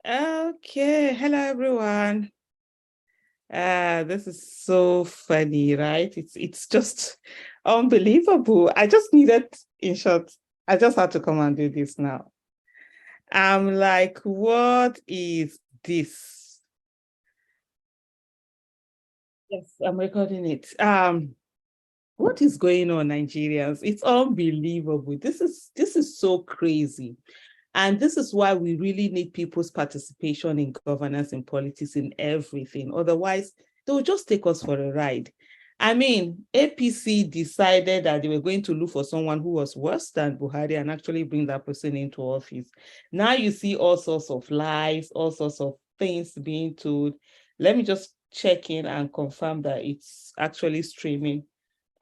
Okay, hello everyone. This is so funny, right? It's just unbelievable. I just needed, in short, I just had to come and do this now. I'm like, what is this? Yes, I'm recording it. What is going on, Nigerians? It's unbelievable. This is so crazy. And this is why we really need people's participation in governance, in politics, in everything. Otherwise, they'll just take us for a ride. I mean, APC decided that they were going to look for someone who was worse than Buhari and actually bring that person into office. Now you see all sorts of lies, all sorts of things being told. Let me just check in and confirm that it's actually streaming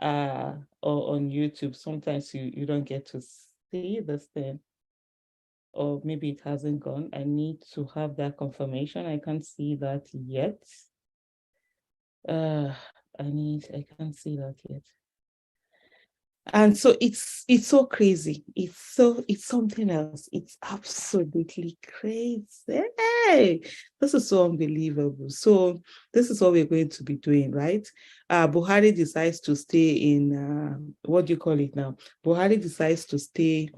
or on YouTube. Sometimes you don't get to see this thing, or maybe it hasn't gone. I need to have that confirmation. I can't see that yet. Uh, I can't see that yet. And so it's so crazy. It's something else. It's absolutely crazy. Hey, this is so unbelievable. So this is what we're going to be doing, right? Buhari decides to stay in what do you call it now? Buhari decides to stay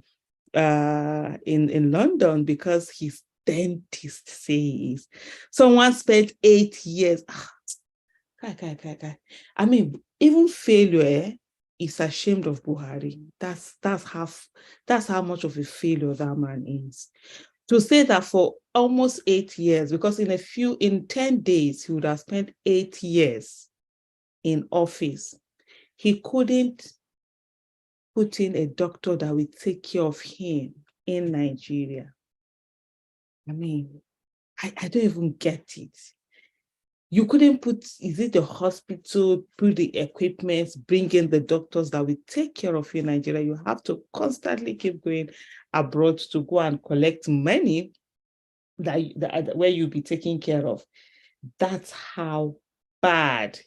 in London because his dentist says someone spent 8 years. I mean, even failure is ashamed of Buhari. That's how much of a failure that man is. To say that for almost 8 years, because in 10 days, he would have spent 8 years in office. He couldn't put in a doctor that will take care of him in Nigeria. I mean, I don't even get it. You couldn't put, is it the hospital, put the equipment, bring in the doctors that will take care of you in Nigeria? You have to constantly keep going abroad to go and collect money where you'll be taken care of. That's how bad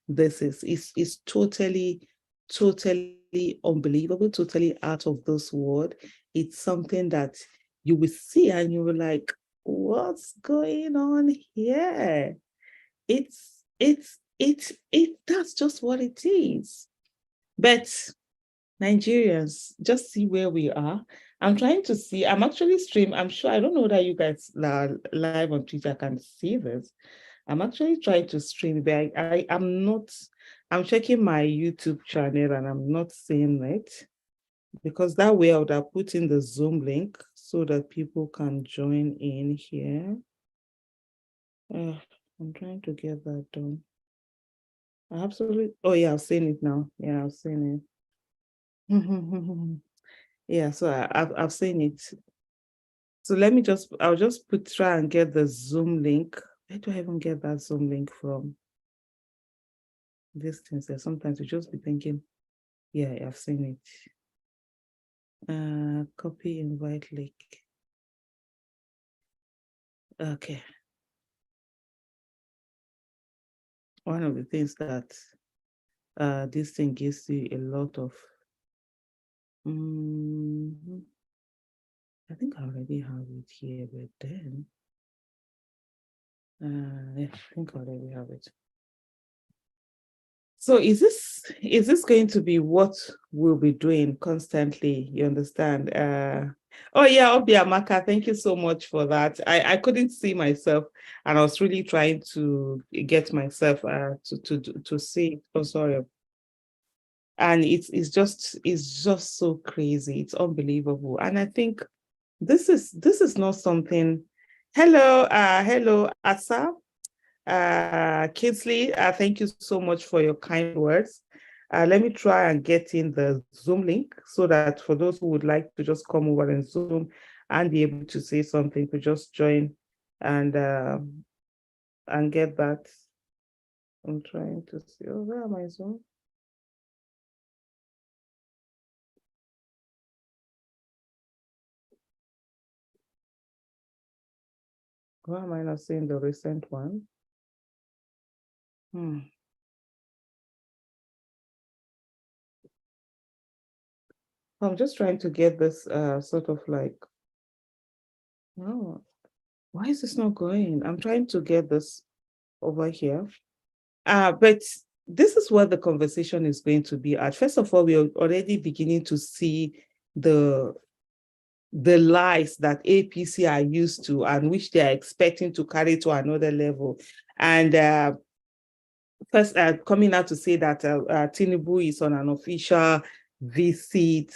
this is. It's totally unbelievable, totally out of this world. It's something that you will see and you will like, what's going on here? That's just what it is. But Nigerians, just see where we are. I'm trying to see, I'm actually stream. I'm sure, I don't know that you guys live on Twitter can see this. I'm actually trying to stream, but I'm not, I'm checking my YouTube channel and I'm not seeing it, because that way I would have put in the Zoom link so that people can join in here. I'm trying to get that done. Absolutely. Oh yeah, I've seen it now. Yeah, I've seen it. Yeah, so I've seen it. So I'll just try and get the Zoom link. Where do I even get that Zoom link from? These things there. Sometimes you just be thinking, yeah, I've seen it. Copy invite link. Okay. One of the things that this thing gives you a lot of I think I already have it here, but then yeah, I think I already have it. So is this going to be what we'll be doing constantly? You understand? Oh yeah, Obiamaka, thank you so much for that. I couldn't see myself, and I was really trying to get myself to see. Oh, sorry. And it's just so crazy. It's unbelievable. And I think this is not something. Hello, Asa. Kingsley, thank you so much for your kind words. Let me try and get in the Zoom link so that for those who would like to just come over and Zoom and be able to say something, to just join and get that. I'm trying to see. Oh, where am I Zoom? Why am I not seeing the recent one? I'm just trying to get this sort of like, oh, Why is this not going? I'm trying to get this over here. But this is what the conversation is going to be at. First of all, we are already beginning to see the lies that APC are used to and which they are expecting to carry to another level. And first, coming out to say that Tinubu is on an official visit,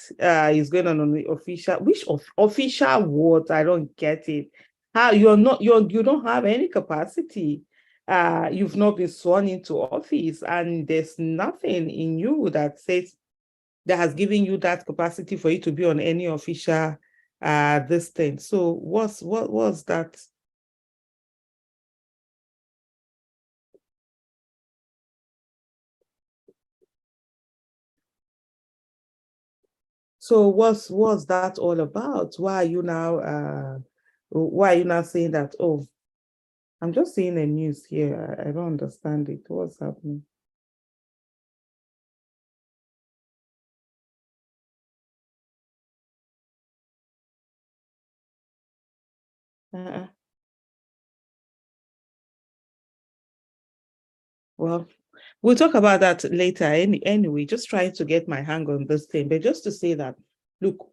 he's going on an official, which official what? I don't get it. How you don't have any capacity. You've not been sworn into office, and there's nothing in you that says that has given you that capacity for you to be on any official this thing. So what was that? So what's that all about? Why are you now saying that? Oh, I'm just seeing the news here. I don't understand it. What's happening? Uh, well, we'll talk about that later. Anyway, just trying to get my hang on this thing, but just to say that, look,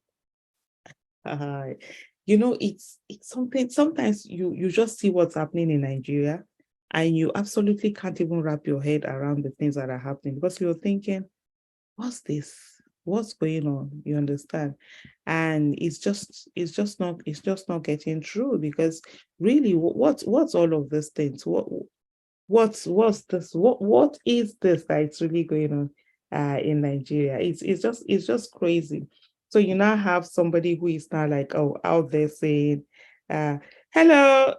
uh, it's something. Sometimes you just see what's happening in Nigeria, and you absolutely can't even wrap your head around the things that are happening because you're thinking, what's this? What's going on? You understand? And it's just not getting through because really, what's all of these things? What's this? What is this that's really going on in Nigeria? It's just crazy. So you now have somebody who is now like, oh, out there saying, hello,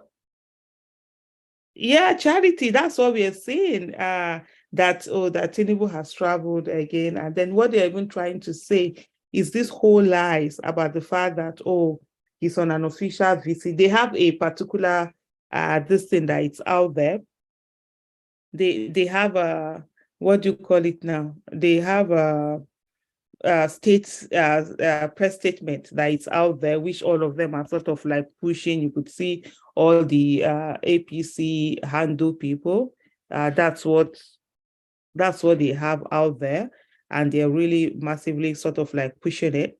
yeah, Charity, that's what we are seeing. That Tinubu has traveled again. And then what they're even trying to say is this whole lies about the fact that, oh, he's on an official visit. They have a particular this thing that it's out there. They have a, what do you call it now? They have a state press statement that is out there, which all of them are sort of like pushing. You could see all the APC handle people. That's what they have out there, and they're really massively sort of like pushing it.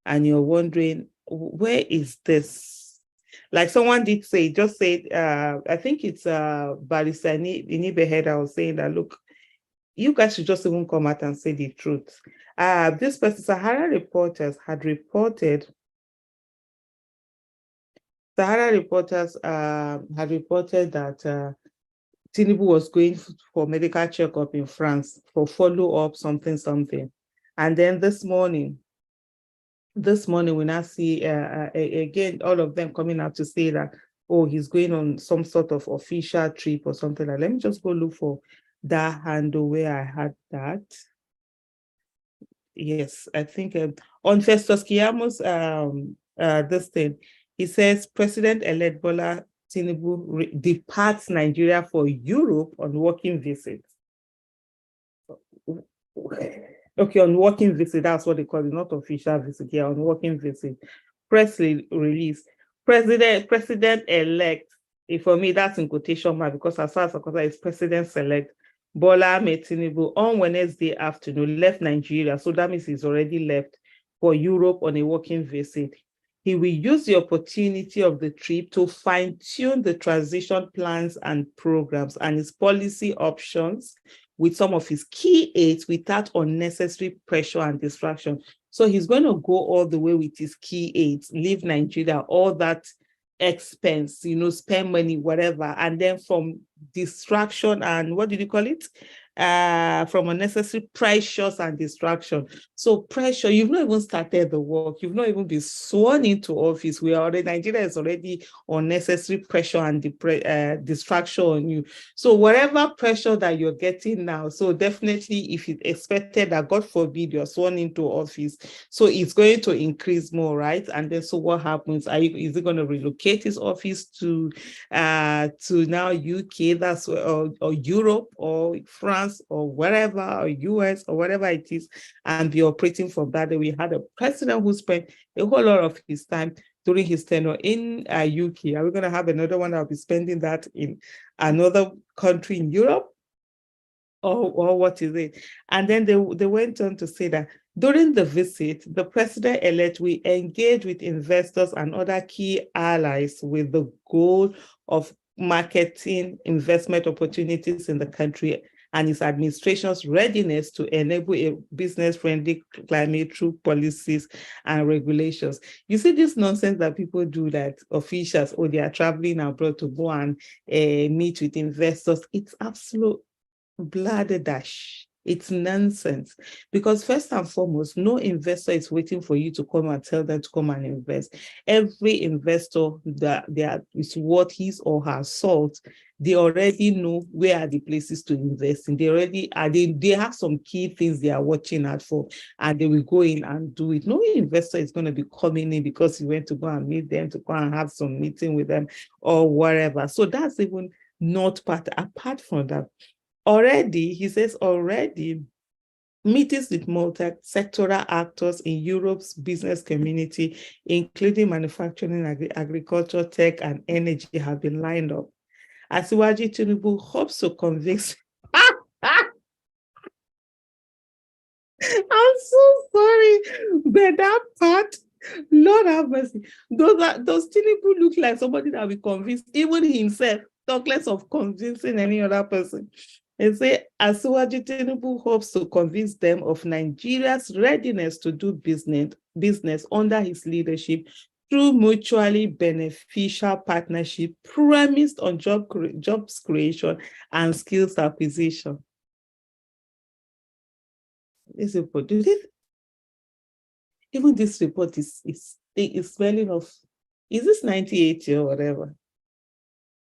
And you're wondering, where is this? Like someone did say, just said, I think it's Barista Inibehead. I was saying that, look, you guys should just even come out and say the truth. This person, Sahara reporters had reported that Tinubu was going for medical checkup in France for follow-up something. And then this morning we now see again all of them coming out to say that, oh, he's going on some sort of official trip or something. Like, let me just go look for that handle where I had that. Yes, I think on Festus Kiyamo's this thing, he says President-elect Bola Tinubu departs Nigeria for Europe on working visit. Okay, on working visit, that's what they call it, not official visit. Yeah, on working visit. Press release. President-elect. For me, that's in quotation mark because as far as I'm concerned, it's president-select Bola Ahmed Tinubu on Wednesday afternoon left Nigeria. So that means he's already left for Europe on a working visit. He will use the opportunity of the trip to fine-tune the transition plans and programs and his policy options with some of his key aides without unnecessary pressure and distraction. So he's going to go all the way with his key aides, leave Nigeria, all that expense, spend money, whatever. And then from distraction and what did you call it? From unnecessary pressures and distraction. So pressure, you've not even started the work. You've not even been sworn into office. Nigeria is already unnecessary pressure and distraction on you. So whatever pressure that you're getting now, so definitely if it's expected that, God forbid, you're sworn into office, so it's going to increase more, right? And then so what happens? Is it going to relocate his office to now UK, that's or Europe or France or wherever, or US or whatever it is, and be operating from that? We had a president who spent a whole lot of his time during his tenure in UK. Are we going to have another one that'll be spending that in another country in Europe? Or what is it? And then they went on to say that during the visit, the president-elect will engage with investors and other key allies with the goal of marketing investment opportunities in the country and its administration's readiness to enable a business-friendly climate through policies and regulations. You see this nonsense that people do, that officials, they are traveling abroad to go and meet with investors. It's absolute bladderdash. It's nonsense, because first and foremost, no investor is waiting for you to come and tell them to come and invest. Every investor that is worth his or her salt, they already know where are the places to invest in. They already are, they have some key things they are watching out for, and they will go in and do it. No investor is going to be coming in because you went to go and meet them, to go and have some meeting with them or whatever. So that's even not part. Apart from that, already, he says, meetings with multi-sectoral actors in Europe's business community, including manufacturing, agriculture, tech, and energy, have been lined up. Asiwaju Tinubu hopes to convince. I'm so sorry, but that part, Lord have mercy. Does Tinubu look like somebody that will convince even himself, talk less of convincing any other person? They say Asiwaju Tinubu hopes to convince them of Nigeria's readiness to do business under his leadership through mutually beneficial partnership premised on jobs creation and skills acquisition. This report, even this report is smelling of, is this 1980 or whatever?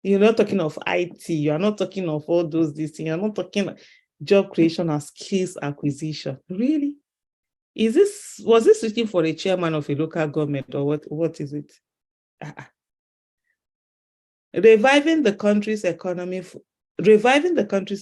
You're not talking of IT, you are not talking of all those things, you're not talking job creation and skills acquisition. Really? Was this written for a chairman of a local government, or what is it? Reviving the country's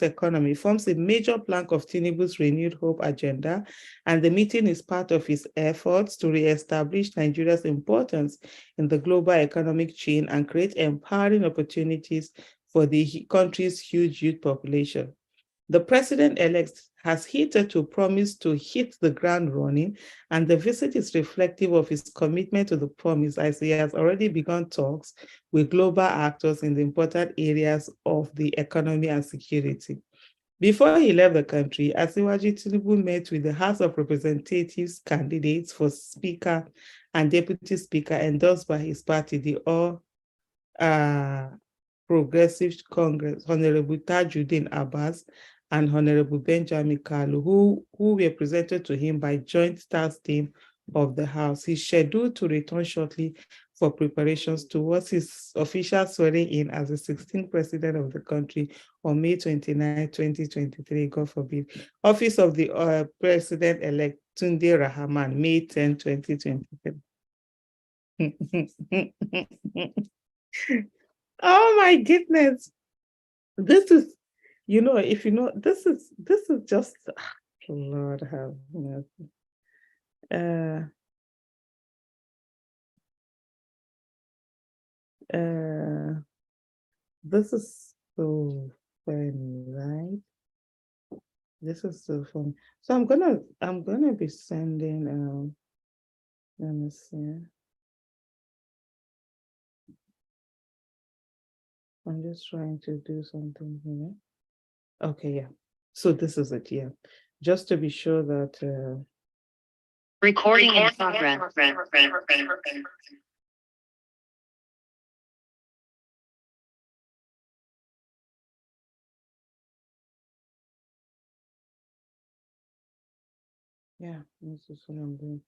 economy forms a major plank of Tinubu's renewed hope agenda, and the meeting is part of his efforts to re-establish Nigeria's importance in the global economic chain and create empowering opportunities for the country's huge youth population. The president-elect has hitherto promised to hit the ground running, and the visit is reflective of his commitment to the promise, as he has already begun talks with global actors in the important areas of the economy and security. Before he left the country, Asiwaju Tinubu met with the House of Representatives candidates for Speaker and Deputy Speaker endorsed by his party, the All Progressive Congress, Honorable Tajuddin Abbas and Honorable Benjamin Kalu, who were presented to him by joint task team of the House. He's scheduled to return shortly for preparations towards his official swearing in as the 16th president of the country on May 29, 2023, God forbid. Office of the president-elect Tunde Rahman, May 10, 2023. Oh my goodness. This is, if you know, this is just, Lord have mercy. This is so funny, right? This is so funny. So I'm gonna be sending, let me see. I'm just trying to do something here. Okay, yeah. So this is it, yeah. Just to be sure that recording in progress. Yeah, this is what I'm doing.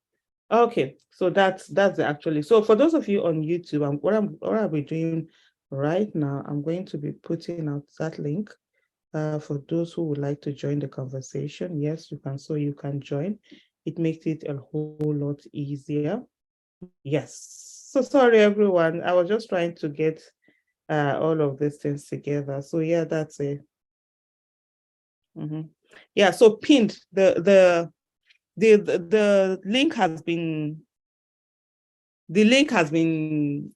Okay, so that's actually. So for those of you on YouTube, what I'll be doing right now, I'm going to be putting out that link for those who would like to join the conversation. Yes, you can. So you can join. It makes it a whole lot easier. Yes. So sorry, everyone. I was just trying to get all of these things together. So yeah, that's it. Yeah. So pinned the link has been the link has been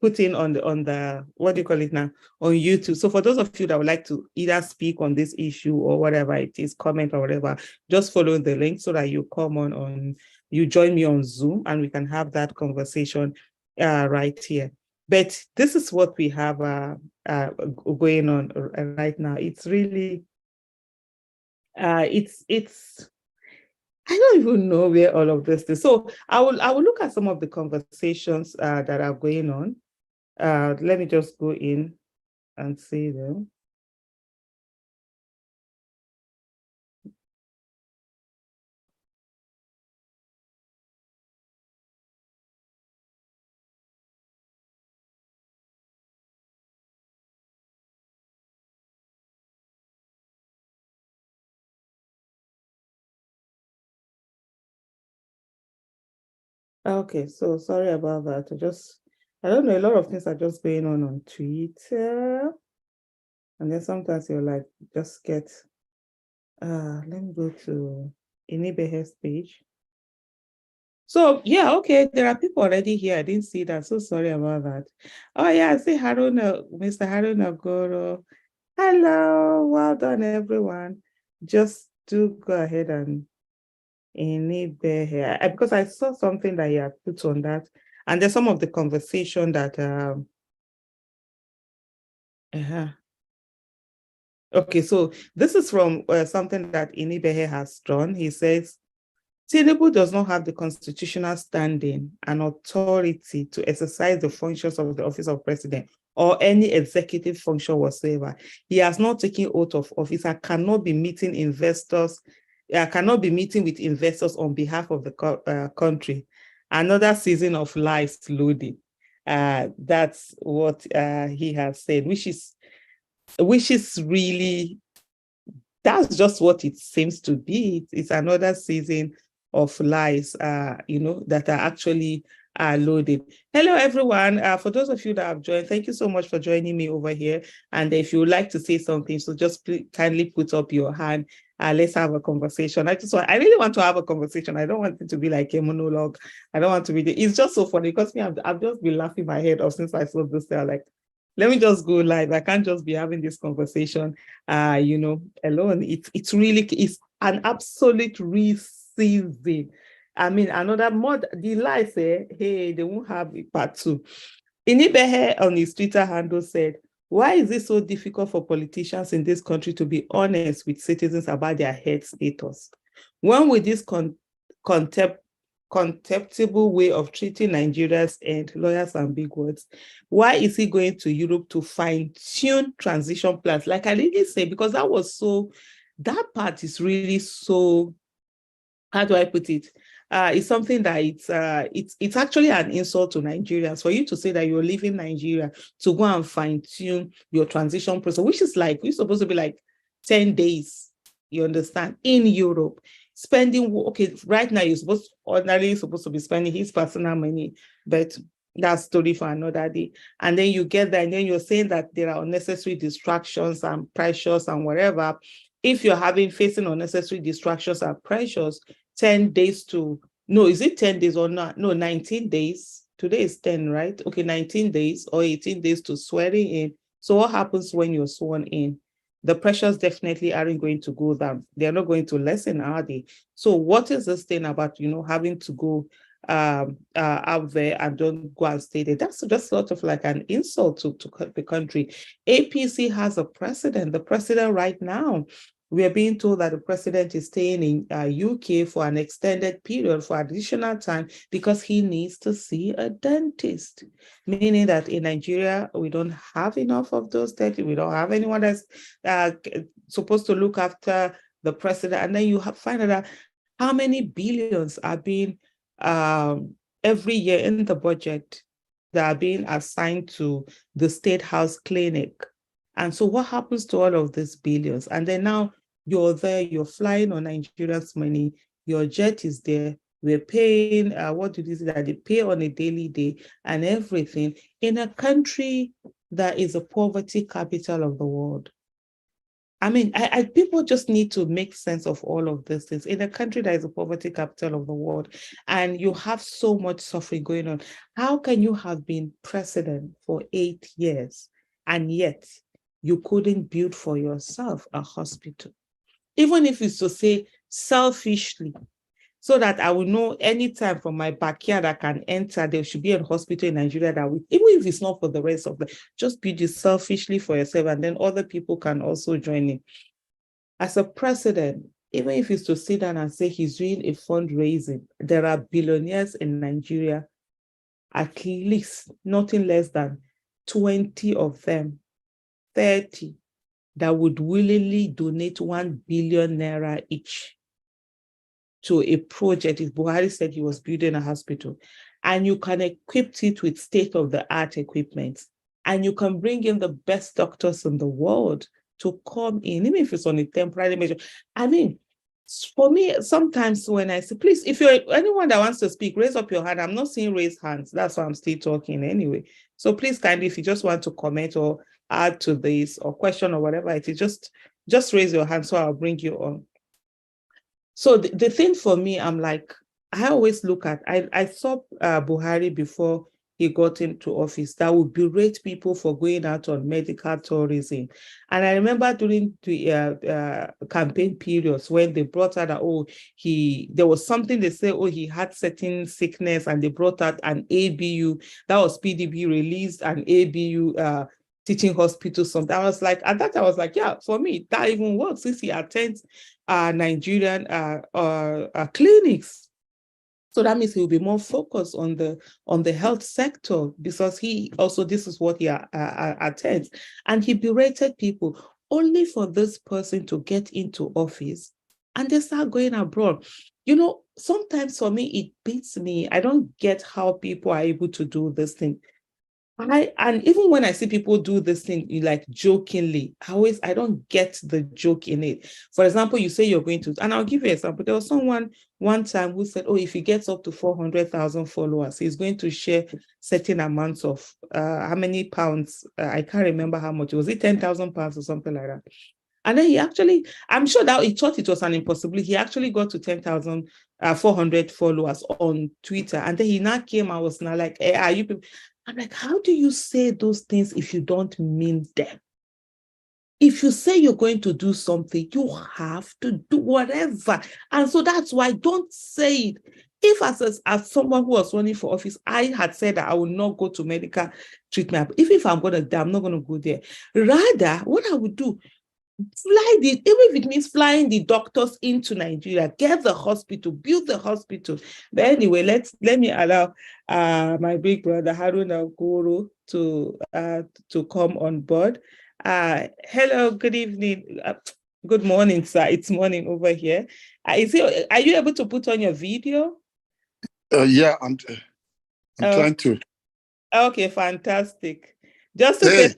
put in on the what do you call it now, on YouTube. So for those of you that would like to either speak on this issue or whatever it is, comment or whatever, just follow the link so that you come on you join me on Zoom and we can have that conversation right here. But this is what we have going on right now. It's really it's I don't even know where all of this is. So I will look at some of the conversations that are going on. Let me just go in and see them. Okay, so sorry about that. I don't know, a lot of things are just going on Twitter. And then sometimes you're like, just get, let me go to Inibehe's page. So yeah, okay, there are people already here. I didn't see that. So sorry about that. Oh yeah, I see Haruna, Mr. Haruna Goro. Hello, well done, everyone. Just do go ahead and Inibe here because I saw something that you had put on that, and there's some of the conversation that Okay, so this is from something that Inibehe has done. He says, Tinubu does not have the constitutional standing and authority to exercise the functions of the office of president or any executive function whatsoever. He has not taken oath of office and cannot be meeting with investors on behalf of the country. Another season of lies loading. That's what he has said, which is really, that's just what it seems to be. It's another season of lies, that are actually loaded. Hello, everyone. For those of you that have joined, thank you so much for joining me over here. And if you would like to say something, so just kindly put up your hand. Let's have a conversation. I really want to have a conversation. I don't want it to be like a monologue. I don't want to be it's just so funny because I've just been laughing my head off since I saw this. Like, let me just go live. I can't just be having this conversation, alone. It's really, it's an absolute re-season. I mean, another mod, the lie say, hey, they won't have a part two. Inibehe on his Twitter handle said, why is it so difficult for politicians in this country to be honest with citizens about their health status? When will this contemptible way of treating Nigerians and lawyers and big words? Why is he going to Europe to fine-tune transition plans? Like I really say, because that part is really so, how do I put it? It's something that it's actually an insult to Nigerians for you to say that you're leaving Nigeria to go and fine-tune your transition process, which is like, we're supposed to be like 10 days, you understand, in Europe. Spending, okay, right now you're ordinarily supposed to be spending his personal money, but that's story for another day. And then you get there and then you're saying that there are unnecessary distractions and pressures and whatever. If you're facing unnecessary distractions and pressures, 10 days to, no, is it 10 days or not? No, 19 days. Today is 10, right? Okay, 19 days or 18 days to swearing in. So what happens when you're sworn in? The pressures definitely aren't going to go down. They're not going to lessen, are they? So what is this thing about, having to go out there and don't go and stay there? That's just sort of like an insult to the country. APC has a president. The president right now, we are being told that the president is staying in UK for an extended period, for additional time, because he needs to see a dentist. Meaning that in Nigeria, we don't have enough of those dentists. We don't have anyone that's supposed to look after the president. And then you find out how many billions are being every year in the budget that are being assigned to the State House Clinic. And so what happens to all of these billions? And then now you're there, you're flying on Nigerians' money, your jet is there, we're paying, what do they say that they pay on a daily day and everything in a country that is a poverty capital of the world. I mean, people just need to make sense of all of these things. In a country that is the poverty capital of the world, and you have so much suffering going on, how can you have been president for 8 years and yet you couldn't build for yourself a hospital? Even if it's to say selfishly, so that I will know anytime from my backyard I can enter, there should be a hospital in Nigeria that will, even if it's not for the rest of the, just build it selfishly for yourself, and then other people can also join in. As a president, even if it's to sit down and say he's doing a fundraising, there are billionaires in Nigeria, at least nothing less than 20 of them, 30, that would willingly donate 1 billion naira each to a project. If Buhari said he was building a hospital, and you can equip it with state-of-the-art equipment, and you can bring in the best doctors in the world to come in, even if it's on a temporary measure. I mean, for me, sometimes when I say, please, if you're anyone that wants to speak, raise up your hand. I'm not seeing raised hands. That's why I'm still talking anyway. So please, kindly, if you just want to comment or add to this or question or whatever it is, just raise your hand so I'll bring you on. So the thing for me, I'm like, I always look at, I saw Buhari before he got into office that would berate people for going out on medical tourism. And I remember during the campaign periods when they brought out that, oh, there was something they say, oh, he had certain sickness, and they brought out an ABU, that was PDB released an ABU teaching hospital, something. I was like, at that I was like, yeah, for me, that even works since he attends Nigerian clinics. So that means he will be more focused on the health sector, because he also, this is what he attends. And he berated people only for this person to get into office and they start going abroad. You know, sometimes for me, it beats me. I don't get how people are able to do this thing. And even when I see people do this thing, like jokingly, I don't get the joke in it. For example, you say you're going to, and I'll give you an example. There was someone one time who said, oh, if he gets up to 400,000 followers, he's going to share certain amounts of how many pounds? I can't remember how much. Was it 10,000 pounds or something like that? And then he actually, I'm sure that he thought it was an impossibility. He actually got to 10,400 followers on Twitter. And then he now came and was now like, hey, are you people? I'm like, how do you say those things if you don't mean them? If you say you're going to do something, you have to do whatever. And so that's why don't say it. If as someone who was running for office, I had said that I will not go to medical treatment. If I'm going to die, I'm not going to go there. Rather, what I would do, even if it means flying the doctors into Nigeria, get the hospital, build the hospital. But anyway, let me allow my big brother Haruna Guru to come on board. Hello, good evening, good morning, sir. It's morning over here. Are you able to put on your video? Yeah, I'm trying to. Okay, fantastic. Just to say,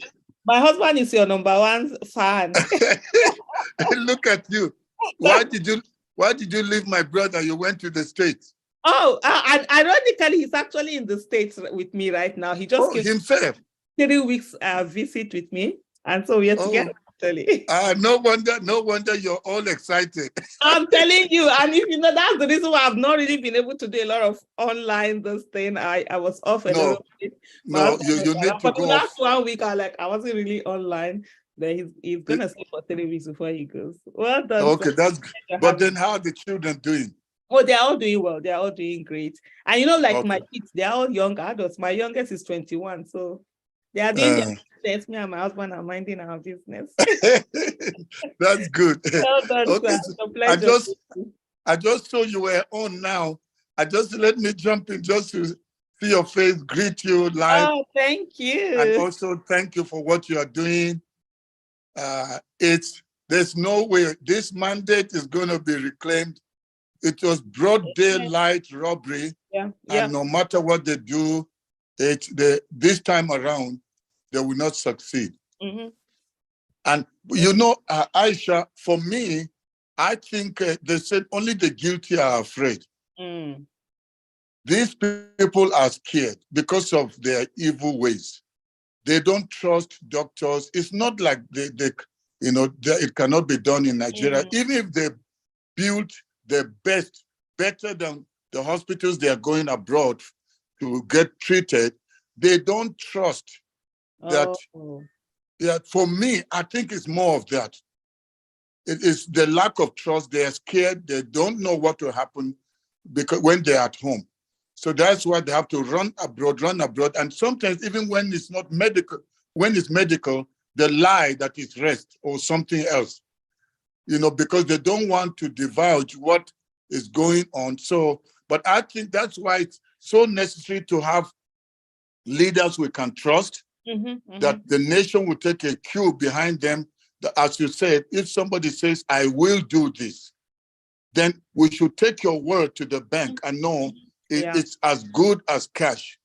my husband is your number one fan. Look at you. Why did you leave my brother? You went to the States. Oh, and ironically, he's actually in the States with me right now. He just came himself 3 weeks visit with me, and so we're together. Actually. No wonder you're all excited. I'm telling you, and if you know, that's the reason why I've not really been able to do a lot of online this thing. I was off a little bit. No, you need to go. Last 1 week, I wasn't really online. Then he's gonna stay for 3 weeks before he goes. Well done. Okay, that's good. But then how are the children doing? Oh, they're all doing well. They're all doing great. And you know, like my kids, they're all young adults. My youngest is 21, so they are doing their business. Me and my husband are minding our business. That's good. Well done, okay, so I just saw you were on now. Let me jump in just to see your face, greet you live. Oh, thank you. And also thank you for what you are doing. There's no way this mandate is going to be reclaimed. It was broad daylight robbery. Yeah. And no matter what they do, this time around, they will not succeed. Mm-hmm. And you know, Aisha, for me, I think they said only the guilty are afraid. Mm. These people are scared because of their evil ways. They don't trust doctors. It's not like it cannot be done in Nigeria. Mm. Even if they build the best, better than the hospitals they are going abroad to get treated, they don't trust that. Oh. Yeah, for me, I think it's more of that. It is the lack of trust. They are scared. They don't know what will happen because when they're at home. So that's why they have to run abroad. And sometimes even when it's not medical, when it's medical, they lie that it's rest or something else, because they don't want to divulge what is going on. So, but I think that's why it's so necessary to have leaders we can trust, that the nation will take a cue behind them. That, as you said, if somebody says, I will do this, then we should take your word to the bank and know it's as good as cash.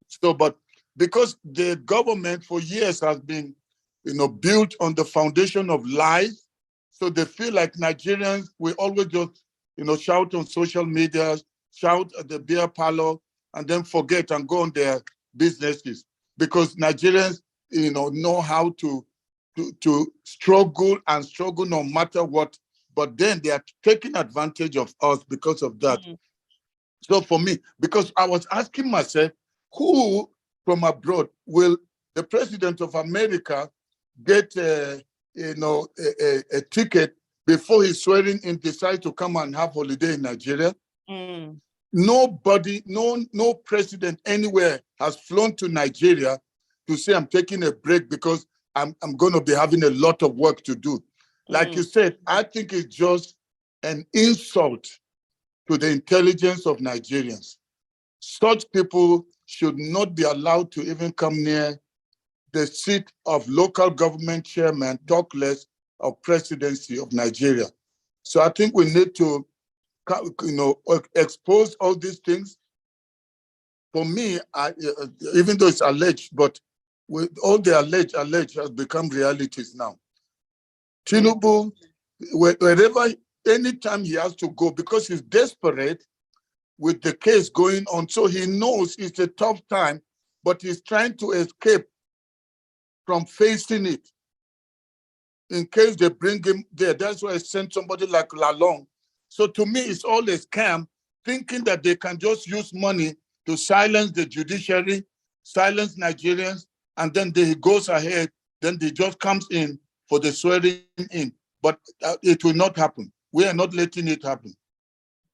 So, but because the government for years has been, built on the foundation of lies, so they feel like Nigerians, we always just, shout on social media, shout at the beer parlor, and then forget and go on their businesses. Because Nigerians, know how to struggle and struggle no matter what. But then they are taking advantage of us because of that. So for me, because I was asking myself, who from abroad will the president of America get a ticket before he's swearing in, decide to come and have holiday in Nigeria? Nobody, no president anywhere has flown to Nigeria to say, I'm taking a break because I'm going to be having a lot of work to do. Like you said, I think it's just an insult to the intelligence of Nigerians. Such people should not be allowed to even come near the seat of local government chairman, talk less of presidency of Nigeria. So I think we need to, expose all these things. For me, even though it's alleged, but with all the alleged has become realities now. Tinubu, wherever, anytime he has to go, because he's desperate with the case going on, so he knows it's a tough time, but he's trying to escape from facing it in case they bring him there. That's why I sent somebody like Lalong. So to me, it's all a scam, thinking that they can just use money to silence the judiciary, silence Nigerians, and then he goes ahead, then he just comes in for the swearing in. But it will not happen. We are not letting it happen.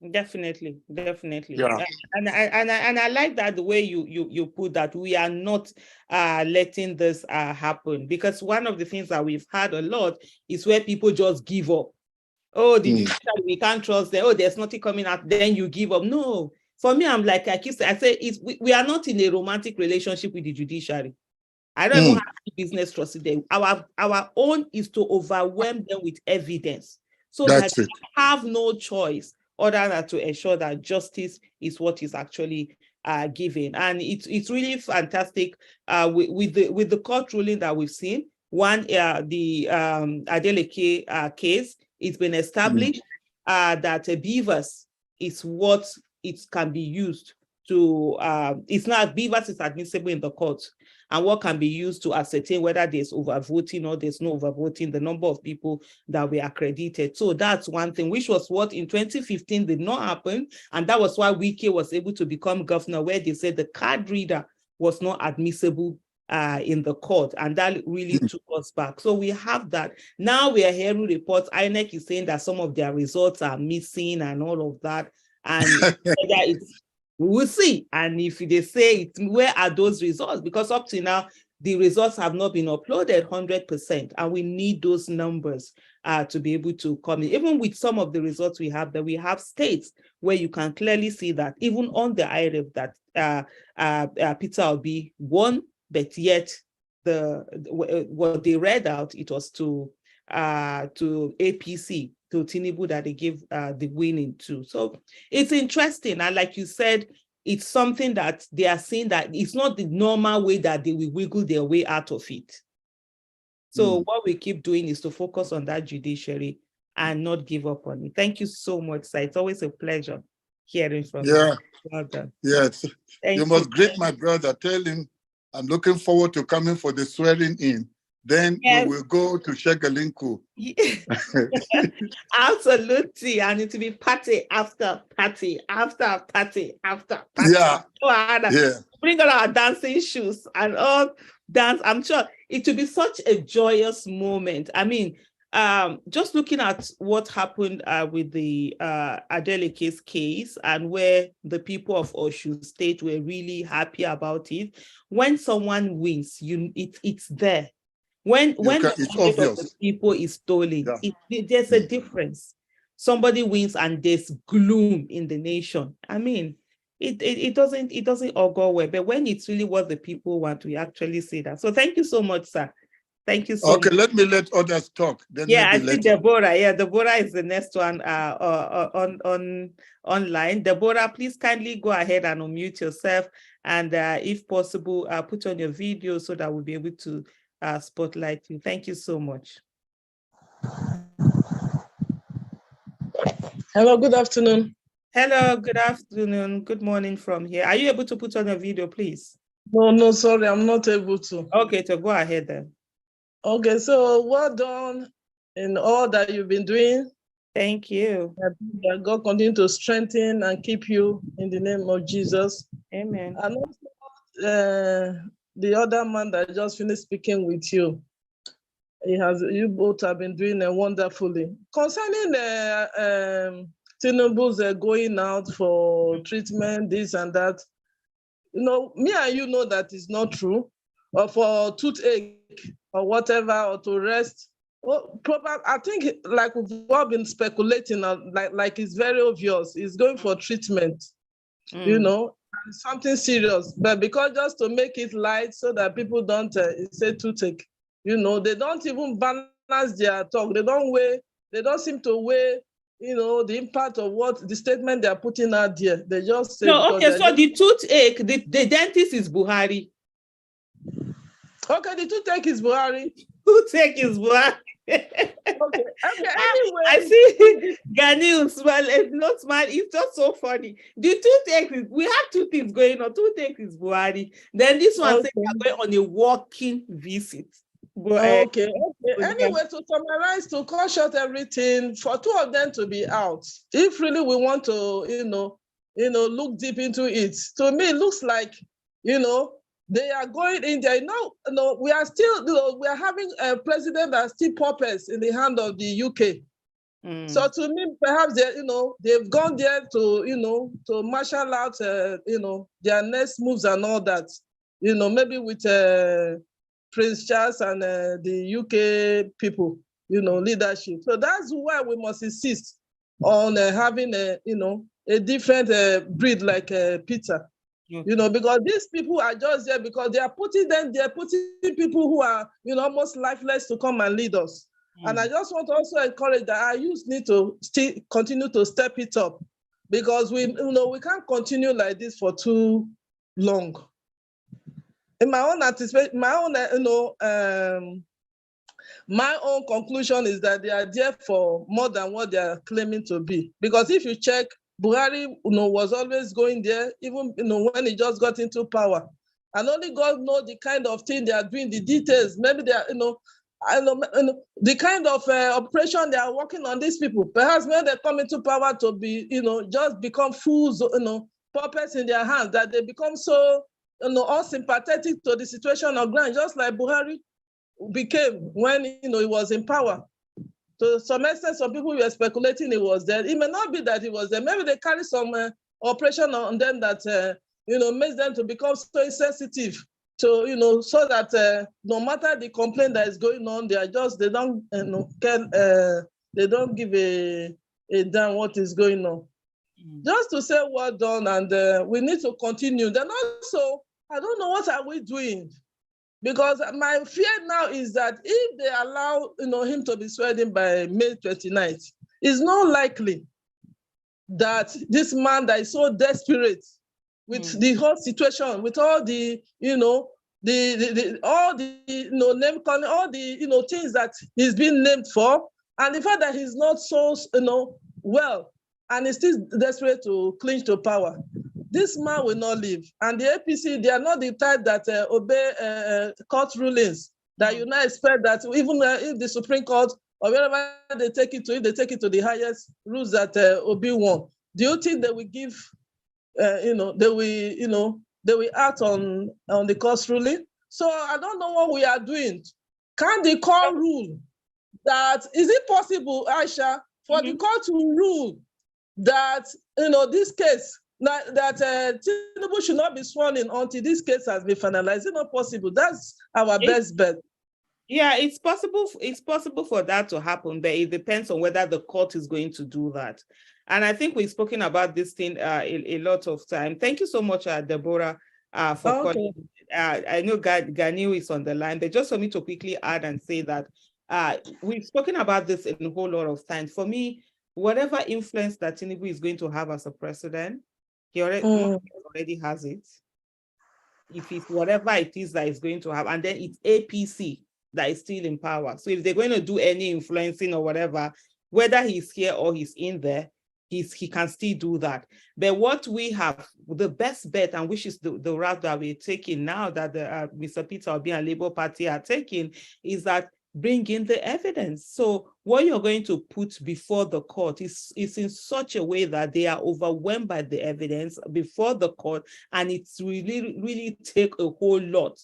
Definitely. Yeah. And I like that the way you put that. We are not letting this happen, because one of the things that we've had a lot is where people just give up. Oh, we can't trust them. Oh, there's nothing coming out. Then you give up. No, for me, I'm like, I say we are not in a romantic relationship with the judiciary. I don't even have business trusting them. Our own is to overwhelm them with evidence, so that they have no choice other than to ensure that justice is what is actually given. And it's really fantastic with the court ruling that we've seen. One, the Adeleke case, it's been established that beavers is what it can be used to. It's not beavers is admissible in the court, and what can be used to ascertain whether there's overvoting or there's no overvoting, the number of people that were accredited. So that's one thing, which was what in 2015 did not happen. And that was why Wike was able to become governor, where they said the card reader was not admissible in the court. And that really took us back. So we have that. Now we are hearing reports. INEC is saying that some of their results are missing and all of that. And whether it's we will see. And if they say it, where are those results? Because up to now, the results have not been uploaded 100%. And we need those numbers to be able to come in. Even with some of the results we have, that we have states where you can clearly see that even on the IRF that Peter Obi won, but yet what they read out, it was to APC, to Tinubu, that they gave the winning to. So it's interesting. And like you said, it's something that they are saying that it's not the normal way that they will wiggle their way out of it. So what we keep doing is to focus on that judiciary and not give up on it. Thank you so much, sir. It's always a pleasure hearing from you. Well done. Yes. You must greet my brother. Tell him I'm looking forward to coming for the swearing in. then Yes. we will go to Shegelinku. Absolutely, and it will be party after party after party after party. Yeah, yeah. Bring on our dancing shoes and all dance. I'm sure it will be such a joyous moment. I mean, just looking at what happened with the Adeleke's case and where the people of Osun State were really happy about it. When someone wins, it's there. When It's the money of the obvious. people is stolen, Yeah. there's a difference. Somebody wins and there's gloom in the nation. I mean, it doesn't all go well. But when it's really what the people want, we actually say that. So thank you so much, sir. Thank you so much. Okay, let me let others talk. Then Yeah, I maybe see later. Deborah. Yeah, Deborah is the next one online. Deborah, please kindly go ahead and unmute yourself, and if possible, put on your video so that we'll be able to spotlight you. Thank you so much. Hello, good afternoon. Hello, good afternoon. Good morning from here. Are you able to put on your video, please? No, sorry, I'm not able to. Okay, so go ahead then. Okay, so well done in all that you've been doing. Thank you. That God continue to strengthen and keep you in the name of Jesus. Amen. And also, the other man that just finished speaking with you, you both have been doing wonderfully. Concerning Tinubu's going out for treatment, this and that, me and you know that is not true, or for toothache or whatever, or to rest. Well, probably, I think like we've all been speculating, like it's very obvious, he's going for treatment, something serious. But because just to make it light so that people don't say toothache, they don't even balance their talk. They don't seem to weigh, the impact of what the statement they're putting out there. They just say, no, okay, so the toothache, the dentist is Buhari. Okay, the toothache is Buhari. Toothache is Buhari. Okay, anyway. I see Gani smile, not smile. It's just so funny. The toothache is, we have two things going on. Toothache is Buhari. Then this one says we're going on a walking visit. Okay. Anyway, to summarize, to cut short everything, for two of them to be out, if really we want to, look deep into it, to me, it looks like, they are going in there. We are still, we are having a president that's still puppets in the hand of the UK. So to me, perhaps they've gone there to, to marshal out, their next moves and all that. Maybe with Prince Charles and the UK people, leadership. So that's why we must insist on having a different breed like Peter. Because these people are just there because they're putting people who are, almost lifeless to come and lead us. And I just want to also encourage that our youth need to still continue to step it up, because we can't continue like this for too long. In my own anticipation, my own conclusion is that they are there for more than what they are claiming to be. Because if you check, Buhari, was always going there, even when he just got into power, and only God knows the kind of thing they are doing, the details. Maybe they are, the kind of operation they are working on these people. Perhaps when they come into power to be, just become fools, puppets in their hands, that they become so, unsympathetic to the situation of ground, just like Buhari became when he was in power. To some extent, some people were speculating he was there. It may not be that he was there. Maybe they carry some operation on them that makes them to become so insensitive to so that no matter the complaint that is going on, they don't they don't give a damn what is going on. Just to say well done, and we need to continue. Then also, I don't know what are we doing, because my fear now is that if they allow him to be sworn in by May 29th, it's not likely that this man that is so desperate with the whole situation, with all the all the name calling, all the things that he's been named for, and the fact that he's not so well, and he's still desperate to clinch to power. This man will not leave. And the APC, they are not the type that obey court rulings. that you now expect that even if the Supreme Court or wherever they take it to, if they take it to the highest rules that Obi won, do you think they will give, they will act on the court's ruling? So I don't know what we are doing. Can the court rule that, is it possible, Aisha, for the court to rule that, this case, that Tinubu should not be sworn in until this case has been finalized? Is it not possible? That's our best bet. Yeah, it's possible. It's possible for that to happen, but it depends on whether the court is going to do that. And I think we've spoken about this thing a lot of time. Thank you so much, Deborah, for calling. I know Ganiu is on the line, but just for me to quickly add and say that we've spoken about this in a whole lot of times. For me, whatever influence that Tinubu is going to have as a president, he already has it. If it's whatever it is that is going to have, and then it's APC that is still in power. So if they're going to do any influencing or whatever, whether he's here or he's in there, he can still do that. But what we have, the best bet, and which is the route that we're taking now, that the Mr. Peter Obi and Labour Party are taking, is that bring in the evidence. So what you're going to put before the court is in such a way that they are overwhelmed by the evidence before the court, and it's really take a whole lot.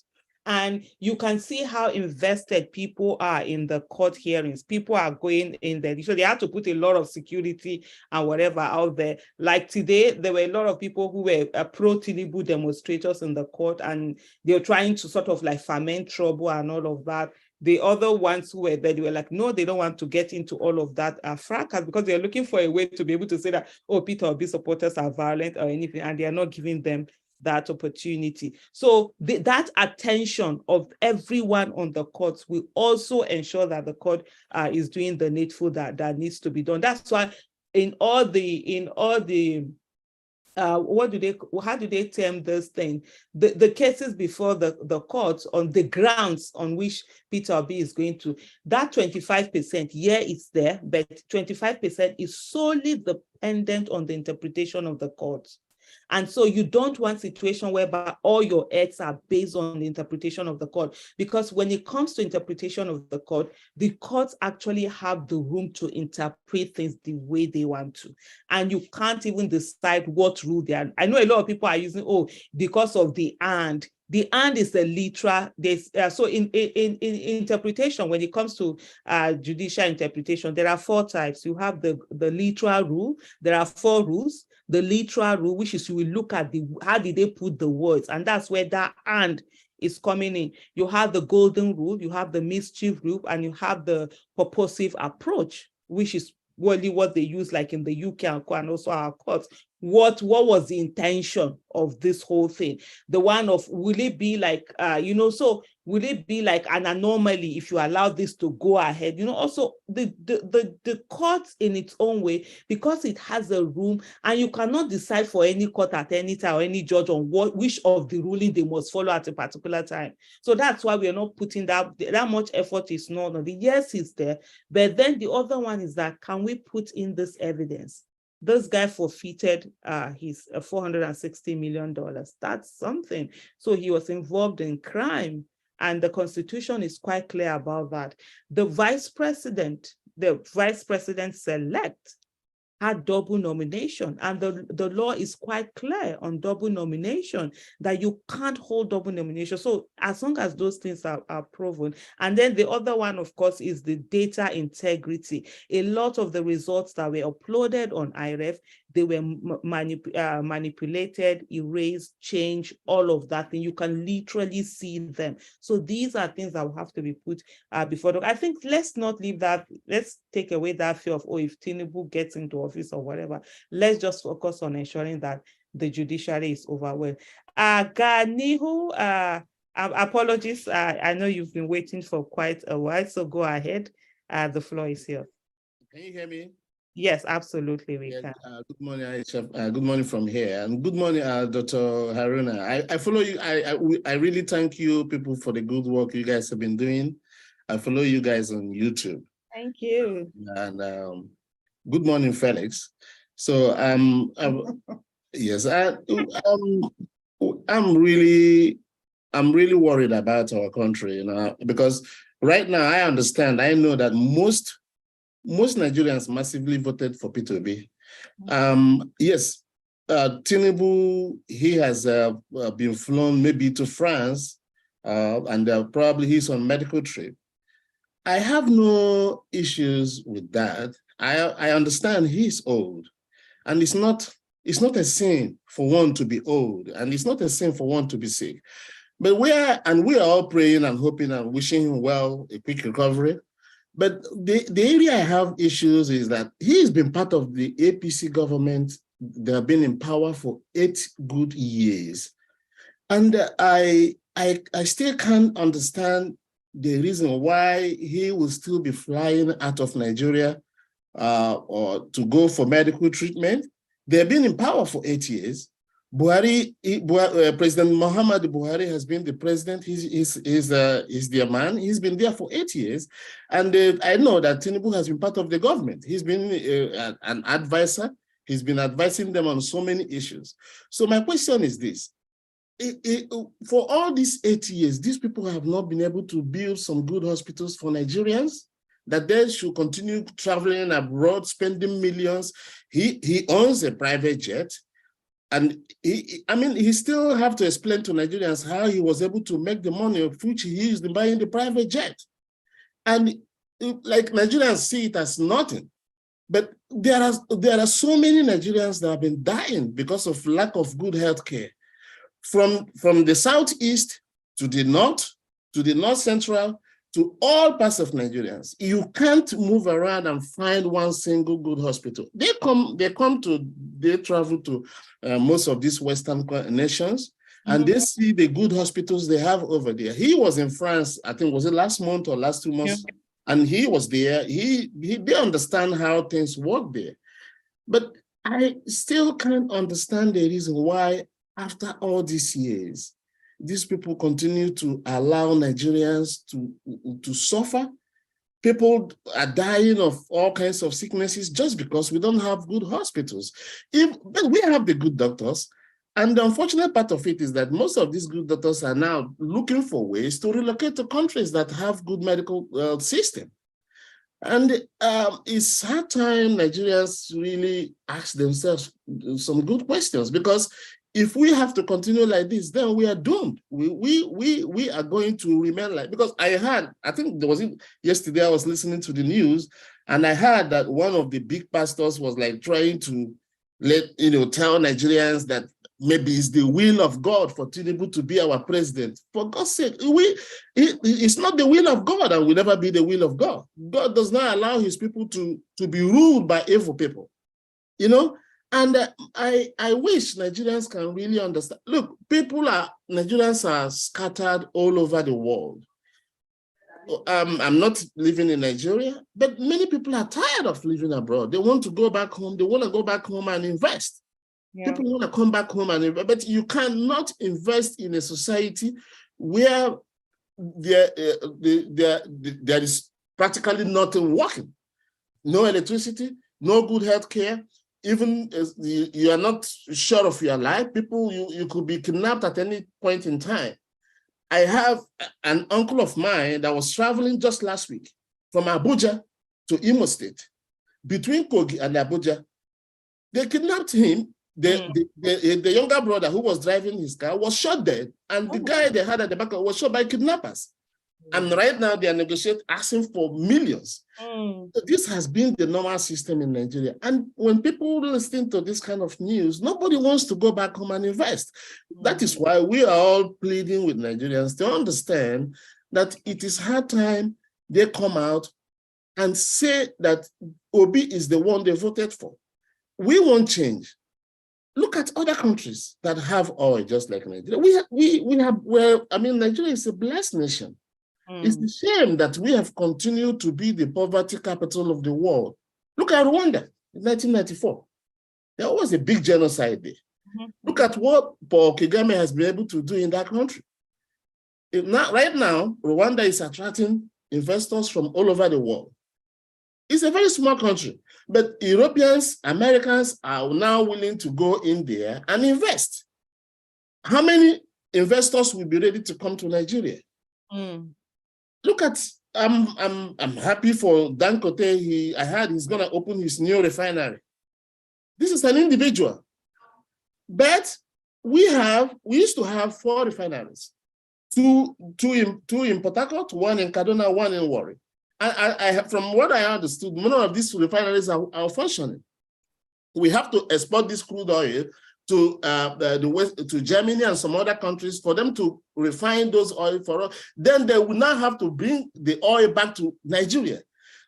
And you can see how invested people are in the court hearings. People are going in there. So they have to put a lot of security and whatever out there. Like today, there were a lot of people who were pro-Tinubu demonstrators in the court, and they're trying to sort of like foment trouble and all of that. The other ones who were there, they were like, no, they don't want to get into all of that fracas, because they're looking for a way to be able to say that, oh, Peter Obi supporters are violent or anything, and they are not giving them that opportunity. So that attention of everyone on the courts will also ensure that the court is doing the needful that needs to be done. That's why in all the how do they term this thing? The cases before the courts on the grounds on which Peter Obi is going to, that 25%, yeah, it's there, but 25% is solely dependent on the interpretation of the courts. And so you don't want a situation whereby all your eggs are based on the interpretation of the court, because when it comes to interpretation of the courts actually have the room to interpret things the way they want to. And you can't even decide what rule they are. I know a lot of people are using, because of the and. The and is the literal. So in interpretation, when it comes to judicial interpretation, there are 4 types. You have the literal rule. There are 4 rules. The literal rule, which is you will look at how did they put the words, and that's where that and is coming in. You have the golden rule, you have the mischief rule, and you have the purposive approach, which is really what they use like in the UK and also our courts. What was the intention of this whole thing? The one of, will it be like, so will it be like an anomaly if you allow this to go ahead? Also the court in its own way, because it has a room, and you cannot decide for any court at any time or any judge on which of the ruling they must follow at a particular time. So that's why we are not putting that much effort. Is not on the, yes, it's there, but then the other one is that, can we put in this evidence? This guy forfeited his $460 million. That's something. So he was involved in crime, and the Constitution is quite clear about that. The vice president select had double nomination, and the law is quite clear on double nomination, that you can't hold double nomination. So as long as those things are proven. And then the other one, of course, is the data integrity. A lot of the results that were uploaded on IREF, they were manipulated, erased, changed, all of that, and you can literally see them. So these are things that will have to be put before. I think let's not leave that, let's take away that fear of, if Tinubu gets into office or whatever. Let's just focus on ensuring that the judiciary is overwhelmed. Ganihu, apologies, I know you've been waiting for quite a while, so go ahead. The floor is yours. Can you hear me? Yes, absolutely, we can. Good morning, Aisha. Good morning from here, and good morning, Dr. Haruna. I follow you. I really thank you people for the good work you guys have been doing. I follow you guys on YouTube. Thank you. And good morning, Felix. So yes, I'm I'm really worried about our country, because right now I know that most Nigerians massively voted for P2B. Yes, Tinubu, he has been flown maybe to France, and probably he's on medical trip. I have no issues with that. I understand he's old, and it's not a sin for one to be old, and it's not a sin for one to be sick. But we are all praying and hoping and wishing him well, a quick recovery. But the area I have issues is that he's been part of the APC government. They have been in power for 8 good years. And I still can't understand the reason why he will still be flying out of Nigeria or to go for medical treatment. They've been in power for 8 years. President Muhammad Buhari has been the president. He's their man. He's been there for 8 years. And I know that Tinubu has been part of the government. He's been an advisor. He's been advising them on so many issues. So my question is this. For all these 8 years, these people have not been able to build some good hospitals for Nigerians, that they should continue traveling abroad, spending millions. He owns a private jet. And he still have to explain to Nigerians how he was able to make the money of which he used in buying the private jet. And like Nigerians see it as nothing. But there are so many Nigerians that have been dying because of lack of good health care. From the southeast to the north central, to all parts of Nigerians. You can't move around and find one single good hospital. They travel to most of these Western nations, and they see the good hospitals they have over there. He was in France, I think, was it last month or last 2 months? Yeah. And he was there. They understand how things work there. But I still can't understand the reason why, after all these years, these people continue to allow Nigerians to suffer. People are dying of all kinds of sicknesses just because we don't have good hospitals. But we have the good doctors. And the unfortunate part of it is that most of these good doctors are now looking for ways to relocate to countries that have good medical system. And it's high time Nigerians really ask themselves some good questions, because if we have to continue like this, then we are doomed. We are going to remain like, because I think there was yesterday I was listening to the news, and I heard that one of the big pastors was like trying to tell Nigerians that maybe it's the will of God for Tinubu to be our president. For God's sake, it's not the will of God, and will never be the will of God. God does not allow his people to be ruled by evil people, And I wish Nigerians can really understand. Look, Nigerians are scattered all over the world. I'm not living in Nigeria, but many people are tired of living abroad. They want to go back home. They want to go back home and invest. Yeah. People want to come back home and invest, but you cannot invest in a society where there is practically nothing working. No electricity, no good health care. Even you are not sure of your life, you could be kidnapped at any point in time. I have an uncle of mine that was traveling just last week from Abuja to Imo State. Between Kogi and Abuja, they kidnapped him. The younger brother who was driving his car was shot dead, and the guy they had at the back was shot by kidnappers. And right now they are negotiating, asking for millions. This has been the normal system in Nigeria. And when people listen to this kind of news, nobody wants to go back home and invest. That is why we are all pleading with Nigerians to understand that it is high time they come out and say that Obi is the one they voted for. We want change. Look at other countries that have oil just like Nigeria. Nigeria is a blessed nation. It's a shame that we have continued to be the poverty capital of the world. Look at Rwanda in 1994. There was a big genocide there. Look at what Paul Kagame has been able to do in that country. Right now, Rwanda is attracting investors from all over the world. It's a very small country, but Europeans, Americans are now willing to go in there and invest. How many investors will be ready to come to Nigeria. Look at, I'm happy for Dangote. I heard he's going to open his new refinery. This is an individual. But we used to have 4 refineries, two in Port Harcourt, 1 in Kaduna, 1 in Warri. And from what I understood, none of these refineries are functioning. We have to export this crude oil to the West, to Germany and some other countries for them to refine those oil for us. Then they will now have to bring the oil back to Nigeria.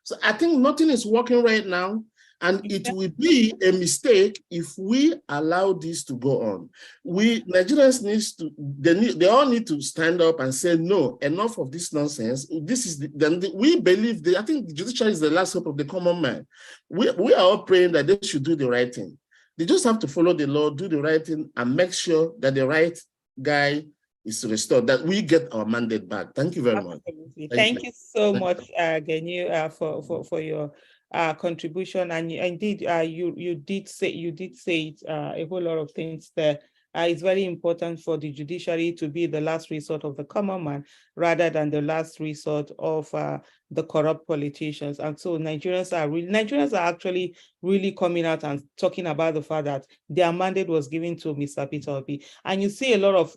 So I think nothing is working right now. And it will be a mistake if we allow this to go on. Nigerians they all need to stand up and say, no, enough of this nonsense. This is we believe I think the judiciary is the last hope of the common man. We are all praying that they should do the right thing. They just have to follow the law, do the right thing, and make sure that the right guy is restored, that we get our mandate back. Thank you very much. Thank you so much, Genu, for your contribution. And indeed, you did say it, a whole lot of things there. It's very important for the judiciary to be the last resort of the common man rather than the last resort of the corrupt politicians. And so Nigerians are actually really coming out and talking about the fact that their mandate was given to Mr. Peter Obi. And you see a lot of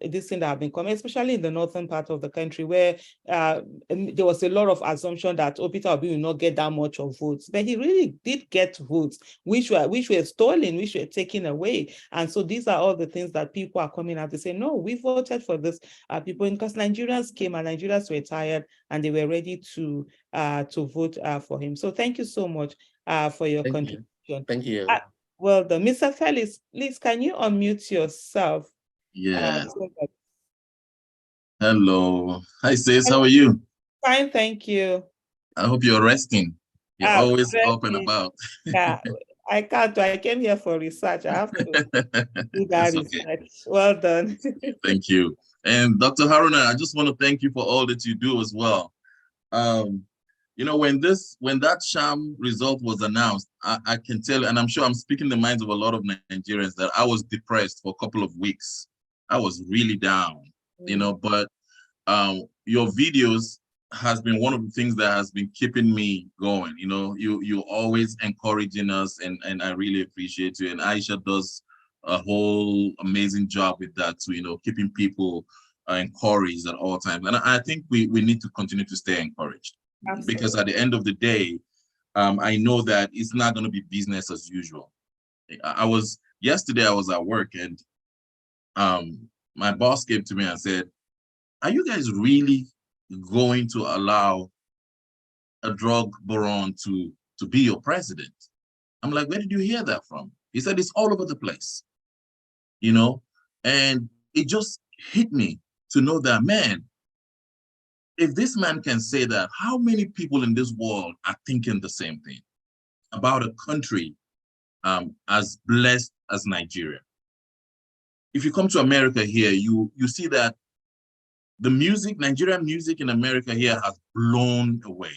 this thing that have been coming, especially in the northern part of the country, where there was a lot of assumption that Peter Obi will not get that much of votes, but he really did get votes, which were stolen, which were taken away. And so these are all the things that people are coming out to say, no, we voted for this people, because Nigerians came and Nigerians were tired and they were ready to vote for him. So thank you so much for your contribution. Thank you. Well done. Mr. Felix, please, can you unmute yourself? Yes. Hello. Hi, sis. How are you? Fine, thank you. I hope you're resting. You're always up and about. Yeah, I can't. I came here for research. I have to do that research. Well done. Thank you. And Dr. Haruna, I just want to thank you for all that you do as well. You know, when that sham result was announced, I can tell you, and I'm sure I'm speaking the minds of a lot of Nigerians, that I was depressed for a couple of weeks. I was really down, you know, but your videos has been one of the things that has been keeping me going. You know, you're always encouraging us, and I really appreciate you. And Aisha does a whole amazing job with that too, you know, keeping people encouraged at all times. And I think we need to continue to stay encouraged. Absolutely. Because at the end of the day, I know that it's not going to be business as usual. Yesterday I was at work, and my boss came to me and said, are you guys really going to allow a drug baron to be your president? I'm like, where did you hear that from? He said, it's all over the place, you know? And it just hit me to know that, man, if this man can say that, how many people in this world are thinking the same thing about a country as blessed as Nigeria? If you come to America here, you see that the music, Nigerian music in America here has blown away.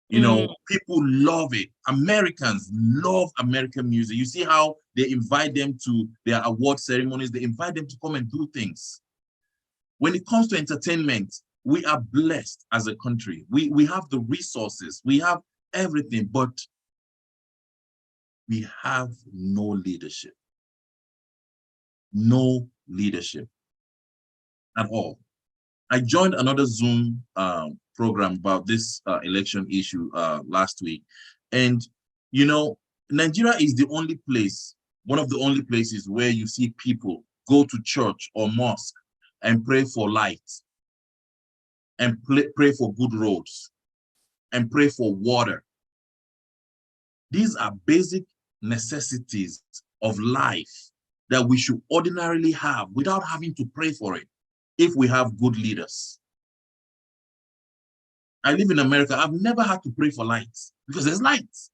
You know, people love it. Americans love American music. You see how they invite them to their award ceremonies. They invite them to come and do things. When it comes to entertainment, we are blessed as a country. We have the resources. We have everything, but we have no leadership. No leadership at all. I joined another Zoom program about this election issue last week. And, you know, Nigeria is the only place, one of the only places where you see people go to church or mosque and pray for light, and pray for good roads, and pray for water. These are basic necessities of life that we should ordinarily have without having to pray for it if we have good leaders. I live in America. I've never had to pray for lights because there's lights.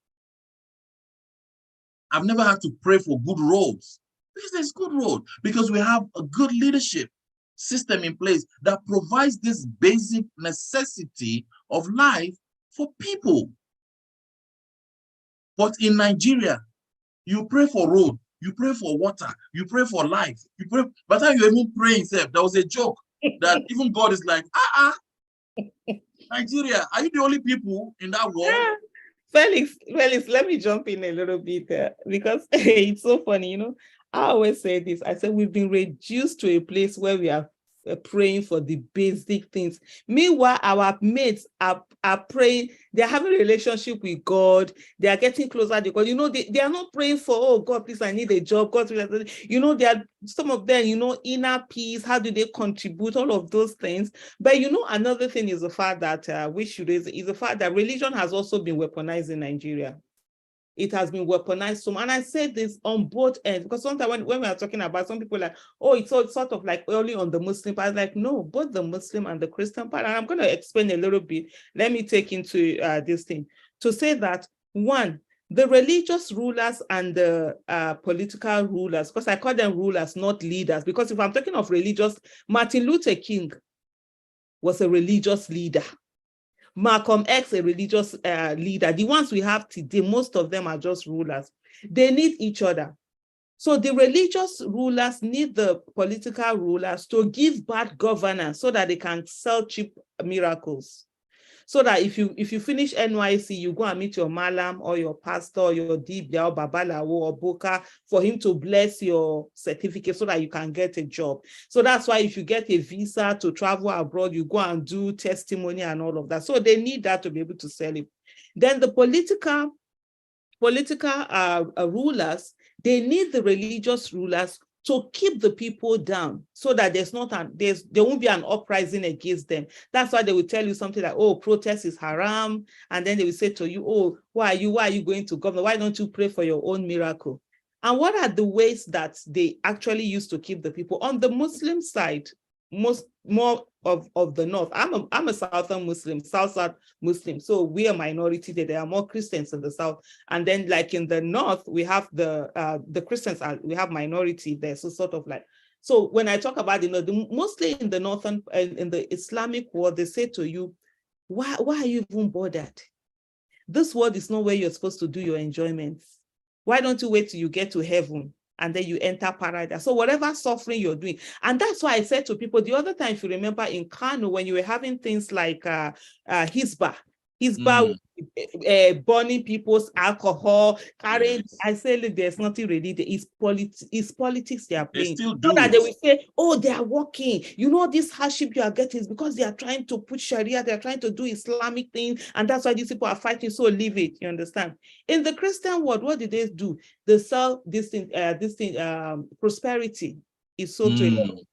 I've never had to pray for good roads because there's good road, because we have a good leadership system in place that provides this basic necessity of life for people. But in Nigeria, you pray for road, you pray for water, you pray for life, you pray. By the time you even praying, there was a joke that even God is like, Nigeria, are you the only people in that world? Felix, let me jump in a little bit because it's so funny, you know. I always say this. I said we've been reduced to a place where we are praying for the basic things. Meanwhile, our mates are praying. They're having a relationship with God. They are getting closer to God. You know, they are not praying for, oh God, please, I need a job. God, you know, they are some of them, you know, inner peace. How do they contribute? All of those things. But you know, another thing is the fact that we should raise is the fact that religion has also been weaponized in Nigeria. It has been weaponized. And I said this on both ends, because sometimes when we are talking about, some people are like, oh, it's sort of like early on the Muslim part. Like, no, both the Muslim and the Christian part. And I'm going to explain a little bit. Let me take into this thing to say that, one, the religious rulers and the political rulers, because I call them rulers, not leaders, because if I'm talking of religious, Martin Luther King was a religious leader. Malcolm X, a religious leader. The ones we have today, most of them are just rulers. They need each other. So the religious rulers need the political rulers to give bad governance so that they can sell cheap miracles. So that if you finish NYC, you go and meet your Malam or your pastor or your Dibia or Babalawo or Boka for him to bless your certificate so that you can get a job. So that's why if you get a visa to travel abroad, you go and do testimony and all of that. So they need that to be able to sell it. Then the political rulers, they need the religious rulers to keep the people down so that there won't be an uprising against them. That's why they will tell you something like, oh, protest is haram. And then they will say to you, oh, why are you going to government? Why don't you pray for your own miracle? And what are the ways that they actually use to keep the people? On the Muslim side, more of the north. I'm a southern Muslim, south Muslim. So we are minority there. There are more Christians in the south. And then like in the north, we have the Christians, we have minority there. So sort of like, so when I talk about, you know, mostly in the northern, in the Islamic world, they say to you, why are you even bothered? This world is not where you're supposed to do your enjoyments. Why don't you wait till you get to heaven? And then you enter paradise. So whatever suffering you're doing. And that's why I said to people the other time, if you remember in Kano, when you were having things like Hisbah, burning people's alcohol, carrying, yes. I say, look, there's nothing really, it's politics they are playing. They still do. So that they will say, oh, they are working. You know, this hardship you are getting is because they are trying to put Sharia, they're trying to do Islamic things, and that's why these people are fighting, so leave it, you understand? In the Christian world, what did they do? They sell this thing, prosperity is so to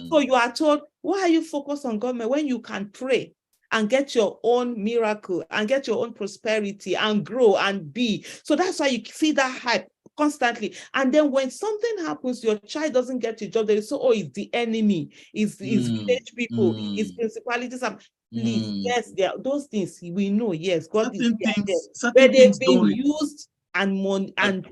So you are told, why are you focused on government when you can pray and get your own miracle and get your own prosperity and grow and be? So that's why you see that hype constantly. And then when something happens, your child doesn't get a job, they say, oh, it's the enemy, it's village people, it's principalities. Please, yes, there are those things we know, yes, God is there, but they've been used and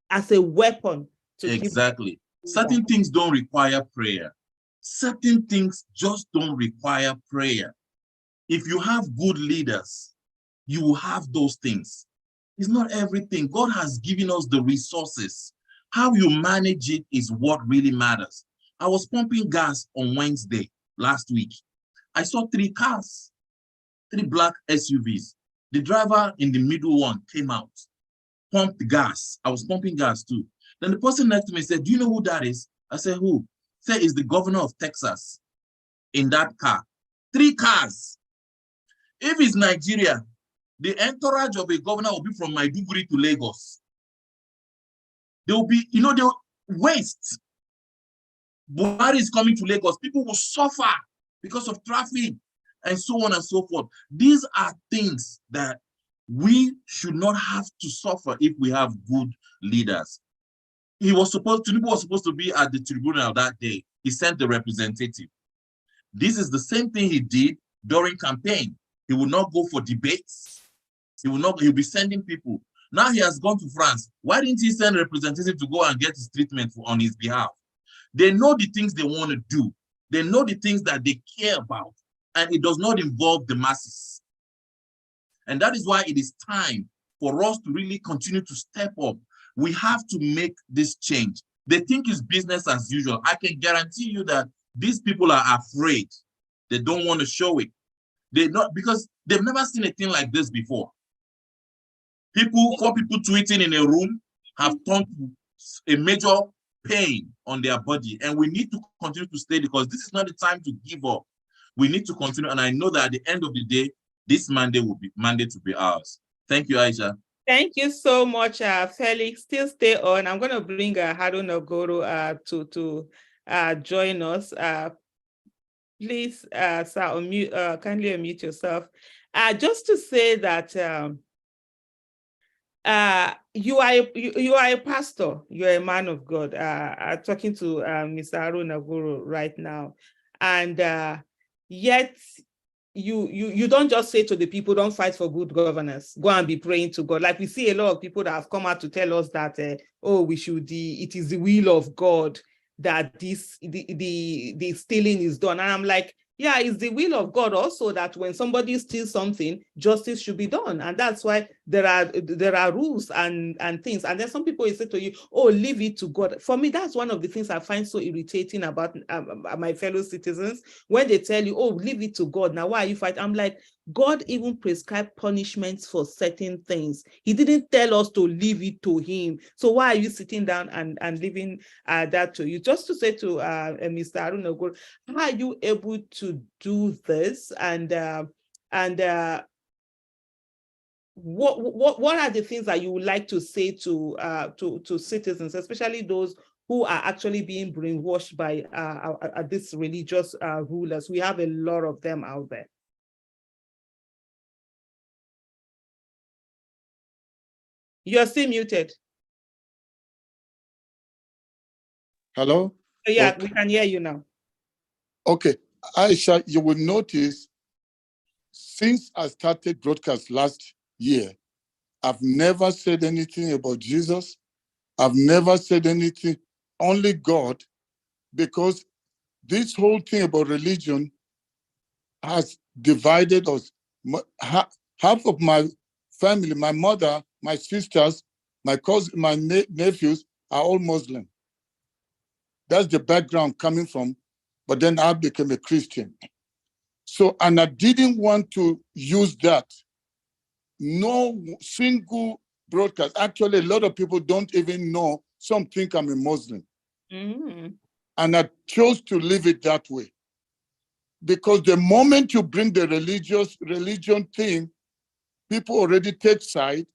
as a weapon to exactly. Certain things don't require prayer. Certain things just don't require prayer. If you have good leaders, you will have those things. It's not everything. God has given us the resources. How you manage it is what really matters. I was pumping gas on Wednesday last week. I saw 3 cars, 3 black SUVs. The driver in the middle one came out, pumped gas. I was pumping gas too. Then the person next to me said, do you know who that is? I said, who? He said, it's the governor of Texas in that car. 3 cars. If it's Nigeria, the entourage of a governor will be from Maiduguri to Lagos. They will be, you know, they will waste. Buhari is coming to Lagos. People will suffer because of traffic and so on and so forth. These are things that we should not have to suffer if we have good leaders. Tinubu was supposed to be at the tribunal that day. He sent the representative. This is the same thing he did during campaign. He will not go for debates. He'll be sending people. Now he has gone to France. Why didn't he send a representative to go and get his treatment on his behalf? They know the things they want to do. They know the things that they care about. And it does not involve the masses. And that is why it is time for us to really continue to step up We have to make this change. They think it's business as usual. I can guarantee you that these people are afraid. They don't want to show it. They not because they've never seen a thing like this before. Four people tweeting in a room have turned to a major pain on their body, and we need to continue to stay because this is not the time to give up. We need to continue, and I know that at the end of the day, this mandate will be to be ours. Thank you, Aisha. Thank you so much, Felix. Still stay on. I'm going to bring Harun Ogoro to join us. Please, sir, kindly unmute yourself. Just to say that you are a pastor. You are a man of God. I'm talking to Mr. Harun Ogoro right now, and yet. You don't just say to the people, don't fight for good governance, go and be praying to God. Like we see a lot of people that have come out to tell us that, it is the will of God that the stealing is done. And I'm like, yeah, it's the will of God also that when somebody steals something, justice should be done. And that's why there are rules and things. And then some people will say to you, oh, leave it to God. For me, that's one of the things I find so irritating about my fellow citizens when they tell you, oh, leave it to God. Now, why are you fighting? I'm like, God even prescribed punishments for certain things. He didn't tell us to leave it to him. So why are you sitting down and leaving that to you? Just to say to Mr. Harun Ogoro, how are you able to do this? And what are the things that you would like to say to citizens, especially those who are actually being brainwashed by these religious rulers? We have a lot of them out there. You're still muted. Hello? Yeah, okay. We can hear you now. Okay, Aisha, you will notice since I started broadcast last year, I've never said anything about Jesus. I've never said anything, only God, because this whole thing about religion has divided us. Half of my family, my mother, my sisters, my cousin, my nephews are all Muslim. That's the background coming from, but then I became a Christian. So, and I didn't want to use that. No single broadcast. Actually, a lot of people don't even know. Some think I'm a Muslim. Mm-hmm. And I chose to leave it that way. Because the moment you bring the religion thing, people already take side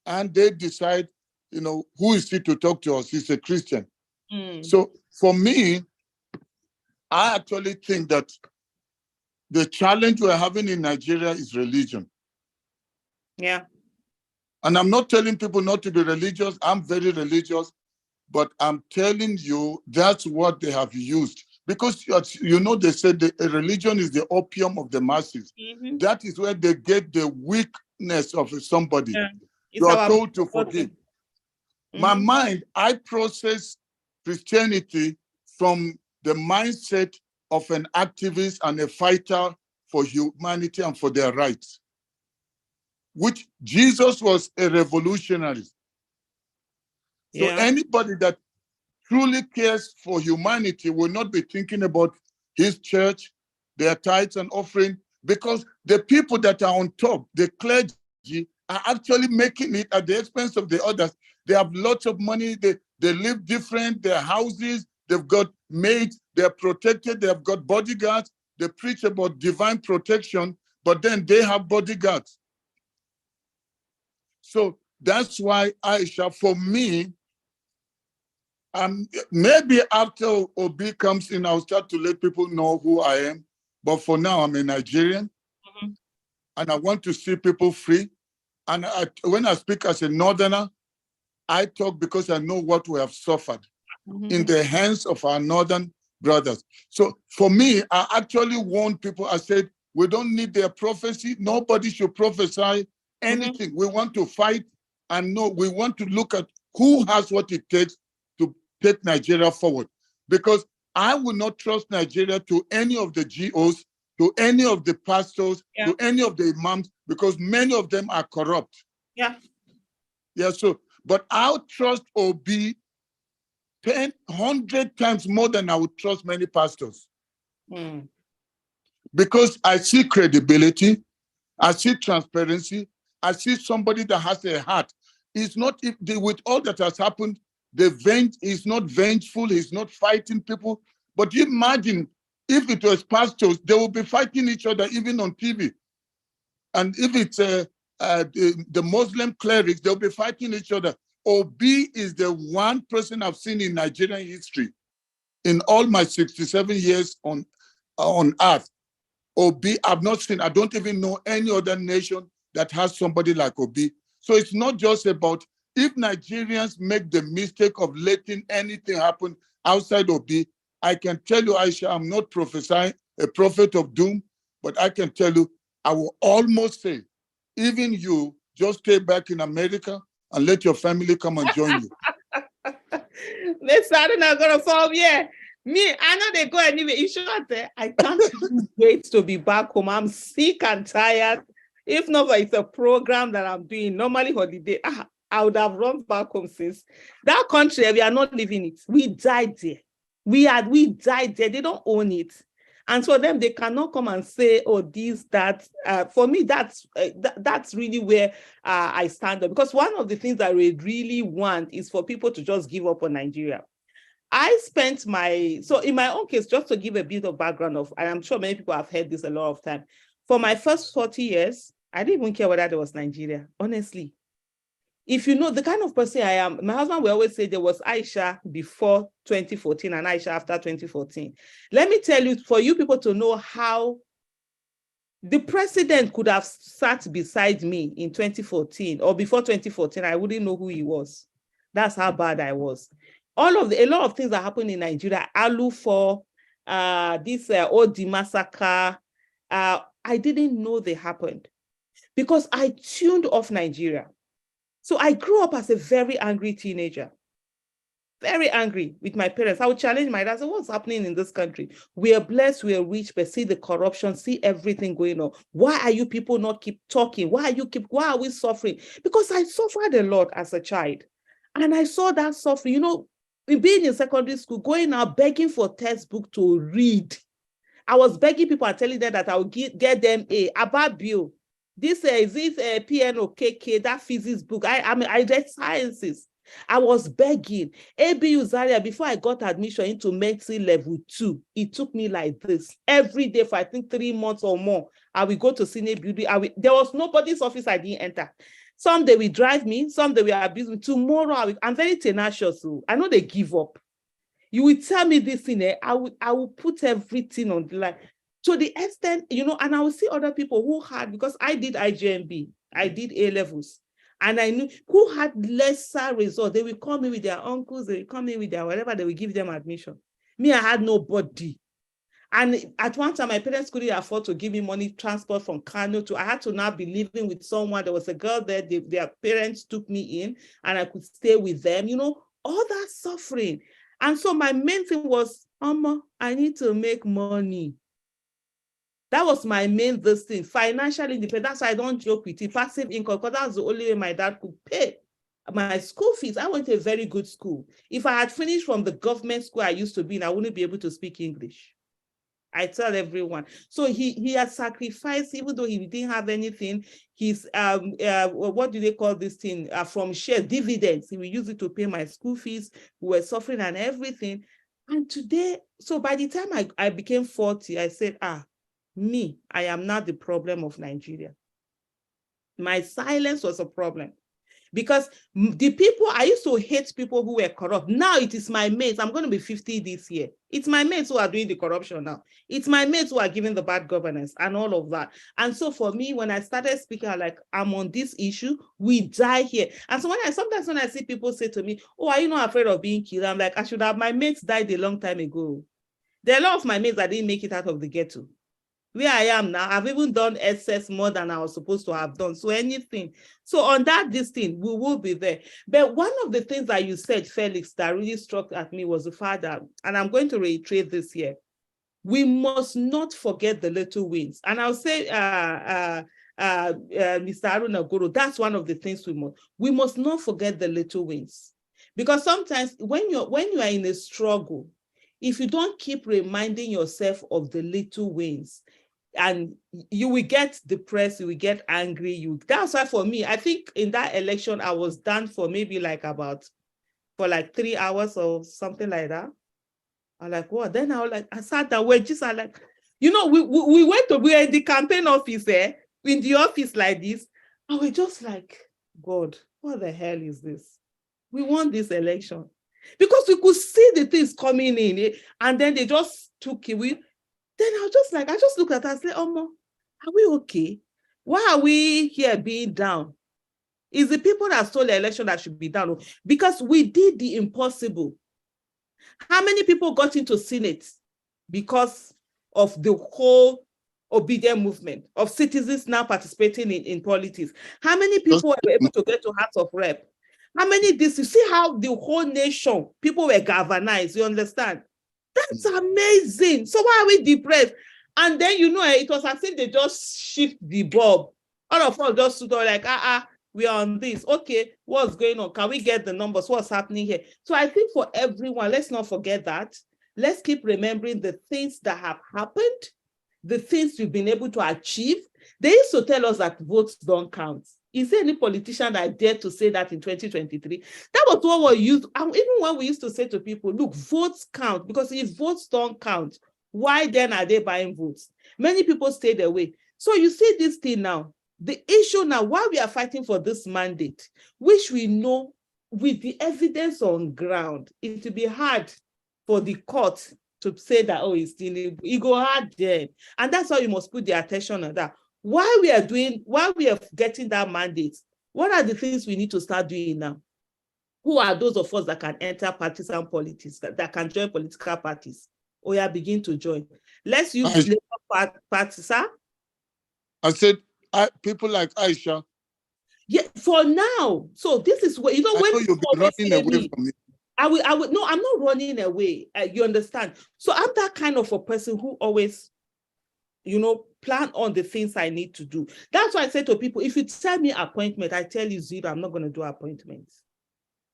and they decide, who is he to talk to us? He's a Christian. Mm. So for me, I actually think that the challenge we're having in Nigeria is religion. Yeah. And I'm not telling people not to be religious. I'm very religious, but I'm telling you that's what they have used. Because, they said a religion is the opium of the masses. Mm-hmm. That is where they get the weakness of somebody. Yeah. You are told to forgive. Mm-hmm. My mind, I process Christianity from the mindset of an activist and a fighter for humanity and for their rights, which Jesus was a revolutionary. So anybody that truly cares for humanity will not be thinking about his church, their tithes and offering, because the people that are on top, the clergy, are actually making it at the expense of the others. They have lots of money, they live different, their houses, they've got maids, they're protected, they've got bodyguards, they preach about divine protection, but then they have bodyguards. So that's why, Aisha, for me, maybe after Obi comes in, I'll start to let people know who I am. But for now, I'm a Nigerian, and I want to see people free. And when I speak as a Northerner, I talk because I know what we have suffered in the hands of our Northern brothers. So for me, I actually warned people. I said, we don't need their prophecy. Nobody should prophesy anything. We want to fight, and we want to look at who has what it takes to take Nigeria forward. Because I will not trust Nigeria to any of the GOs, to any of the pastors, to any of the imams, because many of them are corrupt. Yeah. Yeah, so, But I would trust Obi 100 times more than I would trust many pastors. Because I see credibility, I see transparency, I see somebody that has a heart. It's not, with all that has happened, he's not vengeful, he's not fighting people. But you imagine if it was pastors, they will be fighting each other even on TV. And if it's the Muslim clerics, they'll be fighting each other. Obi is the one person I've seen in Nigerian history, in all my 67 years on earth. Obi, I've not seen, I don't even know any other nation that has somebody like Obi. So it's not just about, if Nigerians make the mistake of letting anything happen outside Obi, I can tell you, Aisha, I'm not prophesying, a prophet of doom, but I can tell you, I will almost say, even you, just stay back in America and let your family come and join you. This are not gonna solve, yeah. Me, I know they go anyway. You sure there? I can't wait to be back home. I'm sick and tired. If not, it's a program that I'm doing. Normally holiday. I would have run back home since that country. We are not living it. We died there. We died there. They don't own it. And for them, they cannot come and say, oh, this, that. For me, that's really where I stand up. Because one of the things that we really want is for people to just give up on Nigeria. I spent so in my own case, just to give a bit of background of, and I'm sure many people have heard this a lot of time. For my first 40 years, I didn't even care whether there was Nigeria, honestly. If you know the kind of person I am, my husband will always say there was Aisha before 2014 and Aisha after 2014. Let me tell you, for you people to know how the president could have sat beside me in 2014 or before 2014, I wouldn't know who he was. That's how bad I was. A lot of things that happened in Nigeria, Alu this Odi massacre, I didn't know they happened because I tuned off Nigeria. So I grew up as a very angry teenager, very angry with my parents. I would challenge my dad, I said, what's happening in this country? We are blessed, we are rich, but see the corruption, see everything going on. Why are you people not keep talking? Why are we suffering? Because I suffered a lot as a child. And I saw that suffering, you know, being in secondary school, going out begging for textbook to read. I was begging people and telling them that I would get them a Ababio. This is PNO KK, that physics book. I read sciences. I was begging. ABU Zaria, before I got admission into medicine level 2, it took me like this. Every day for I think 3 months or more, I will go to senior beauty. There was nobody's office I didn't enter. Some they will drive me, some they will abuse me. Tomorrow, I'm very tenacious. So I know they give up. You will tell me this thing, I will put everything on the line. To the extent, you know, and I will see other people who had, because I did IJMB, I did A levels, and I knew who had lesser results. They will come in with their uncles, they will come in with their whatever, they will give them admission. Me, I had nobody. And at one time, my parents couldn't afford to give me money transport from Kano to, I had to now be living with someone. There was a girl there, their parents took me in and I could stay with them, you know, all that suffering. And so my main thing was, I need to make money. That was my main thing, financial independence. That's why I don't joke with it, passive income, because that's the only way my dad could pay my school fees. I went to a very good school. If I had finished from the government school I used to be in, I wouldn't be able to speak English. I tell everyone. So he has sacrificed, even though he didn't have anything. His what do they call this thing? From share dividends. He will use it to pay my school fees. We were suffering and everything. And today, so by the time I became 40, I said, I am not the problem of Nigeria. My silence was a problem. Because the people, I used to hate people who were corrupt. Now it is my mates. I'm going to be 50 this year. It's my mates who are doing the corruption now. It's my mates who are giving the bad governance and all of that. And so for me, when I started speaking, I'm on this issue, we die here. And so sometimes when I see people say to me, oh, are you not afraid of being killed? I'm like, my mates died a long time ago. There are a lot of my mates that didn't make it out of the ghetto. Where I am now, I've even done excess more than I was supposed to have done. So anything. So on this thing, we will be there. But one of the things that you said, Felix, that really struck at me was the fact that, and I'm going to reiterate this here, we must not forget the little wins. And I'll say, Mr. Haruna Goro, that's one of the things we must not forget the little wins. Because sometimes when you are in a struggle, if you don't keep reminding yourself of the little wins, and you will get depressed, you will get angry. That's why for me, I think in that election, I was done for maybe for 3 hours or something like that. I'm like, what? Then I sat down, we were in the campaign office in the office like this. And we're just like, God, what the hell is this? We won this election. Because we could see the things coming in, and then they just took it. Then I just look at her and say, Omo, are we okay? Why are we here being down? It's the people that stole the election that should be down. Because we did the impossible. How many people got into Senate because of the whole obedient movement of citizens now participating in politics? How many people were able to get to House of Rep? How many this? You see how the whole nation, people were galvanized, you understand? That's amazing. So why are we depressed? And then, it was as if they just shift the bulb. All of us just stood there like, we are on this. Okay, what's going on? Can we get the numbers? What's happening here? So I think for everyone, let's not forget that. Let's keep remembering the things that have happened, the things we've been able to achieve. They used to tell us that votes don't count. Is there any politician that dared to say that in 2023? That was what we used. And even when we used to say to people, look, votes count, because if votes don't count, why then are they buying votes? Many people stayed away. So you see this thing now, the issue now, why we are fighting for this mandate, which we know with the evidence on ground, it will be hard for the court to say that, oh, it's still, it go hard there. And that's why you must put the attention on that. While we are getting that mandate, what are the things we need to start doing now? Who are those of us that can enter partisan politics, that can join political parties? Oh, yeah, begin to join. Let's use Labour Party, sir. I said, people like Aisha. Yeah, for now. So this is what, when you'll be running away from me. I would, no, I'm not running away. You understand? So I'm that kind of a person who always, plan on the things I need to do. That's why I say to people, if you tell me appointment, I tell you zero, I'm not going to do appointments.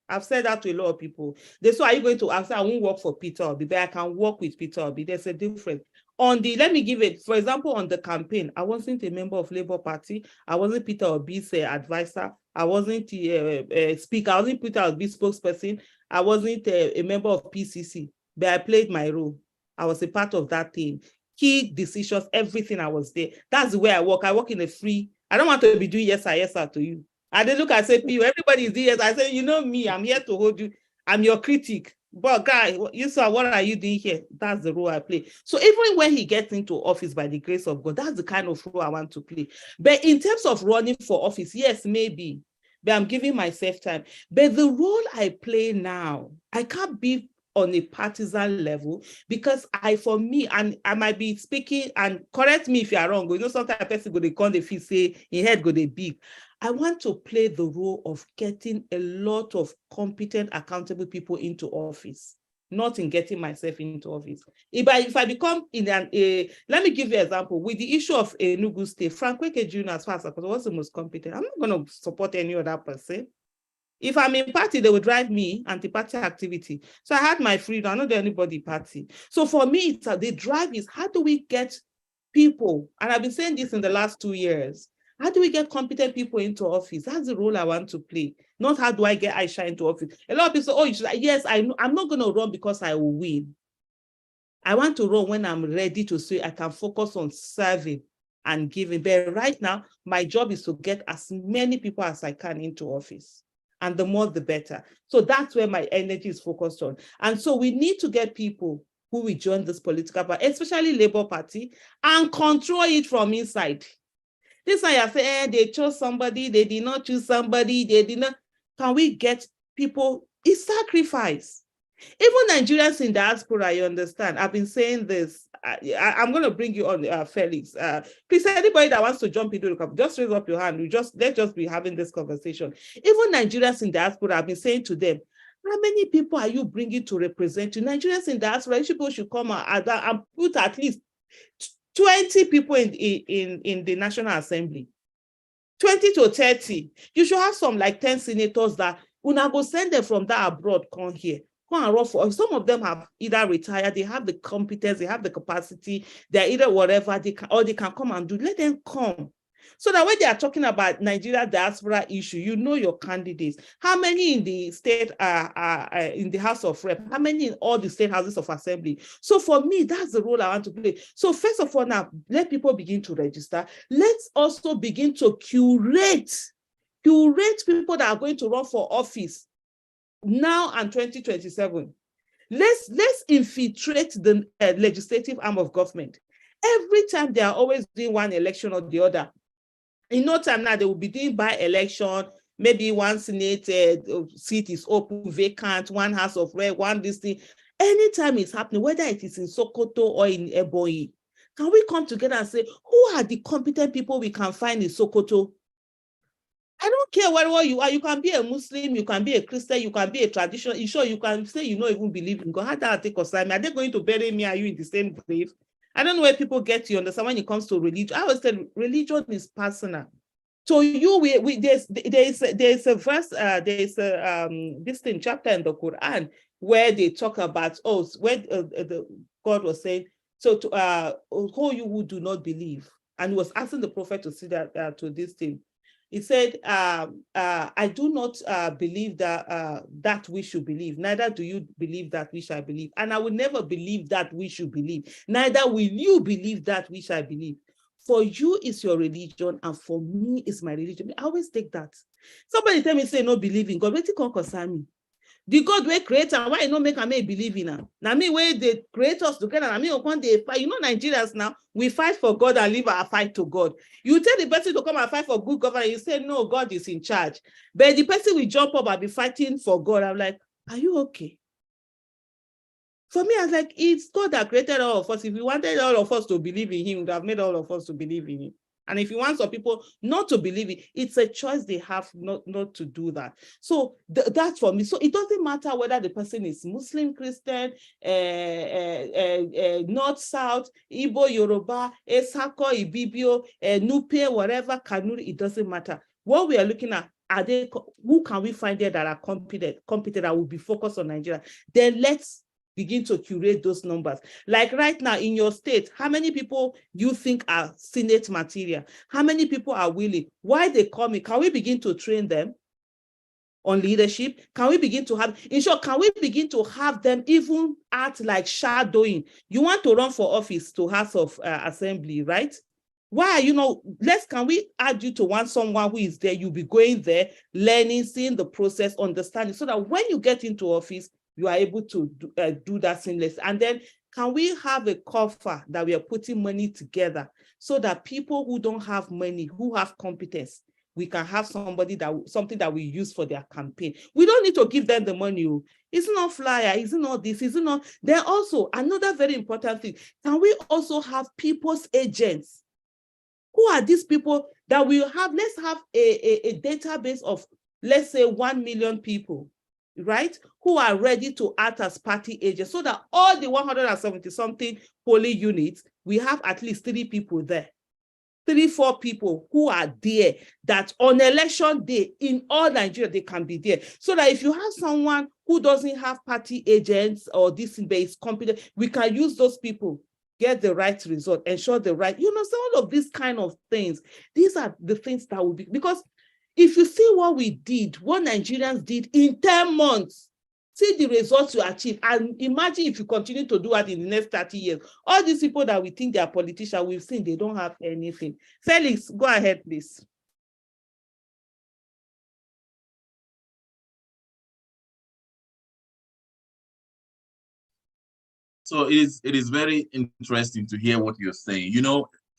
I've said that to a lot of people. They say, are you going to ask? I won't work for Peter Obi, but I can work with Peter Obi. There's a difference. Let me give it, for example, on the campaign, I wasn't a member of Labour Party. I wasn't Peter Obi's advisor. I wasn't a speaker. I wasn't Peter Obi's spokesperson. I wasn't a member of PCC, but I played my role. I was a part of that team. Key decisions, everything, I was there. That's the way I work. I work in a free, I don't want to be doing yes sir to you. I didn't look, I said, everybody is doing yes. I said, you know me, I'm here to hold you. I'm your critic. But guy, you saw, what are you doing here? That's the role I play. So even when he gets into office by the grace of God, that's the kind of role I want to play. But in terms of running for office, yes, maybe. But I'm giving myself time. But the role I play now, I can't be on a partisan level, because for me, and I might be speaking, and correct me if you're wrong, sometimes a person go to come the fee say, in head go they big. I want to play the role of getting a lot of competent, accountable people into office, not in getting myself into office. If I become let me give you an example. With the issue of Enugu State, Frank Weke Jr., as far as I was the most competent. I'm not going to support any other person. If I'm in party, they will drive me anti-party activity. So I had my freedom. I'm not anybody party. So for me, the drive is, how do we get people? And I've been saying this in the last 2 years. How do we get competent people into office? That's the role I want to play. Not how do I get Aisha into office. A lot of people say, oh, you should. Yes, I know. I'm not going to run because I will win. I want to run when I'm ready to say I can focus on serving and giving. But right now, my job is to get as many people as I can into office. And the more, the better. So that's where my energy is focused on. And so we need to get people who will join this political party, especially Labour Party, and control it from inside. This one you say, they chose somebody, they did not choose somebody, they did not. Can we get people? It's sacrifice. Even Nigerians in diaspora, you understand. I've been saying this. I'm going to bring you on, Felix. Please, anybody that wants to jump into the conversation, just raise up your hand. Let's just be having this conversation. Even Nigerians in diaspora, I've been saying to them, how many people are you bringing to represent you? Nigerians in diaspora, people should come and put at least 20 people in the National Assembly. 20 to 30. You should have some like 10 senators that una go send them from that abroad, come here. Come and run for. Some of them have either retired, they have the competence, they have the capacity, they're either whatever, they can, or they can come and do. Let them come. So that when they are talking about Nigeria diaspora issue, you know your candidates. How many in the state are in the House of Rep? How many in all the state houses of assembly? So for me, that's the role I want to play. So first of all, now let people begin to register. Let's also begin to curate people that are going to run for office now and 2027. Let's infiltrate the legislative arm of government. Every time they are always doing one election or the other. In no time now, they will be doing by-election, maybe one Senate seat is open, vacant, one House of Rep, one this thing. Anytime it's happening, whether it is in Sokoto or in Ebonyi, can we come together and say, who are the competent people we can find in Sokoto? I don't care what you are. You can be a Muslim, you can be a Christian, you can be a traditional. You sure you can say you don't even believe in God. How do I take assignment? Are they going to bury me? Are you in the same grave? I don't know where people get to understand when it comes to religion. I always said religion is personal. So you, there's a verse, there's a this thing chapter in the Quran where they talk about where God was saying, so to who you who do not believe, and he was asking the prophet to see that to this thing. He said, I do not believe that we should believe, neither do you believe that we shall believe. And I will never believe that we should believe, neither will you believe that we shall believe. For you is your religion, and for me is my religion. I always take that. Somebody tell me, say, no believe in God. What it concern me? The God we create and why not make me believe in him? Now me where they create us together. I mean, upon the fight. You know, Nigerians now, we fight for God and leave our fight to God. You tell the person to come and fight for good governance, you say, no, God is in charge. But the person will jump up and be fighting for God. I'm like, are you okay? For me, I was like, it's God that created all of us. If he wanted all of us to believe in him, he would have made all of us to believe in him. And if you want some people not to believe it, it's a choice they have not to do that. So that's for me. So it doesn't matter whether the person is Muslim, Christian, North, South, Igbo, Yoruba, Esako, Ibibio, Nupe, whatever, Kanuri, it doesn't matter. What we are looking at, who can we find there that are competent that will be focused on Nigeria? Then let's begin to curate those numbers. Like right now in your state, how many people you think are Senate material? How many people are willing? Why they call me? Can we begin to train them on leadership? Can we begin to have, in short, can we begin to have them even act like shadowing? You want to run for office to House of Assembly, right? Why, can we add you to someone who is there? You'll be going there, learning, seeing the process, understanding, so that when you get into office, you are able to do that seamless. And then can we have a coffer that we are putting money together so that people who don't have money, who have competence, we can have something that we use for their campaign. We don't need to give them the money. It's not flyer, it's not this, it's not. Then also another very important thing, can we also have people's agents? Who are these people that we have? Let's have a database of, let's say, 1 million people, right, who are ready to act as party agents, so that all the 170-something polling units, we have at least 3 people there, 3-4 people who are there, that on election day in all Nigeria, they can be there. So that if you have someone who doesn't have party agents or this base competent, we can use those people, get the right result, ensure the right, so all of these kind of things, these are the things that will be, because if you see what we did, what Nigerians did in 10 months, see the results you achieve, and imagine if you continue to do that in the next 30 years. All these people that we think they are politicians, we've seen they don't have anything. Felix, go ahead, please. So it is very interesting to hear what you're saying.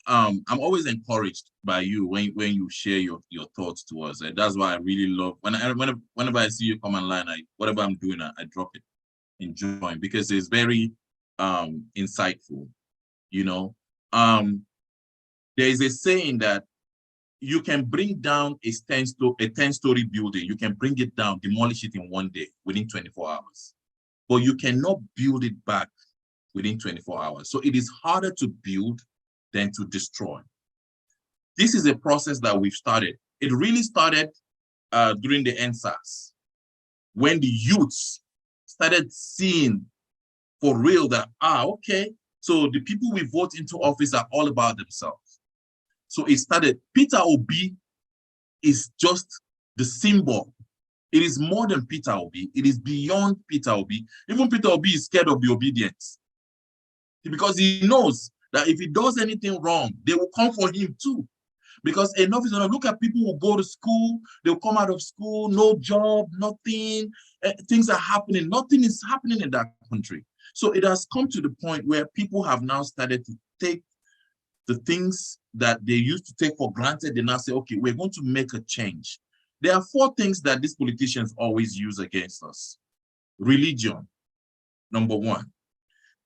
I'm always encouraged by you when you share your thoughts to us. And that's why I really love whenever I see you come online, whatever I'm doing, I drop it and join, because it's very insightful. There is a saying that you can bring down a 10-story building, you can bring it down, demolish it in one day within 24 hours, but you cannot build it back within 24 hours. So it is harder to build than to destroy. This is a process that we've started. It really started during the NSAS, when the youths started seeing for real that, okay, so the people we vote into office are all about themselves. So it started. Peter Obi is just the symbol. It is more than Peter Obi. It is beyond Peter Obi. Even Peter Obi is scared of the obedience, because he knows that if he does anything wrong, they will come for him too. Because enough is enough. Look at people who go to school, they'll come out of school, no job, nothing, things are happening. Nothing is happening in that country. So it has come to the point where people have now started to take the things that they used to take for granted. They now say, okay, we're going to make a change. There are 4 things that these politicians always use against us. Religion, number 1.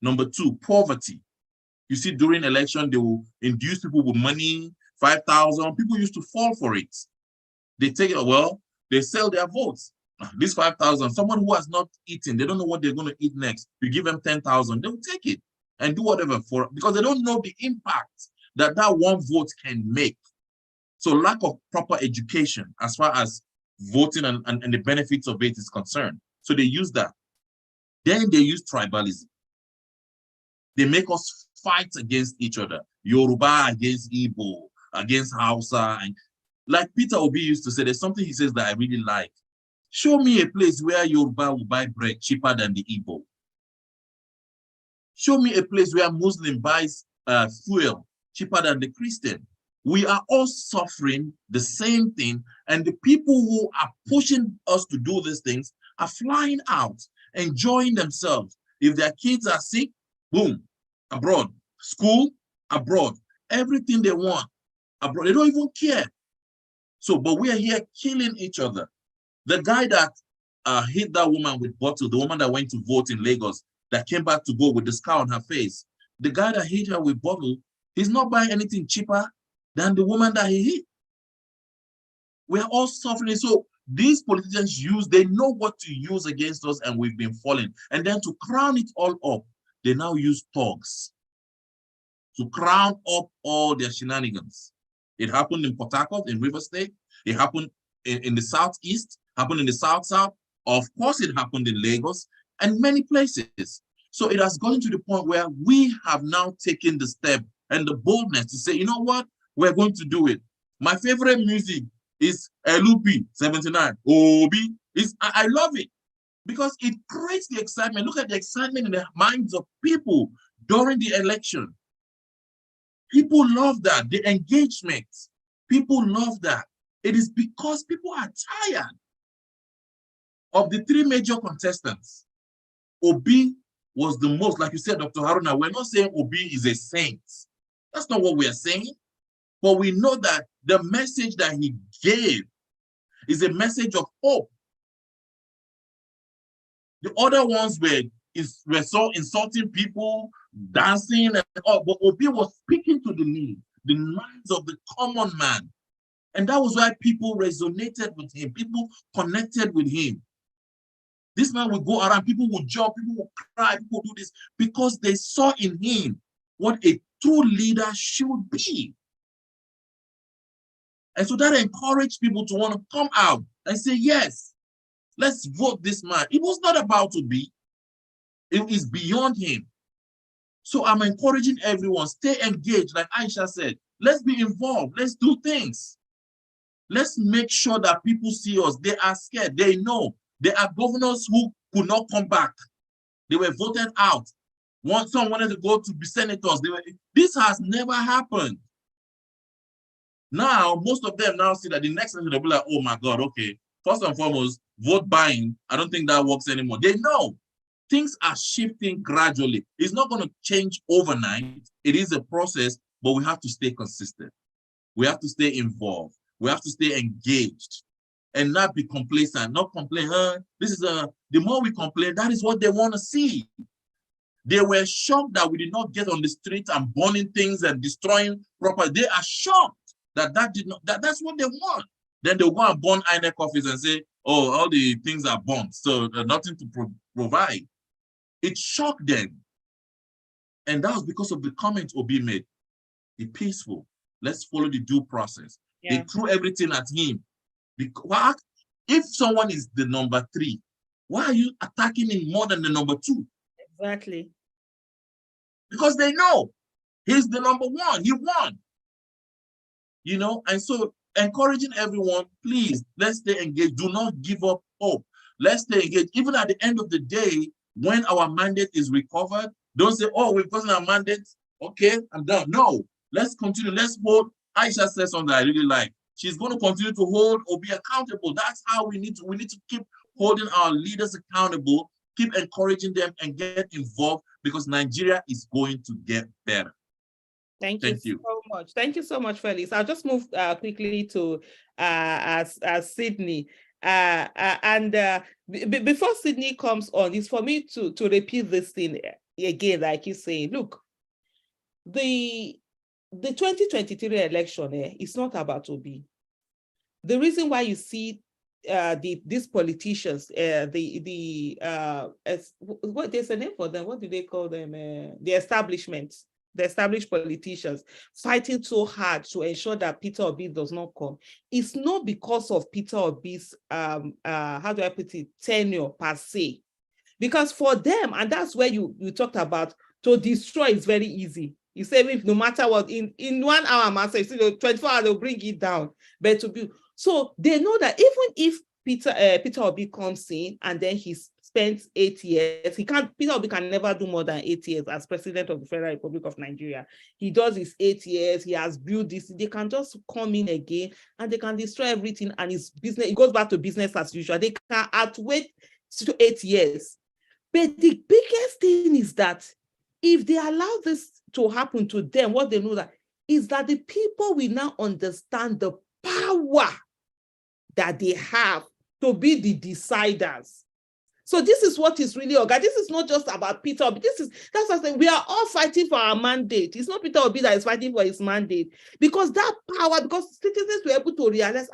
Number 2, poverty. You see, during election, they will induce people with money, 5,000. People used to fall for it. They take it, well, they sell their votes. This 5,000, someone who has not eaten, they don't know what they're going to eat next. You give them 10,000, they'll take it and do whatever for it, because they don't know the impact that that one vote can make. So lack of proper education as far as voting and the benefits of it is concerned. So they use that. Then they use tribalism. They make us fight against each other. Yoruba against Igbo, against Hausa. And like Peter Obi used to say, there's something he says that I really like. Show me a place where Yoruba will buy bread cheaper than the Igbo. Show me a place where Muslim buys fuel cheaper than the Christian. We are all suffering the same thing, and the people who are pushing us to do these things are flying out, enjoying themselves. If their kids are sick, boom, abroad. School, abroad. Everything they want, abroad. They don't even care. So, but we are here killing each other. The guy that hit that woman with bottle, the woman that went to vote in Lagos, that came back to go with the scar on her face, the guy that hit her with bottle, he's not buying anything cheaper than the woman that he hit. We're all suffering. So these politicians they know what to use against us, and we've been falling. And then to crown it all up, they now use thugs to crown up all their shenanigans. It happened in Port Harcourt, in River State. It happened in the Southeast, happened in the South. Of course, it happened in Lagos and many places. So it has gotten to the point where we have now taken the step and the boldness to say, you know what, we're going to do it. My favorite music is LUP 79. Obi. I love it because it creates the excitement. Look at the excitement in the minds of people during the election. People love that, the engagement. People love that. It is because people are tired of the 3 major contestants. Obi was the most, like you said, Dr. Haruna, we're not saying Obi is a saint. That's not what we are saying. But we know that the message that he gave is a message of hope. The other ones were so insulting people, dancing, and all, but Obi was speaking to the minds of the common man. And that was why people resonated with him. People connected with him. This man would go around, people would jump, people would cry, people would do this, because they saw in him what a true leader should be. And so that encouraged people to want to come out and say, yes, let's vote this man. It was not about to be. It is beyond him. So I'm encouraging everyone, stay engaged, like Aisha said. Let's be involved. Let's do things. Let's make sure that people see us. They are scared. They know. There are governors who could not come back. They were voted out. Some wanted to go to be senators. This has never happened. Now, most of them now see that the next election, they'll be like, oh my God, okay. First and foremost, vote buying. I don't think that works anymore. They know things are shifting gradually. It's not going to change overnight. It is a process, but we have to stay consistent. We have to stay involved. We have to stay engaged and not be complacent, not complain. The more we complain, that is what they want to see. They were shocked that we did not get on the street and burning things and destroying property. They are shocked that's what they want. Then they'll go and burn INEC office and say, oh, all the things are burned, so there's nothing to provide. It shocked them. And that was because of the comment Obi made. Be peaceful. Let's follow the due process. Yeah. They threw everything at him. Because if someone is the number 3, why are you attacking him more than the number 2? Exactly. Because they know he's the number 1. He won. You know, and so encouraging everyone, please, let's stay engaged. Do not give up hope. Let's stay engaged. Even at the end of the day, when our mandate is recovered, don't say, oh, we've gotten our mandate. Okay, I'm done. No, let's continue. Let's hold. Aisha says something I really like. She's going to continue to hold or be accountable. That's how we need to keep holding our leaders accountable, keep encouraging them and get involved, because Nigeria is going to get better. Thank you so much. Thank you so much, Felix. I'll just move quickly to Sydney. Before Sydney comes on, it's for me to repeat this thing again, like you're saying. Look, the 2023 election is not about Obi. The reason why you see these politicians, there's a name for them. What do they call them? The establishment. The established politicians fighting so hard to ensure that Peter Obi does not come. It's not because of Peter Obi's, how do I put it, tenure per se. Because for them, and that's where you talked about, to destroy is very easy. You say, if no matter what, in 1 hour, master, you see, 24 hours, they'll bring it down. But to be, so they know that even if Peter Obi comes in and then he's spent 8 years. Peter Obi can never do more than 8 years as president of the Federal Republic of Nigeria. He does his 8 years. He has built this. They can just come in again and they can destroy everything. And his business, it goes back to business as usual. They can outwait 8 years. But the biggest thing is that if they allow this to happen to them, what they know that is that the people will now understand the power that they have to be the deciders. So this is what is really, this is not just about Peter Obi. That's what I'm saying. We are all fighting for our mandate. It's not Peter Obi that is fighting for his mandate, because that power, because citizens were able to realize,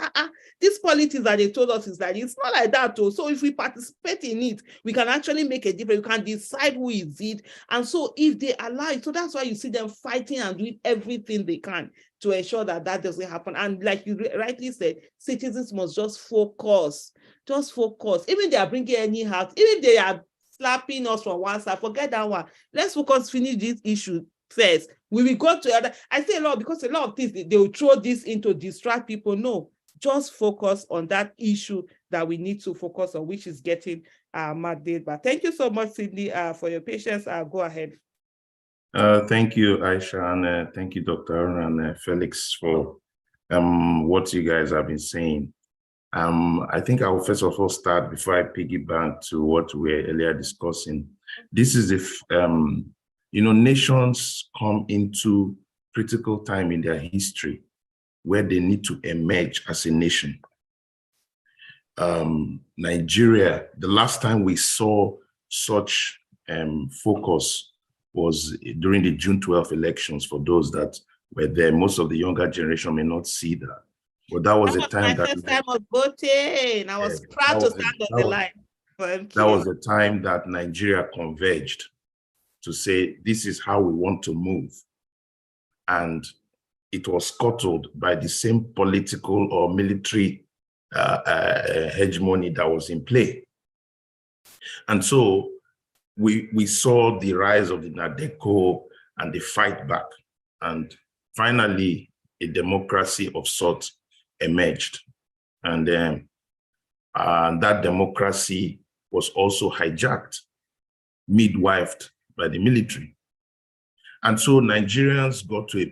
this politics that they told us is that it's not like that too. So if we participate in it, we can actually make a difference. We can decide who is it. And so if they allow it, so that's why you see them fighting and doing everything they can to ensure that that doesn't happen. And like you rightly said, citizens must just focus. Just focus. Even they are bringing any house, even they are slapping us from one side, forget that one. Let's focus, finish this issue first. We will go to other. I say a lot because a lot of things, they will throw this in to distract people. No, just focus on that issue that we need to focus on, which is getting mandate. But thank you so much, Cindy, for your patience. Go ahead. Thank you, Aisha, and thank you, Dr. and Felix, for what you guys have been saying. I think I will first of all start before I piggyback to what we were earlier discussing. This is if, nations come into critical time in their history where they need to emerge as a nation. Nigeria, the last time we saw such focus was during the June 12th elections. For those that were there, most of the younger generation may not see that. But that was the time that first time of voting. I was proud to stand on the line. That was the time that Nigeria converged to say, this is how we want to move. And it was scuttled by the same political or military hegemony that was in play. And so we saw the rise of the NADECO and the fight back. And finally, a democracy of sorts emerged. And that democracy was also hijacked, midwifed by the military. And so Nigerians got to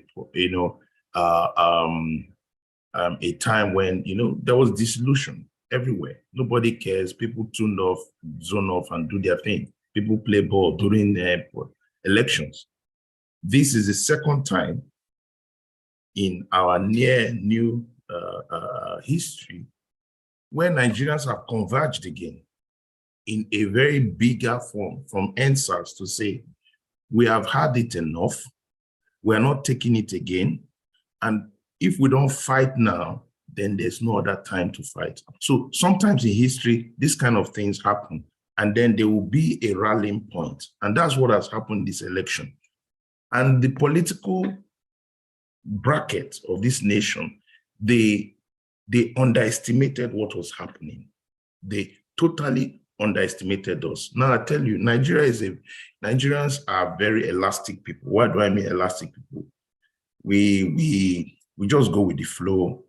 a time when, there was disillusion everywhere. Nobody cares. People tune off, zone off, and do their thing. People play ball during elections. This is the second time in our new history where Nigerians have converged again in a very bigger form from NSAS to say, we have had it enough. We're not taking it again. And if we don't fight now, then there's no other time to fight. So sometimes in history, these kind of things happen, and then there will be a rallying point. And that's what has happened this election. And the political bracket of this nation they underestimated what was happening. They totally underestimated us. Now I tell you, Nigerians are very elastic people. What do I mean elastic people? We just go with the flow.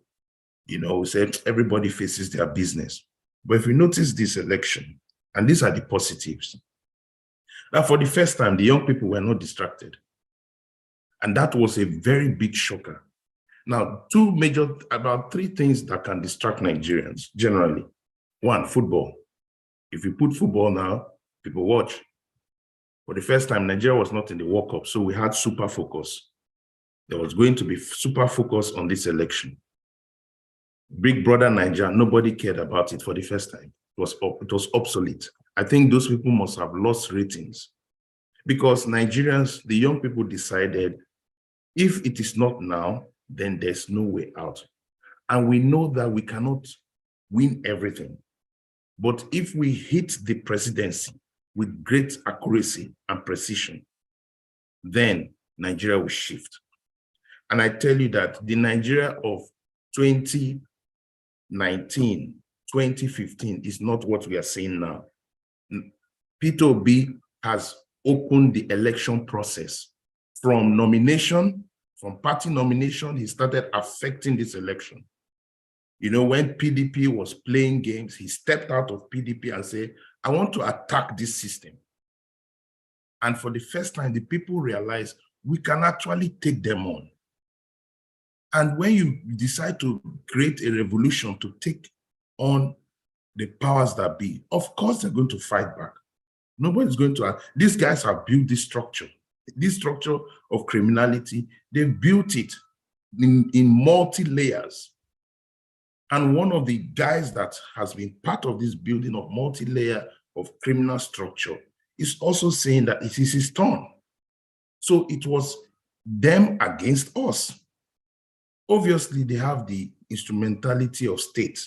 You know, we say everybody faces their business. But if you notice this election, and these are the positives. Now, for the first time, the young people were not distracted. And that was a very big shocker. Now, about three things that can distract Nigerians generally. One, football. If you put football now, people watch. For the first time, Nigeria was not in the World Cup, so we had super focus. There was going to be super focus on this election. Big Brother Nigeria, nobody cared about it for the first time. It was obsolete. I think those people must have lost ratings because Nigerians, the young people decided if it is not now, then there's no way out. And we know that we cannot win everything. But if we hit the presidency with great accuracy and precision, then Nigeria will shift. And I tell you that the Nigeria of 2019, 2015 is not what we are seeing now. Peter Obi has opened the election process from nomination, from party nomination, he started affecting this election. You know, when PDP was playing games, he stepped out of PDP and said, I want to attack this system. And for the first time, the people realized we can actually take them on. And when you decide to create a revolution to take on the powers that be, of course they're going to fight back. Nobody's going to, these guys have built this structure of criminality. They've built it in multi-layers. And one of the guys that has been part of this building of multi-layer of criminal structure is also saying that it is his turn. So it was them against us. Obviously, they have the instrumentality of state,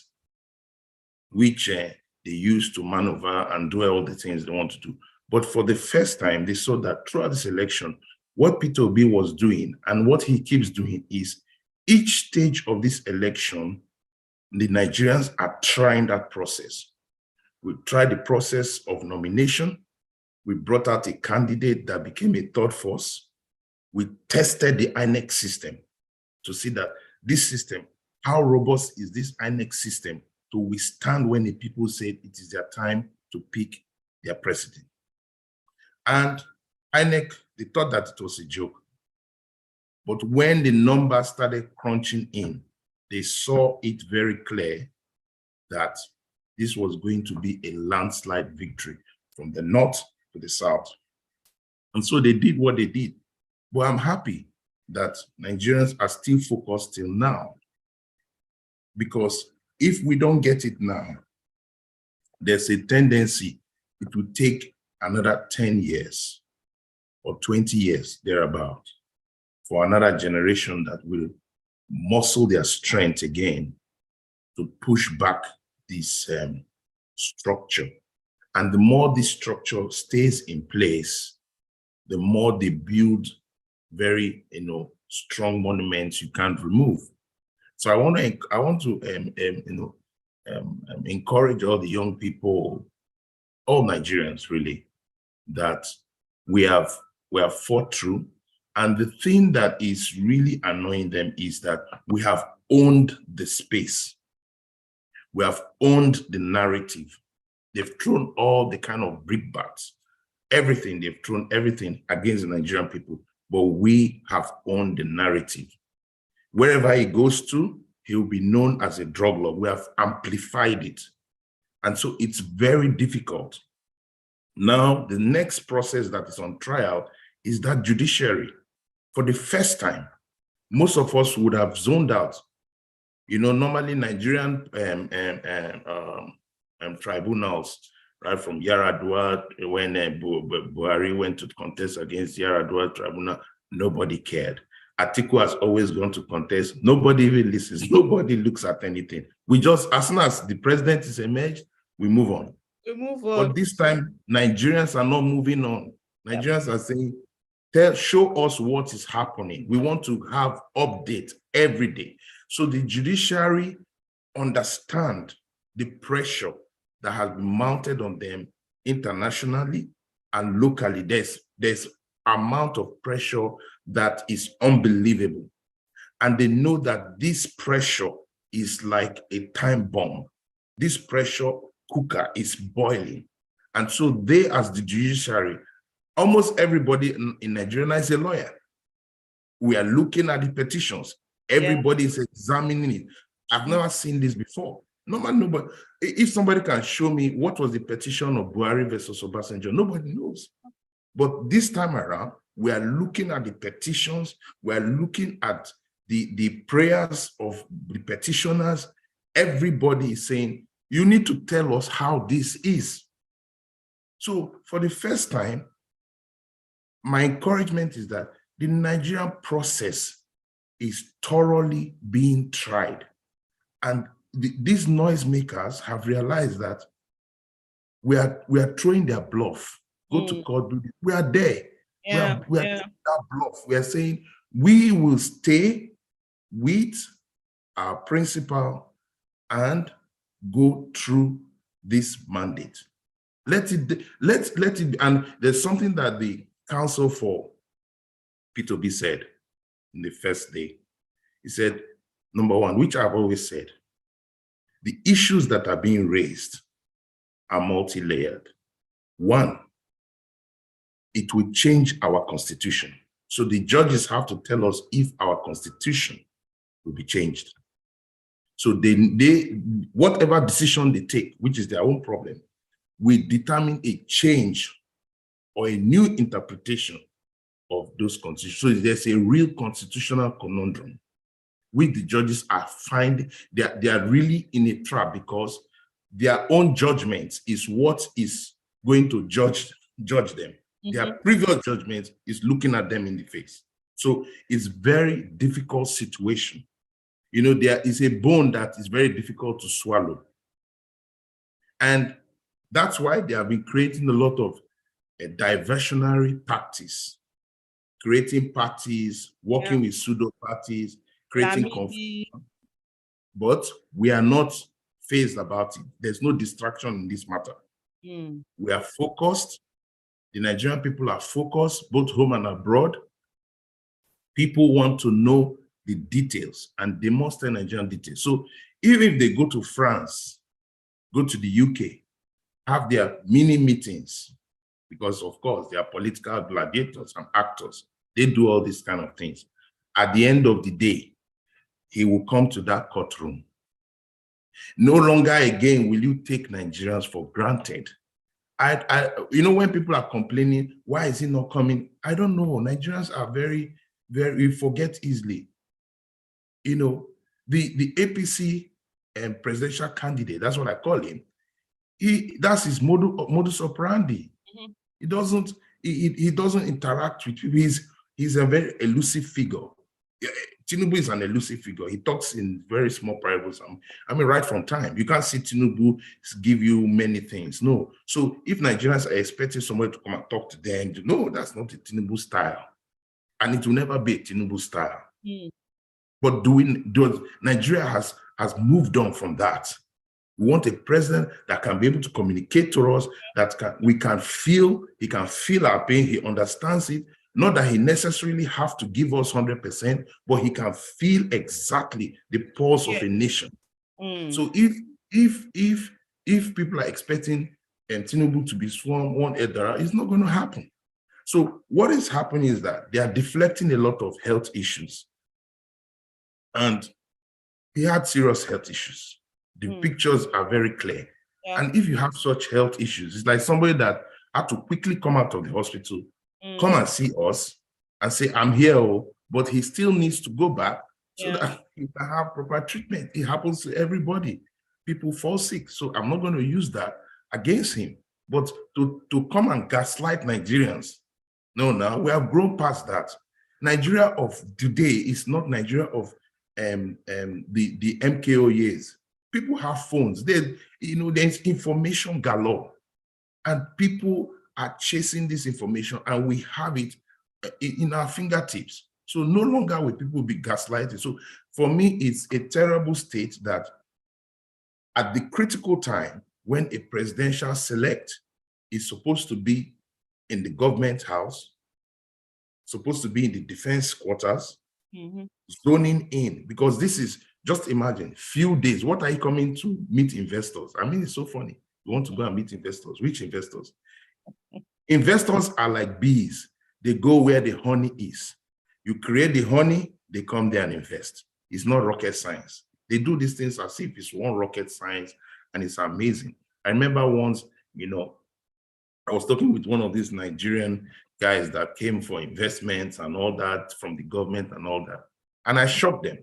which they use to maneuver and do all the things they want to do. But for the first time, they saw that throughout this election, what Peter Obi was doing and what he keeps doing is each stage of this election, the Nigerians are trying that process. We tried the process of nomination. We brought out a candidate that became a third force. We tested the INEC system to see that this system, how robust is this INEC system to withstand when the people said it is their time to pick their president. And INEC, they thought that it was a joke. But when the numbers started crunching in, they saw it very clear that this was going to be a landslide victory from the north to the south. And so they did what they did. But I'm happy that Nigerians are still focused till now. Because if we don't get it now, there's a tendency it will take another 10 years or 20 years thereabout for another generation that will muscle their strength again to push back this structure. And the more this structure stays in place, the more they build very, strong monuments you can't remove. So I want to encourage all the young people, all Nigerians really, that we have fought through. And the thing that is really annoying them is that we have owned the space. We have owned the narrative. They've thrown all the kind of brickbats, everything, they've thrown everything against the Nigerian people, but we have owned the narrative. Wherever he goes to, he will be known as a drug lord. We have amplified it. And so it's very difficult. Now, the next process that is on trial is that judiciary. For the first time, most of us would have zoned out. Normally Nigerian tribunals, right, from Yaradua, when Buhari went to contest against Yaradua tribunal, nobody cared. Atiku has always gone to contest. Nobody even listens. Nobody looks at anything. We just, as soon as the president is emerged, we move on. We move on. But this time, Nigerians are not moving on. Nigerians are saying, show us what is happening. We want to have updates every day. So the judiciary understand the pressure that has been mounted on them internationally and locally. There's amount of pressure that is unbelievable. And they know that this pressure is like a time bomb. This pressure cooker is boiling. And so they, as the judiciary, almost everybody in Nigeria is a lawyer. We are looking at the petitions. Everybody is examining it. I've never seen this before. Nobody, if somebody can show me what was the petition of Buhari versus Obasanjo, nobody knows. But this time around, we are looking at the petitions. We are looking at the prayers of the petitioners. Everybody is saying, you need to tell us how this is. So for the first time, my encouragement is that the Nigerian process is thoroughly being tried. And these noisemakers have realized that we are throwing their bluff. Go to court, do this. We are there. We are throwing that bluff. We are saying we will stay with our principal and go through this mandate. Let it, and there's something that the counsel for P2B said in the first day. He said, number one, which I've always said, the issues that are being raised are multi-layered. One, it will change our constitution. So the judges have to tell us if our constitution will be changed. So they whatever decision they take, which is their own problem, will determine a change or a new interpretation of those constitutions. So there's a real constitutional conundrum, which the judges are finding. They are really in a trap because their own judgment is what is going to judge them. Their previous judgment is looking at them in the face. So it's very difficult situation. You know, there is a bone that is very difficult to swallow. And that's why they have been creating a lot of diversionary tactics, creating parties, working with pseudo parties, creating confusion. But we are not phased about it. There's no distraction in this matter. We are focused. The Nigerian people are focused, both home and abroad. People want to know the details, and they must tell Nigerian details. So even if they go to France, go to the UK, have their mini meetings, because of course they are political gladiators and actors. They do all these kind of things. At the end of the day, he will come to that courtroom. No longer again will you take Nigerians for granted. You know, when people are complaining, why is he not coming? I don't know. Nigerians are very, we forget easily. You know, the APC presidential candidate, that's what I call him. That's his modus operandi. He doesn't interact with people. He's a very elusive figure. Tinubu is an elusive figure. He talks in very small parables. I mean, right from time. You can't see Tinubu give you many things. No. So if Nigerians are expecting somebody to come and talk to them, no, that's not the Tinubu style. And it will never be a Tinubu style. But Nigeria has moved on from that. We want a president that can be able to communicate to us, that he can feel our pain, he understands it. Not that he necessarily have to give us 100%, but he can feel exactly the pulse of a nation. So if people are expecting Tinubu to be sworn one Edara, it's not going to happen. So what is happening is that they are deflecting a lot of health issues. And he had serious health issues. The pictures are very clear. And if you have such health issues, it's like somebody that had to quickly come out of the hospital, come and see us and say, I'm here, but he still needs to go back so that he can have proper treatment. It happens to everybody. People fall sick. So I'm not going to use that against him. But to come and gaslight Nigerians, no, we have grown past that. Nigeria of today is not Nigeria of the MKO years. People have phones. There's information galore, and people are chasing this information, and we have it in our fingertips. So no longer will people be gaslighted. So for me, it's a terrible state that at the critical time when a presidential select is supposed to be in the government house, supposed to be in the defense quarters, zoning in, because this is, just imagine, few days. What are you coming to meet investors? I mean, it's so funny. You want to go and meet investors. Which investors? Investors are like bees. They go where the honey is. You create the honey, they come there and invest. It's not rocket science. They do these things as if it's one rocket science, and it's amazing. I remember once, you know, I was talking with one of these Nigerian guys that came for investments and all that from the government and all that. And I shocked them.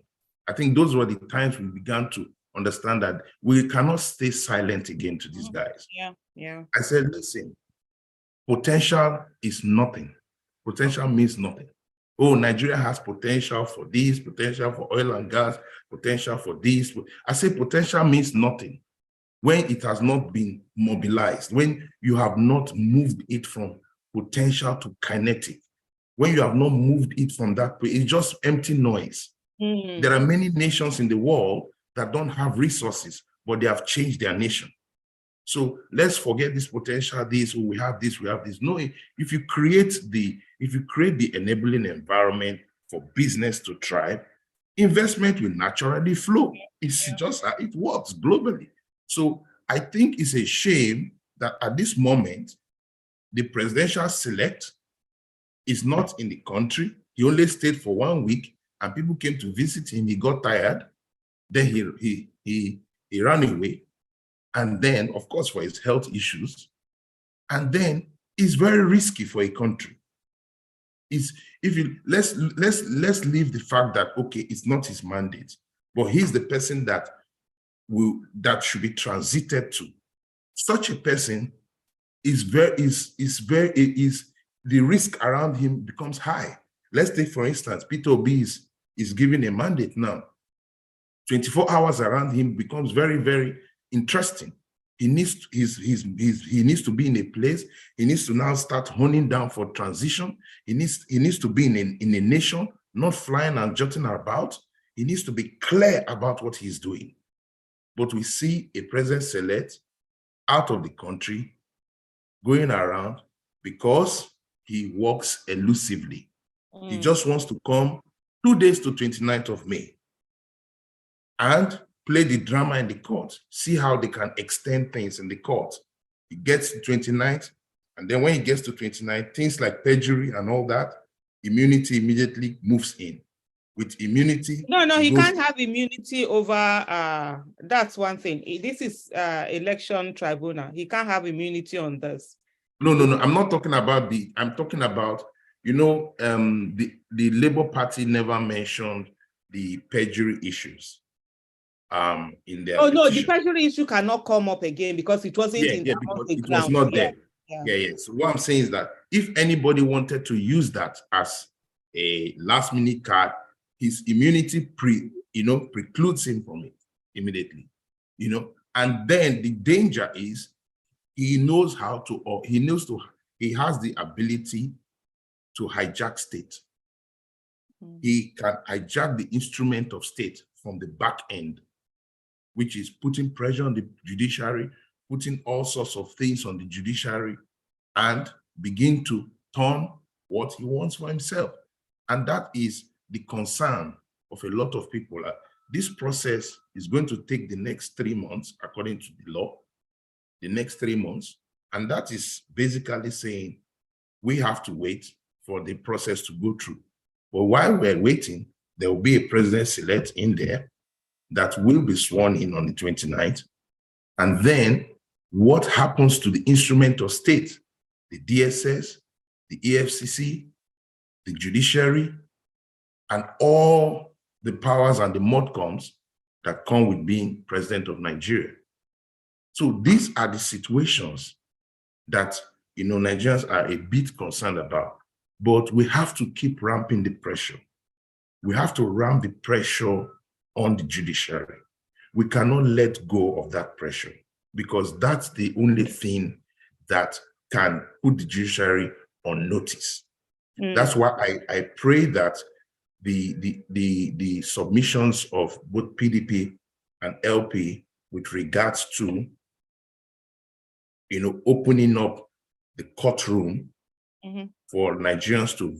I think those were the times we began to understand that we cannot stay silent again to these guys. Yeah. I said, listen, potential is nothing. Potential means nothing. Oh, Nigeria has potential for this, potential for oil and gas, potential for this. I say potential means nothing when it has not been mobilized, when you have not moved it from potential to kinetic, when you have not moved it from that, it's just empty noise. There are many nations in the world that don't have resources, but they have changed their nation. So let's forget this potential, this, we have this, we have this. No, if you create the enabling environment for business to thrive, investment will naturally flow. It's just, it works globally. So I think it's a shame that at this moment, the presidential select is not in the country. He only stayed for 1 week and people came to visit him. He got tired. Then he ran away. And then, of course, for his health issues. And then it's very risky for a country. Let's leave the fact that, okay, it's not his mandate, but he's the person that should be transited to. Such a person the risk around him becomes high. Let's take, for instance, Peter Obi is given a mandate now. 24 hours around him becomes very, very interesting. He needs to be in a place. He needs to now start honing down for transition. He needs to be in a nation, not flying and jutting about. He needs to be clear about what he's doing. But we see a president-elect out of the country going around because he works elusively. He just wants to come 2 days to 29th of May and play the drama in the court, see how they can extend things in the court. He gets to 29th, and then when he gets to 29th, things like perjury and all that, immunity immediately moves in. With immunity... No, he can't have immunity over, that's one thing. This is election tribunal. He can't have immunity on this. No, I'm not talking about I'm talking about, you know, the Labour Party never mentioned the perjury issues. In their no, petition. the perjury issue cannot come up again because it wasn't because it was not there. Yeah. So what I'm saying is that if anybody wanted to use that as a last minute card, his immunity precludes him from it immediately. And then the danger is he knows how to, or he has the ability to hijack state. He can hijack the instrument of state from the back end, which is putting pressure on the judiciary, putting all sorts of things on the judiciary, and begin to turn what he wants for himself. And that is the concern of a lot of people. This process is going to take the next 3 months, according to the law, the next 3 months. And that is basically saying we have to wait for the process to go through. But while we're waiting, there will be a president-elect in there that will be sworn in on the 29th. And then what happens to the instrument of state, the DSS, the EFCC, the judiciary, and all the powers and the modcoms that come with being president of Nigeria. So these are the situations that Nigerians are a bit concerned about, but we have to keep ramping the pressure. We have to ramp the pressure on the judiciary. We cannot let go of that pressure because that's the only thing that can put the judiciary on notice. That's why I pray that the submissions of both PDP and LP with regards to, opening up the courtroom for Nigerians to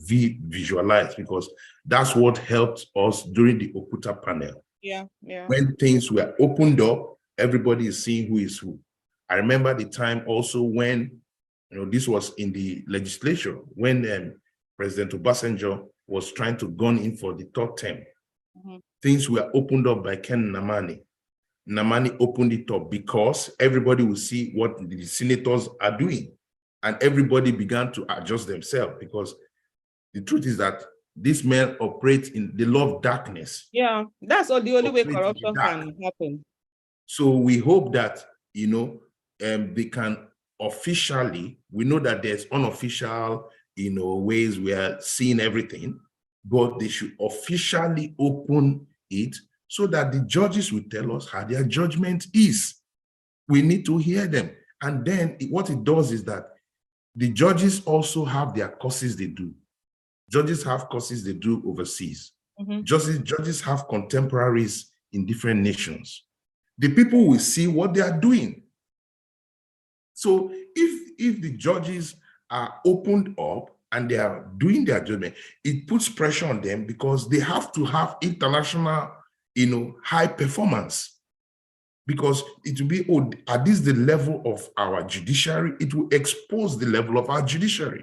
visualize, because that's what helped us during the Okuta panel. Yeah. When things were opened up, everybody is seeing who is who. I remember the time also when, this was in the legislature, when President Obasanjo was trying to gun in for the third term. Things were opened up by Ken Namani. Namani opened it up because everybody will see what the senators are doing. And everybody began to adjust themselves, because the truth is that these men operate in the law of darkness. Yeah, that's the only way corruption can happen. So we hope that, they can officially, we know that there's unofficial, ways we are seeing everything, but they should officially open it so that the judges will tell us how their judgment is. We need to hear them. And then what it does is that the judges also have their courses they do. Judges have courses they do overseas. Judges have contemporaries in different nations. The people will see what they are doing. So if the judges are opened up and they are doing their judgment, it puts pressure on them, because they have to have international, high performance. Because it will be, are this the level of our judiciary? It will expose the level of our judiciary,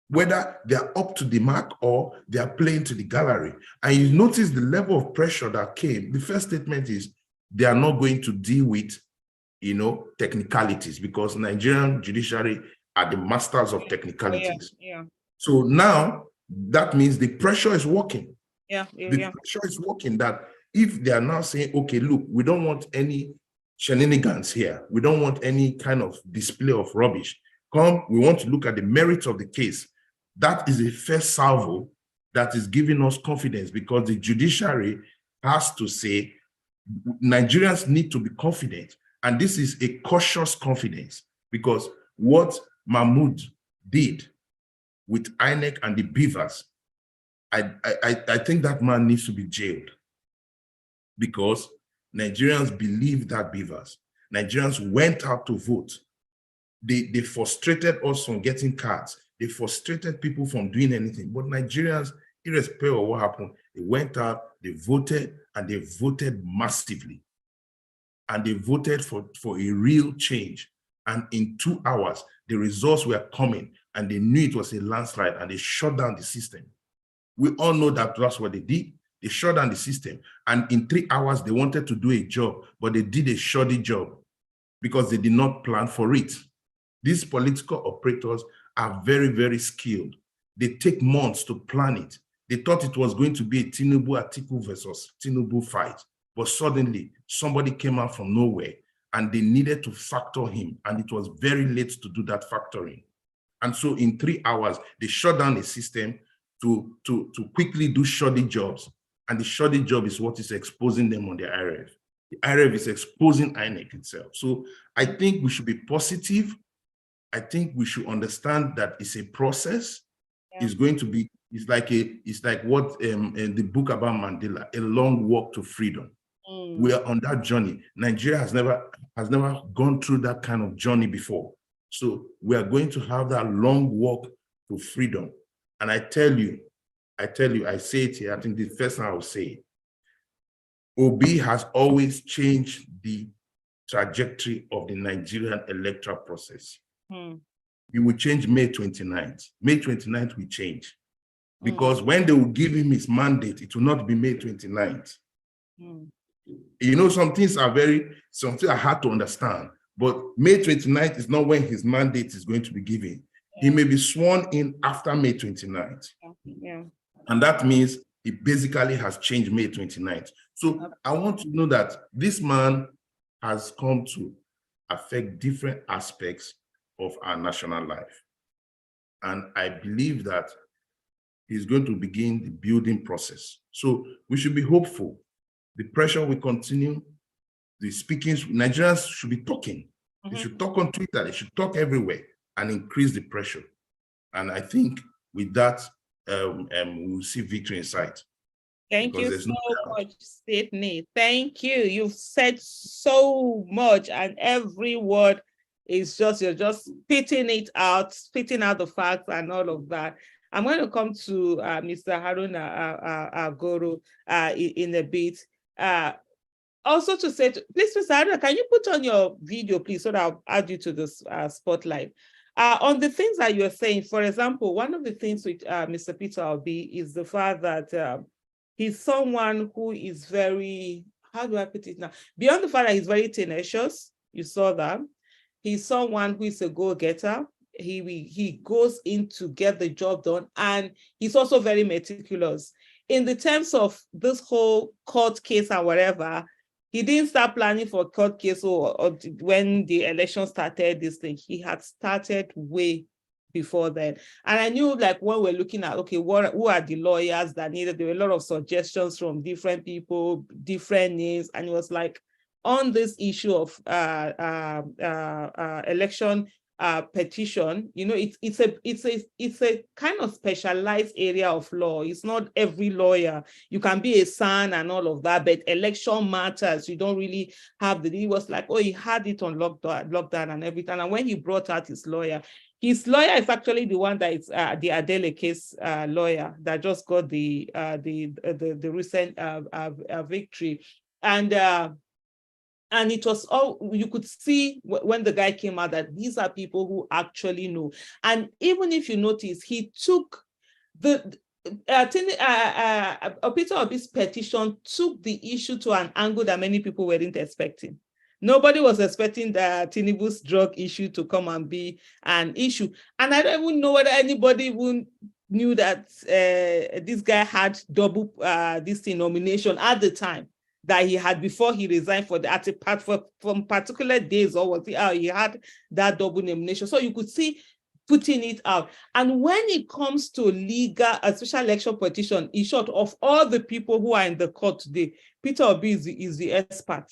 whether they are up to the mark or they are playing to the gallery. And you notice the level of pressure that came. The first statement is they are not going to deal with, technicalities, because Nigerian judiciary are the masters of technicalities. So now that means the pressure is working. The pressure is working, that if they are now saying, okay, look, we don't want any shenanigans here. We don't want any kind of display of rubbish. Come, we want to look at the merits of the case. That is a first salvo that is giving us confidence, because the judiciary has to say, Nigerians need to be confident. And this is a cautious confidence, because what Mahmoud did with INEC and the beavers, I think that man needs to be jailed, because Nigerians believe that beavers. Nigerians went out to vote. They frustrated us from getting cards. They frustrated people from doing anything. But Nigerians, irrespective of what happened, they went out, they voted, and they voted massively. And they voted for a real change. And in 2 hours, the results were coming, and they knew it was a landslide, and they shut down the system. We all know that that's what they did. They shut down the system. And in 3 hours, they wanted to do a job, but they did a shoddy job because they did not plan for it. These political operators are very, very skilled. They take months to plan it. They thought it was going to be a Tinubu Atiku versus Tinubu fight, but suddenly somebody came out from nowhere and they needed to factor him, and it was very late to do that factoring. And so in 3 hours, they shut down the system to quickly do shoddy jobs. And the shoddy job is what is exposing them on the IRF. The IRF is exposing INEC itself. So I think we should be positive. I think we should understand that it's a process. It's going to be, it's like what in the book about Mandela, a long walk to freedom. We are on that journey. Nigeria has never gone through that kind of journey before. So we are going to have that long walk to freedom. And I tell you, I say it here, I think the first time I will say it. Obi has always changed the trajectory of the Nigerian electoral process. He will change May 29th. May 29th will change. Because when they will give him his mandate, it will not be May 29th. Some things are hard to understand. But May 29th is not when his mandate is going to be given. He may be sworn in after May 29th. And that means he basically has changed May 29th. So I want to know that this man has come to affect different aspects of our national life. And I believe that he's going to begin the building process. So we should be hopeful. The pressure will continue. The speakings, Nigerians should be talking. They should talk on Twitter. They should talk everywhere and increase the pressure. And I think with that, we'll see victory in sight. Thank Because you there's so no doubt. much, Sydney. Thank you. You've said so much, and every word is just, you're just spitting it out, spitting out the facts and all of that. I'm going to come to Mr. Haruna Agoro in a bit. Also to say, please, Mr. Haruna, can you put on your video, please, so that I'll add you to this spotlight. On the things that you're saying, for example, one of the things with Mr. Peter Obi is the fact that he's someone who is very, how do I put it now? Beyond the fact that he's very tenacious, you saw that. He's someone who is a go-getter. He goes in to get the job done, and he's also very meticulous. In the terms of this whole court case and whatever, he didn't start planning for court case or when the election started, this thing. He had started way before then. And I knew, like, when we're looking at, okay, who are the lawyers that needed, there were a lot of suggestions from different people, different names. And it was like, on this issue of election petition, you know, it's a kind of specialized area of law. It's not every lawyer. You can be a son and all of that, but election matters. You don't really have the, he was like, oh, he had it on lockdown and everything. And when he brought out his lawyer is actually the one that is the Adele case lawyer that just got the recent victory. And it was all, you could see when the guy came out that these are people who actually know. And even if you notice, he took Peter Obi's petition, took the issue to an angle that many people weren't expecting. Nobody was expecting the Tinubu's drug issue to come and be an issue. And I don't even know whether anybody even knew that this guy had double nomination at the time that he had before he resigned from particular days, or was he had that double nomination. So you could see putting it out. And when it comes to legal, a special election petition, in short, of all the people who are in the court today, Peter Obi is the expert.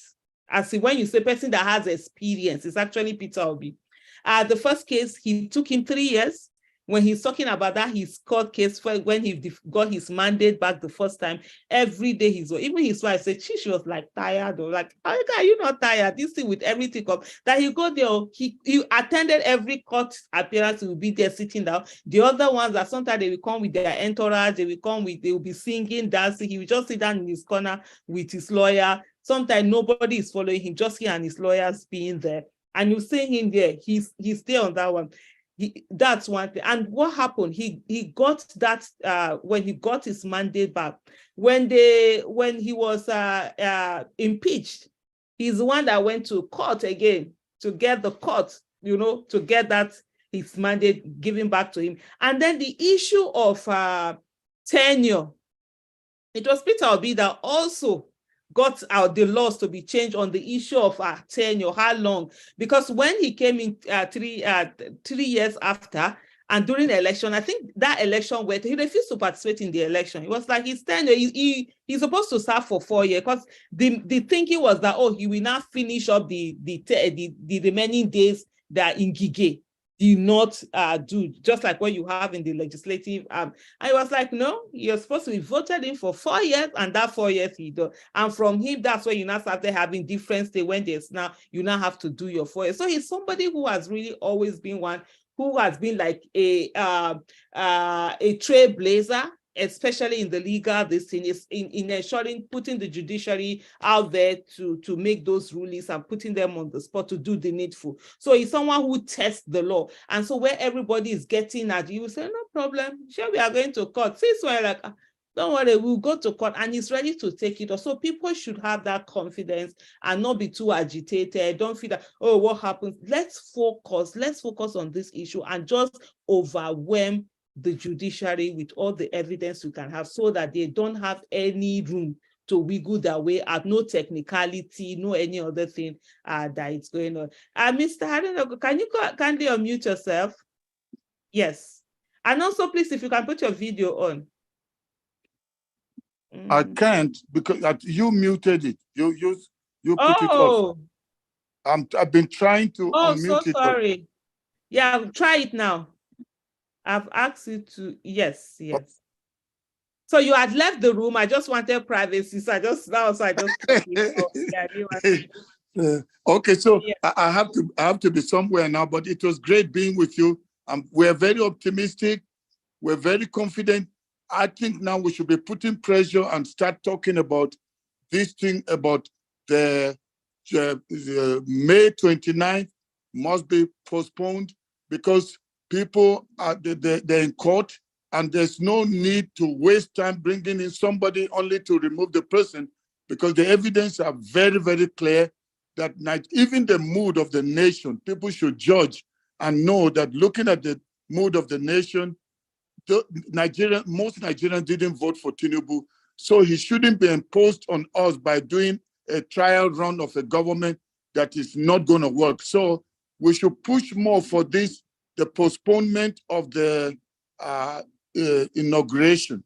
As when you say person that has experience, it's actually Peter Obi. The first case, he took him 3 years. When he's talking about that, his court case, when he got his mandate back the first time, every day even his wife said, she was like tired, or like, how are you not tired? This thing with everything up. That he got there, he attended every court appearance, he will be there sitting down. The other ones that sometimes they will come with their entourage, they will be singing, dancing. He will just sit down in his corner with his lawyer. Sometimes nobody is following him, just he and his lawyers being there. And you see him there, he's there on that one. That's one thing. And what happened? He got that when he got his mandate back. When he was impeached, he's the one that went to court again to get the court, to get that his mandate given back to him. And then the issue of tenure, it was Peter Obi that also got the laws to be changed on the issue of tenure, how long, because when he came in 3 years after, and during the election, I think that election where he refused to participate in the election. It was like his tenure, he's supposed to serve for 4 years, because the thinking was that, oh, he will now finish up the remaining days that in Gige did not do, just like what you have in the legislative. I was like, no, you're supposed to be voted in for 4 years, and that 4 years he does. And from him, that's where you now started having different states when there's now, you now have to do your 4 years. So he's somebody who has really always been one who has been like a trailblazer, especially in the legal, this thing is in ensuring, putting the judiciary out there to make those rulings and putting them on the spot to do the needful. So he's someone who tests the law. And so where everybody is getting at, you say, no problem, sure, we are going to court. See, so like, don't worry, we'll go to court, and he's ready to take it. So people should have that confidence and not be too agitated. Don't feel that, oh, what happens? Let's focus on this issue and just overwhelm the judiciary with all the evidence you can have, so that they don't have any room to wiggle their way out, no technicality, no any other thing that is going on. Mr. Haruna, can you kindly unmute yourself? Yes. And also, please, if you can put your video on. I can't, because you muted it. You put it off. I've been trying to unmute it. Oh, so sorry. Yeah, try it now. I've asked you to, yes. So you had left the room. I just wanted privacy. So I just Okay, so Yeah. I have to be somewhere now, but it was great being with you. We're very optimistic. We're very confident. I think now we should be putting pressure and start talking about this thing about the May 29th must be postponed because people are they're in court and there's no need to waste time bringing in somebody only to remove the person because the evidence are very, very clear that even the mood of the nation, people should judge and know that looking at the mood of the nation, most Nigerians didn't vote for Tinubu, so he shouldn't be imposed on us by doing a trial run of a government that is not going to work. So we should push more for this, the postponement of the inauguration.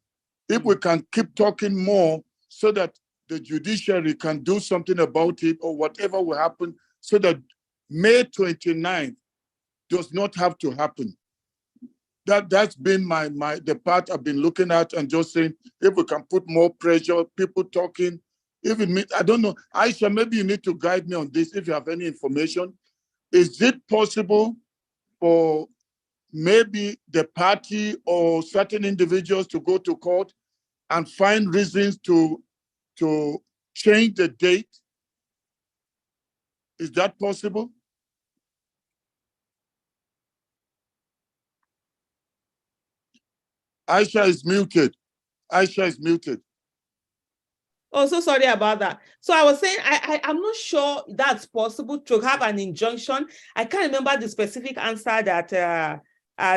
If we can keep talking more so that the judiciary can do something about it or whatever will happen so that May 29th does not have to happen. That's been the part I've been looking at and just saying, if we can put more pressure, people talking, even me, I don't know. Aisha, maybe you need to guide me on this if you have any information. Is it possible for maybe the party or certain individuals to go to court and find reasons to change the date? Is that possible? Aisha is muted. Aisha is muted. Oh, so sorry about that. So I was saying, I'm not sure that's possible to have an injunction. I can't remember the specific answer that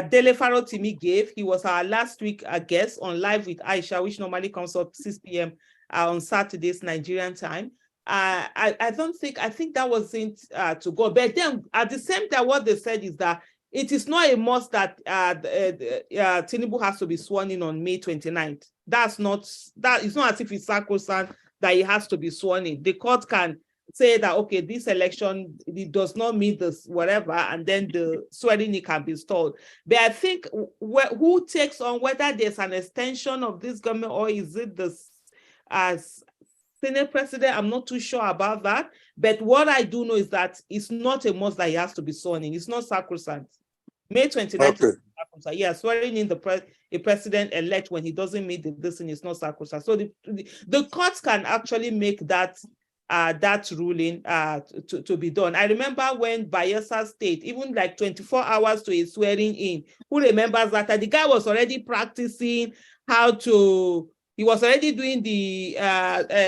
Dele Farotimi gave. He was our last week guest on Live with Aisha, which normally comes up 6 p.m. On Saturdays, Nigerian time. I think that wasn't to go. But then at the same time, what they said is that it is not a must that Tinubu has to be sworn in on May 29th. It's not as if it's sacrosanct that he has to be sworn in. The court can say that, okay, this election, it does not meet this, whatever, and then the swearing in can be stalled. But I think who takes on whether there's an extension of this government or is it as Senate president, I'm not too sure about that. But what I do know is that it's not a must that he has to be sworn in. It's not sacrosanct. May 29th. Okay. Yeah, swearing in a president-elect when he doesn't meet this thing is not sacrosanct. So the courts can actually make that ruling to be done. I remember when Bayelsa State, even like 24 hours to a swearing in, who remembers that the guy was already practicing he was already doing the,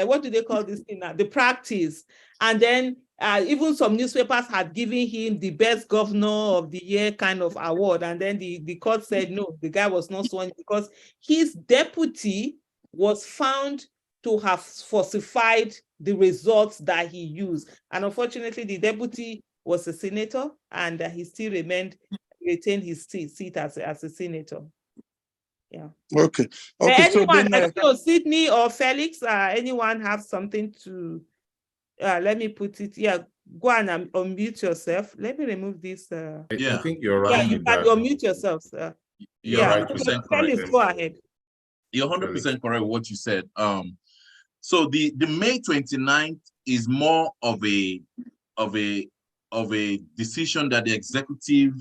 what do they call this thing now? The practice. And then even some newspapers had given him the best governor of the year kind of award. And then the court said, no, the guy was not sworn because his deputy was found to have falsified the results that he used. And unfortunately, the deputy was a senator and he still retained his seat as a senator. Yeah. Okay. Anyone, so Sydney or Felix, anyone have something to, let me put it, go and unmute yourself. Let me remove this. I think you're right. Yeah, you can unmute yourself, sir. You're 100% correct. Felix, go ahead. You're 100% correct with what you said. So the May 29th is more of a decision that the executive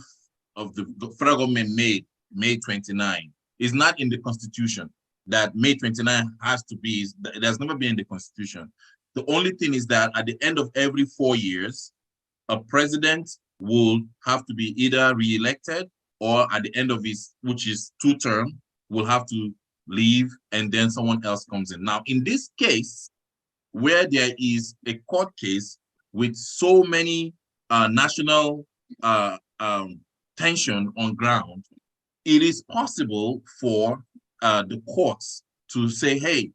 of the federal government made May 29. Is not in the Constitution that May 29 has to be. It has never been in the Constitution. The only thing is that at the end of every 4 years, a president will have to be either re-elected or at the end of his, which is 2 term, will have to leave and then someone else comes in. Now, in this case, where there is a court case with so many national tension on ground, it is possible for the courts to say, hey,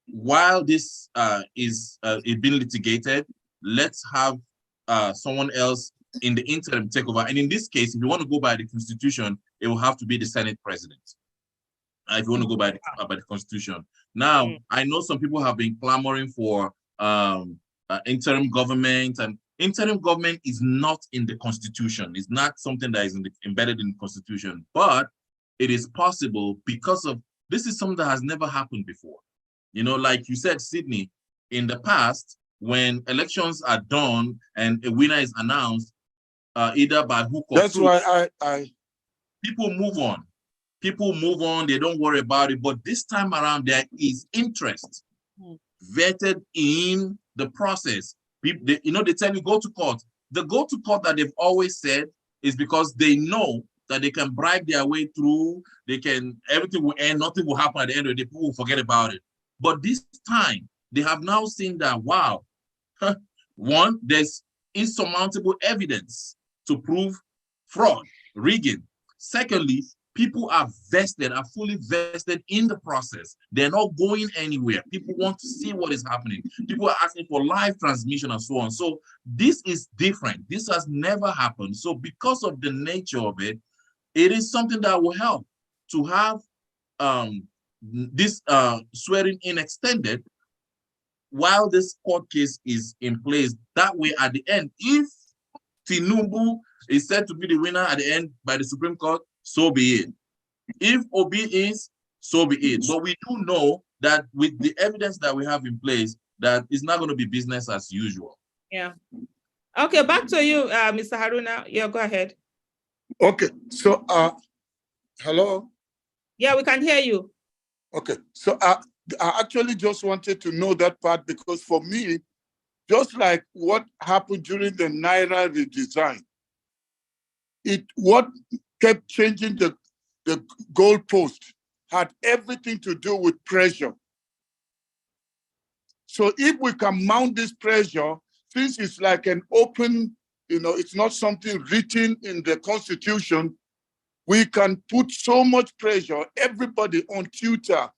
while this is being litigated, let's have someone else in the interim take over. And in this case, if you want to go by the Constitution, it will have to be the Senate president. If you want to go by the Constitution. Now, I know some people have been clamoring for interim government, and interim government is not in the Constitution. It's not something that is embedded in the Constitution. But it is possible because of, this is something that has never happened before. You know, like you said, Sydney, in the past, when elections are done and a winner is announced, either by hook or That's crook, why people move on. People move on, they don't worry about it. But this time around, there is interest vetted in the process. People, they tell you go to court. The go to court that they've always said is because they know that they can bribe their way through, everything will end, nothing will happen at the end of the day, people will forget about it. But this time, they have now seen that, wow, one, there's insurmountable evidence to prove fraud, rigging. Secondly, people are fully vested in the process. They're not going anywhere. People want to see what is happening. People are asking for live transmission and so on. So this is different. This has never happened. So because of the nature of it, it is something that will help to have this swearing in extended while this court case is in place. That way, at the end, if Tinubu is said to be the winner at the end by the Supreme Court, so be it. If Obi is, so be it. But we do know that with the evidence that we have in place, that it's not going to be business as usual. Yeah. Okay, back to you, Mr. Haruna. Yeah, go ahead. Okay, so hello? Yeah, we can hear you. Okay, so I actually just wanted to know that part, because for me, just like what happened during the Naira redesign, what kept changing the goalpost had everything to do with pressure. So if we can mount this pressure, since it's like an open, it's not something written in the Constitution, we can put so much pressure, everybody on Twitter,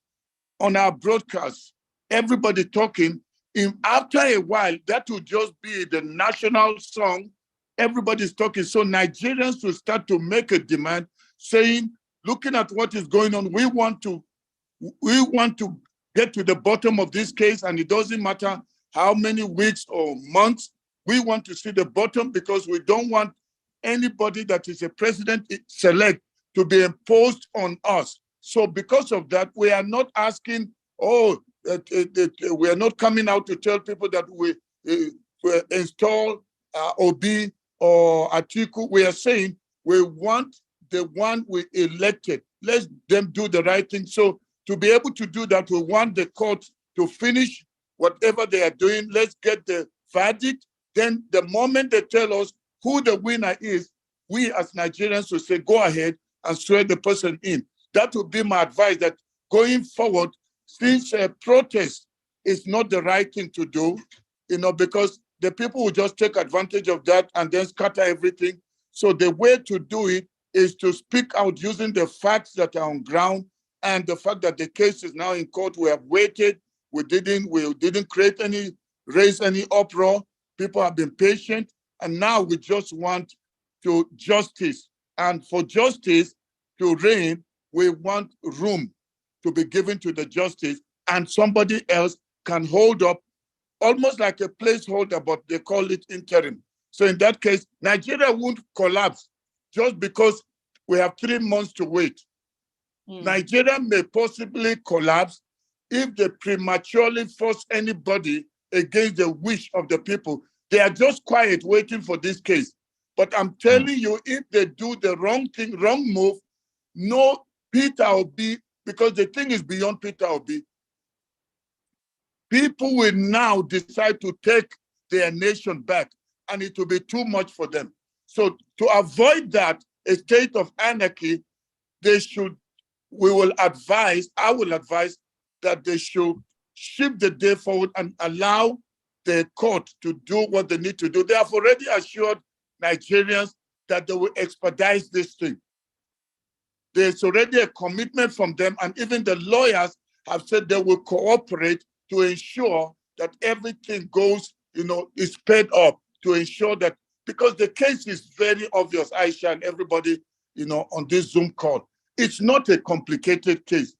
on our broadcasts, everybody talking. After a while, that will just be the national song. Everybody's talking. So Nigerians will start to make a demand saying, looking at what is going on, we want to get to the bottom of this case, and it doesn't matter how many weeks or months. We want to see the bottom, because we don't want anybody that is a president-elect to be imposed on us. So because of that, we are not asking, we are not coming out to tell people that we install Obi or Atiku. We are saying we want the one we elected. Let them do the right thing. So to be able to do that, we want the court to finish whatever they are doing. Let's get the verdict. Then the moment they tell us who the winner is, we as Nigerians will say, go ahead and swear the person in. That would be my advice, that going forward, since protest is not the right thing to do, because the people will just take advantage of that and then scatter everything. So the way to do it is to speak out using the facts that are on ground, and the fact that the case is now in court. We have waited. We didn't raise any uproar. People have been patient, and now we just want justice. And for justice to reign, we want room to be given to the justice, and somebody else can hold up, almost like a placeholder, but they call it interim. So in that case, Nigeria won't collapse just because we have 3 months to wait. Nigeria may possibly collapse if they prematurely force anybody against the wish of the people. They are just quiet waiting for this case. But I'm telling you, if they do the wrong thing, wrong move, no Peter Obi, because the thing is beyond Peter Obi, people will now decide to take their nation back, and it will be too much for them. So to avoid that, a state of anarchy, I will advise that they should shift the day forward and allow the court to do what they need to do. They have already assured Nigerians that they will expedite this thing. There's already a commitment from them, and even the lawyers have said they will cooperate to ensure that everything goes, is sped up, to ensure that, because the case is very obvious, Aisha and everybody, on this Zoom call. It's not a complicated case.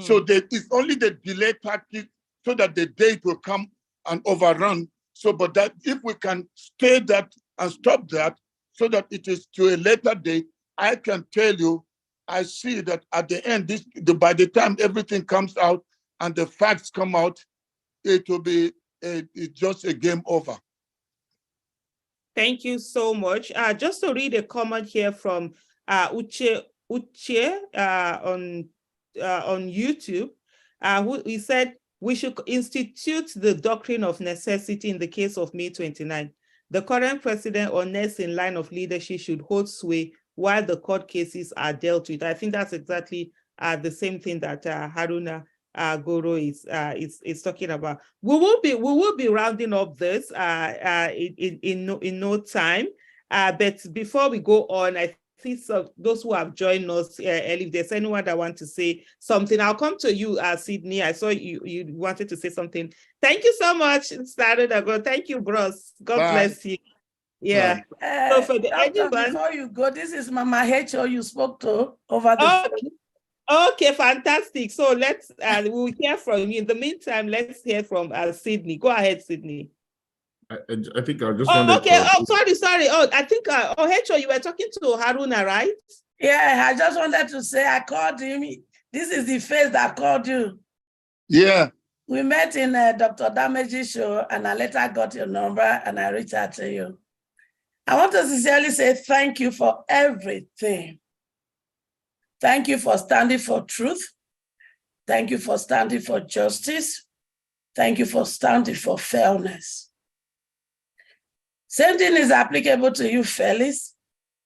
So it's only the delay tactic so that the date will come and overrun. So, but that if we can stay that and stop that so that it is to a later date, I can tell you I see that at the end, by the time everything comes out and the facts come out, it will be just a game over. Thank you so much. Just to read a comment here from Uche on YouTube, he said, we should institute the doctrine of necessity in the case of May 29. The current president or next in line of leadership should hold sway while the court cases are dealt with. I think that's exactly the same thing that Haruna Goro is talking about. We will be rounding up this in no time. But before we go on, I think those who have joined us early, if there's anyone that wants to say something, I'll come to you, Sydney. I saw you wanted to say something. Thank you so much, Started. Thank you, bros. God bless you. Yeah. So for the Doctor, before you go, this is Mama H.O. you spoke to over the phone. Okay, fantastic. So let's we'll hear from you. In the meantime, let's hear from Sydney. Go ahead, Sydney. I think I just wanted okay. Sorry. Oh, I think H.O. you were talking to Haruna, right? Yeah, I just wanted to say I called him. This is the face that called you. Yeah. We met in Dr. Damage's show, and I later got your number and I reached out to you. I want to sincerely say thank you for everything. Thank you for standing for truth. Thank you for standing for justice. Thank you for standing for fairness. Same thing is applicable to you, Felix.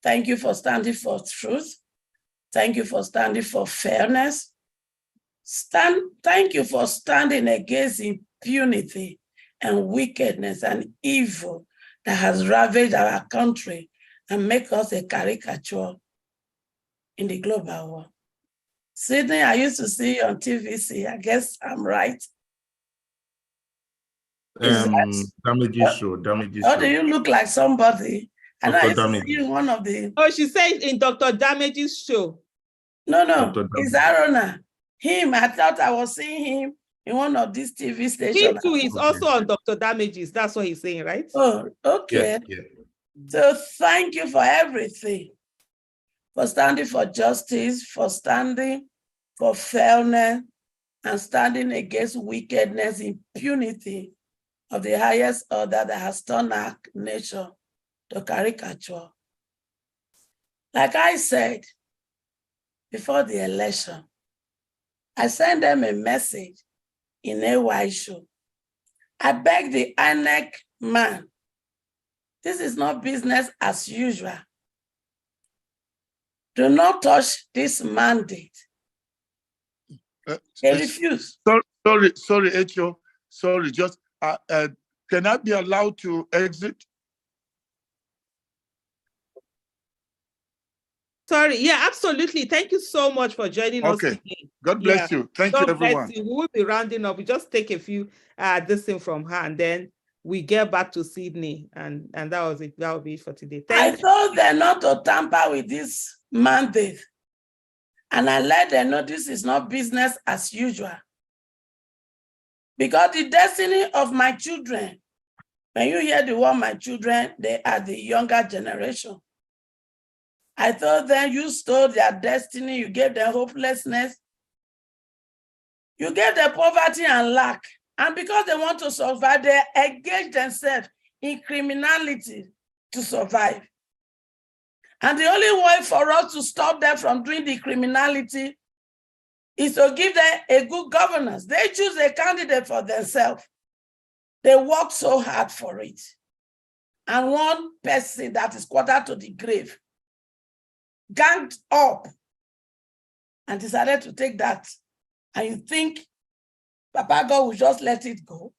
Thank you for standing for truth. Thank you for standing for fairness. Thank you for standing against impunity and wickedness and evil that has ravaged our country and make us a caricature in the global world. Sydney, I used to see you on TVC. I guess I'm right. Damage's show. Do you look like somebody? And I used to see you in one of the... Oh, she said in Dr. Damage's show. No, it's Arona. Him, I thought I was seeing him in one of these TV stations. He too is also on Dr. Damage's. That's what he's saying, right? Oh, okay. Yeah. So thank you for everything. For standing for justice, for standing for fairness, and standing against wickedness, impunity of the highest order that has turned our nation to caricature. Like I said before the election, I sent them a message in AY show. I beg the INEC man, this is not business as usual. Do not touch this mandate. They refuse. Sorry, H.O. Sorry, just can I be allowed to exit? Sorry, yeah, absolutely. Thank you so much for joining us today. God bless you. Thank you, everyone. Bless you. We will be rounding up. We just take a few this thing from her, and then we get back to Sydney, and that was it. That will be it for today. I told them not to tamper with this mandate, and I let them know this is not business as usual. Because the destiny of my children, when you hear the word my children, they are the younger generation. I told them you stole their destiny, you gave them hopelessness, you gave them poverty and lack. And because they want to survive, they engage themselves in criminality to survive. And the only way for us to stop them from doing the criminality is to give them a good governance. They choose a candidate for themselves. They work so hard for it. And one person that is quartered to the grave ganged up and decided to take that. And you think Papa God will just let it go?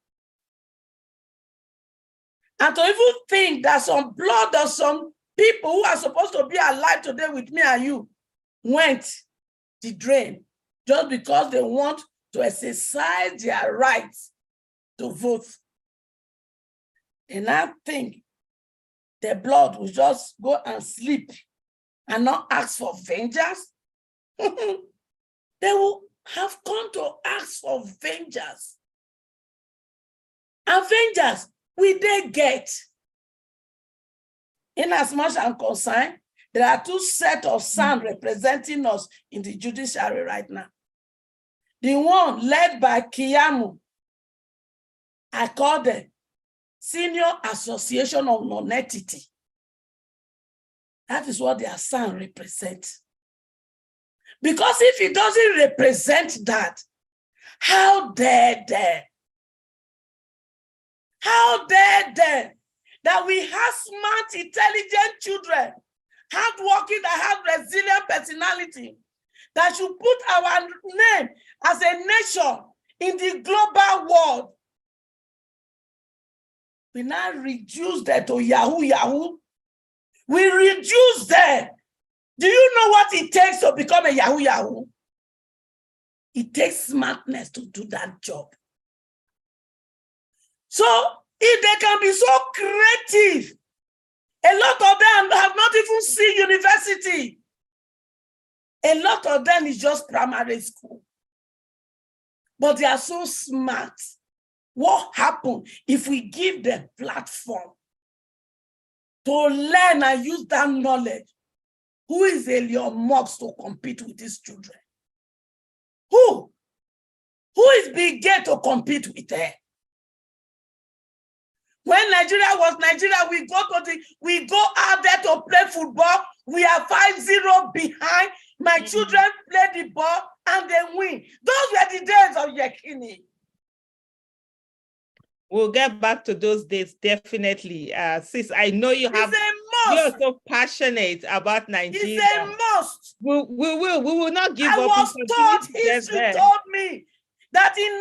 And to even think that some blood of some people who are supposed to be alive today with me and you went the drain just because they want to exercise their rights to vote. And I think the blood will just go and sleep and not ask for vengeance. They will have come to ask for vengeance. And vengeance will they get? In as much as I'm concerned, There are two sets of sons representing us in the judiciary right now. The one led by Kiamu, I call them Senior Association of Non-Entity. That is what their son represents. Because if it doesn't represent that, how dare they? How dare they that we have smart, intelligent children, hardworking, that have resilient personality, that should put our name as a nation in the global world. We now reduce that to Yahoo Yahoo. We reduce that. Do you know what it takes to become a Yahoo Yahoo? It takes smartness to do that job. So if they can be so creative, a lot of them have not even seen university. A lot of them is just primary school. But they are so smart. What happens if we give them platform to learn and use that knowledge? Who is Elon Musk to compete with these children? Who? Who is Bill Gates to compete with her? When Nigeria was Nigeria, we go out there to play football. We are 5-0 behind. My children play the ball and they win. Those were the days of Yekini. We'll get back to those days, definitely. Sis, I know you have. You're so passionate about Nigeria. It's a must. We will not give up. I was told, history told me that in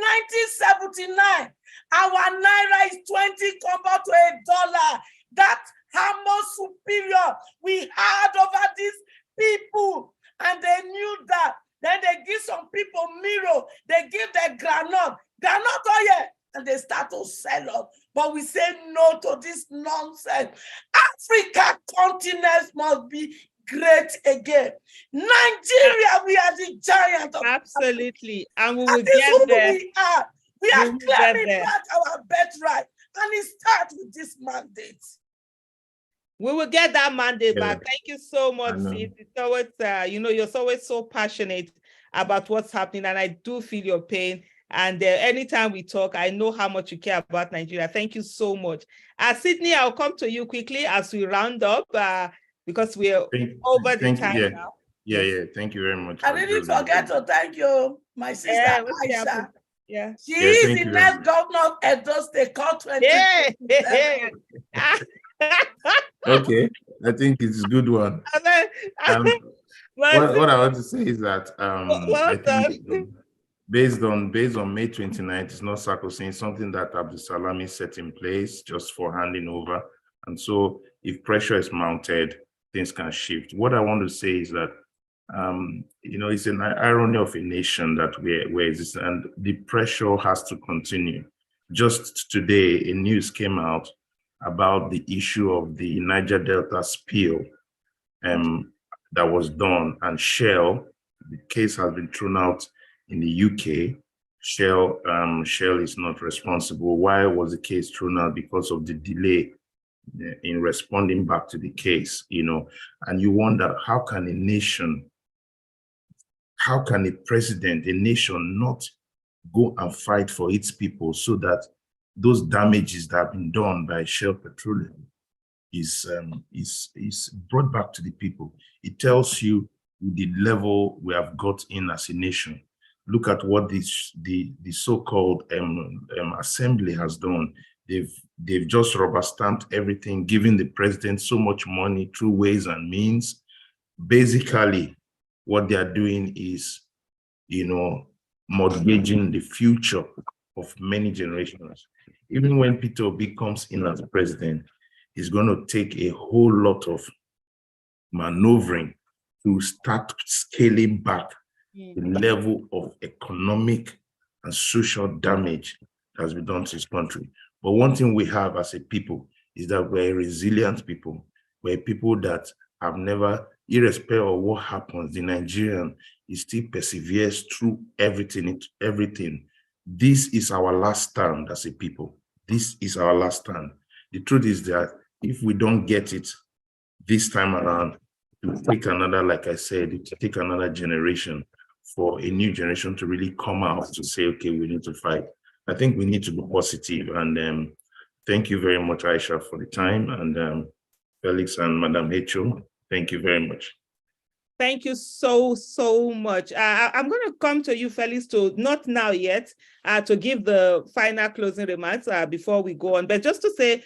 1979, our naira is 20 compared to $1. That how much superior we had over these people, and they knew that. Then they give some people mirror, they give their granite oil, and they start to sell us. But we say no to this nonsense. Africa continent must be great again. Nigeria, we are the giant of absolutely, Africa. and we will get there. We are. We are claiming back our birthright, and it starts with this mandate. We will get that mandate back. Thank you so much, Sid. It's always, you're always so passionate about what's happening, and I do feel your pain. And anytime we talk, I know how much you care about Nigeria. Thank you so much. Sydney, I'll come to you quickly as we round up because we're over the time now. Yeah. Thank you very much. I didn't forget to thank you, my sister Aisha. Yeah. She is the next governor of Edo State. Okay, I think it's a good one. What I want to say is that I think based on May 29th, it's not sacrosanct, something that Abdul Salami set in place just for handing over. And so if pressure is mounted, things can shift. What I want to say is that it's an irony of a nation that we're existing, and the pressure has to continue. Just today, a news came out about the issue of the Niger Delta spill that was done, and Shell, the case has been thrown out in the UK. Shell is not responsible. Why was the case thrown out? Because of the delay in responding back to the case, and you wonder, how can a president, a nation not go and fight for its people so that those damages that have been done by Shell Petroleum is brought back to the people? It tells you the level we have got in as a nation. Look at what the so-called assembly has done. They've just rubber stamped everything, giving the president so much money through ways and means. Basically, what they are doing is, mortgaging the future of many generations. Even when Peter Obi comes in as president, he's going to take a whole lot of maneuvering to start scaling back the level of economic and social damage that has been done to this country. But one thing we have as a people is that we're a resilient people. We're people that have never, irrespective of what happens, the Nigerian still perseveres through everything. This is our last stand as a people. This is our last stand. The truth is that if we don't get it this time around, to take another, like I said, to take another generation, for a new generation to really come out to say, okay, we need to fight. I think we need to be positive. And thank you very much, Aisha, for the time. And Felix and Madam Hecho, thank you very much. Thank you so much. I'm going to come to you, Felix, to not now yet, to give the final closing remarks before we go on. But just to say,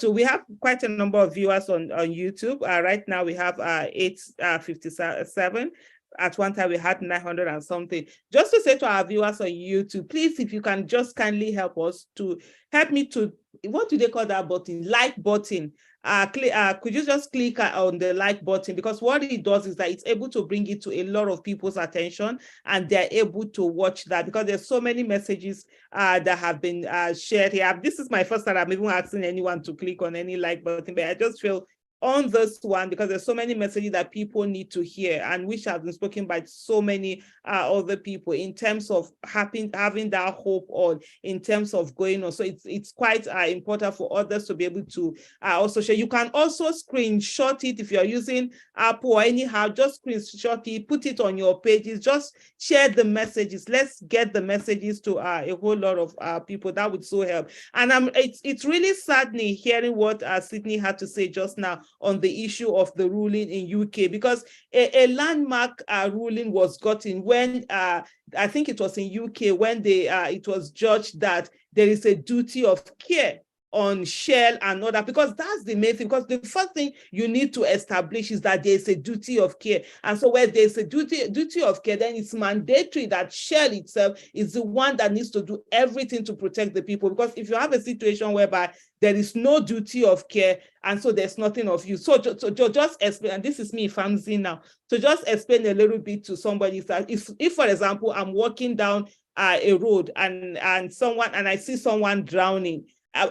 we have quite a number of viewers on YouTube. Right now we have 857. At one time we had 900 and something. Just to say to our viewers on YouTube, please, if you can just kindly help us to help me to, what do they call that button? Like button. Could you just click on the like button? Because what it does is that it's able to bring it to a lot of people's attention, and they're able to watch that, because there's so many messages that have been shared here. This is my first time I'm even asking anyone to click on any like button, but I just feel on this one, because there's so many messages that people need to hear, and which have been spoken by so many other people in terms of having that hope on, in terms of going on. So it's quite important for others to be able to also share. You can also screenshot it if you're using Apple or anyhow, just screenshot it, put it on your pages, just share the messages. Let's get the messages to a whole lot of people. That would so help. And it's really saddening hearing what Sydney had to say just now on the issue of the ruling in UK, because a landmark ruling was gotten when I think it was in UK, when it was judged that there is a duty of care on Shell and all that, because that's the main thing. Because the first thing you need to establish is that there's a duty of care. And so where there's a duty of care, then it's mandatory that Shell itself is the one that needs to do everything to protect the people. Because if you have a situation whereby there is no duty of care, and so there's nothing of you. So just explain, and this is me, Famzi now. So just explain a little bit to somebody that if for example, I'm walking down a road and I see someone drowning,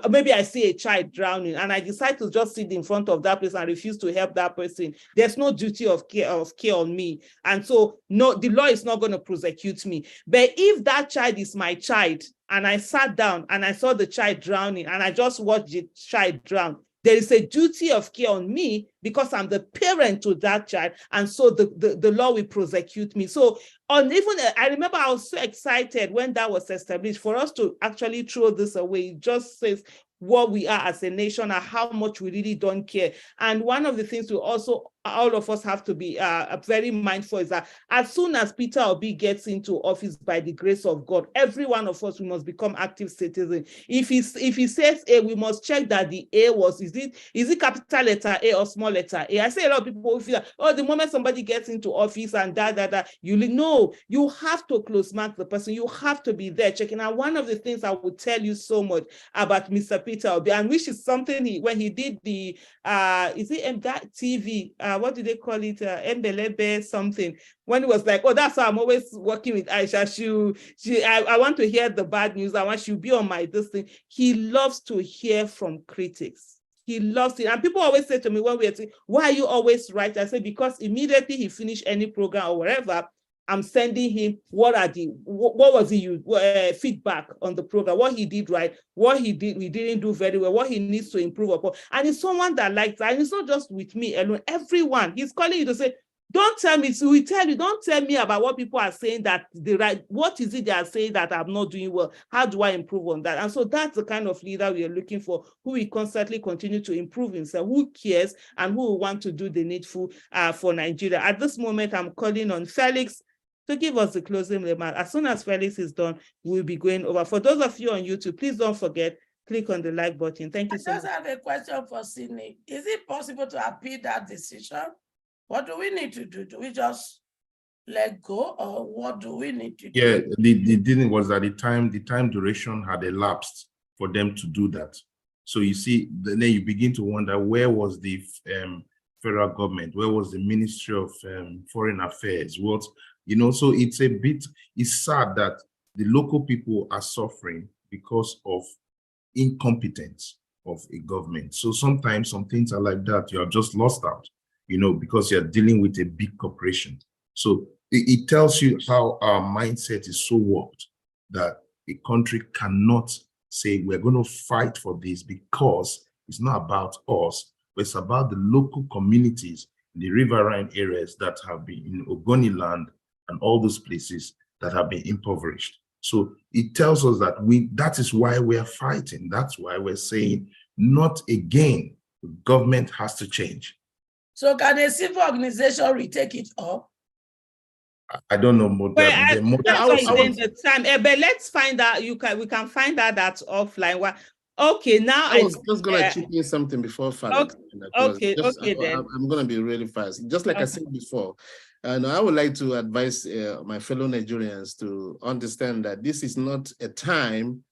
maybe I see a child drowning, and I decide to just sit in front of that place and refuse to help that person, there's no duty of care on me. And so no, the law is not going to prosecute me. But if that child is my child, and I sat down and I saw the child drowning and I just watched the child drown, there is a duty of care on me because I'm the parent to that child, and so the law will prosecute me. So I remember I was so excited when that was established. For us to actually throw this away, it just says what we are as a nation and how much we really don't care. And one of the things we also, all of us have to be very mindful is that as soon as Peter Obi gets into office, by the grace of God, every one of us, we must become active citizens. If he says A, we must check that the A is it capital letter A or small letter A? I say a lot of people feel like, oh, the moment somebody gets into office and you have to close mark the person. You have to be there checking. And one of the things I would tell you so much about Mr. Peter Obi, and which is something when he did the is it that TV, what do they call it, Mbelebe something, when it was like, oh, that's how I'm always working with Aisha. I want to hear the bad news. I want she'll be on my this thing. He loves to hear from critics. He loves it. And people always say to me when we're saying, why are you always right? I say, because immediately he finished any program or whatever, I'm sending him what was the feedback on the program, what he did right, what he didn't do very well, what he needs to improve upon. And it's someone that likes that. And it's not just with me alone, everyone. He's calling you to say, don't tell me, so we tell you, don't tell me about what people are saying that what is it they are saying that I'm not doing well? How do I improve on that? And so that's the kind of leader we are looking for, who will constantly continue to improve himself, who cares and who will want to do the needful for Nigeria. At this moment, I'm calling on Felix to give us the closing remark. As soon as Felix is done, we'll be going over. For those of you on YouTube, please don't forget, click on the like button. Thank you so much. I just have a question for Sydney. Is it possible to appeal that decision? What do we need to do? Do we just let go, or what do we need to do? Yeah, the thing was that the time duration had elapsed for them to do that. So you see, then you begin to wonder, where was the federal government? Where was the Ministry of Foreign Affairs? So it's sad that the local people are suffering because of incompetence of a government. So sometimes some things are like that. You are just lost out, because you're dealing with a big corporation. So it tells you how our mindset is so warped that a country cannot say, we're going to fight for this because it's not about us, but it's about the local communities the riverine areas that have been in Ogoni land and all those places that have been impoverished. So it tells us that that is why we are fighting. That's why we're saying not again. The government has to change. So can a civil organization retake it up? I don't know more. Well, that's why it's the time. But let's find out. We can find out that offline. Okay, now I was just gonna chip in something before Farah. Okay, then. I'm gonna be really fast. Just like I said before, and I would like to advise my fellow Nigerians to understand that this is not a time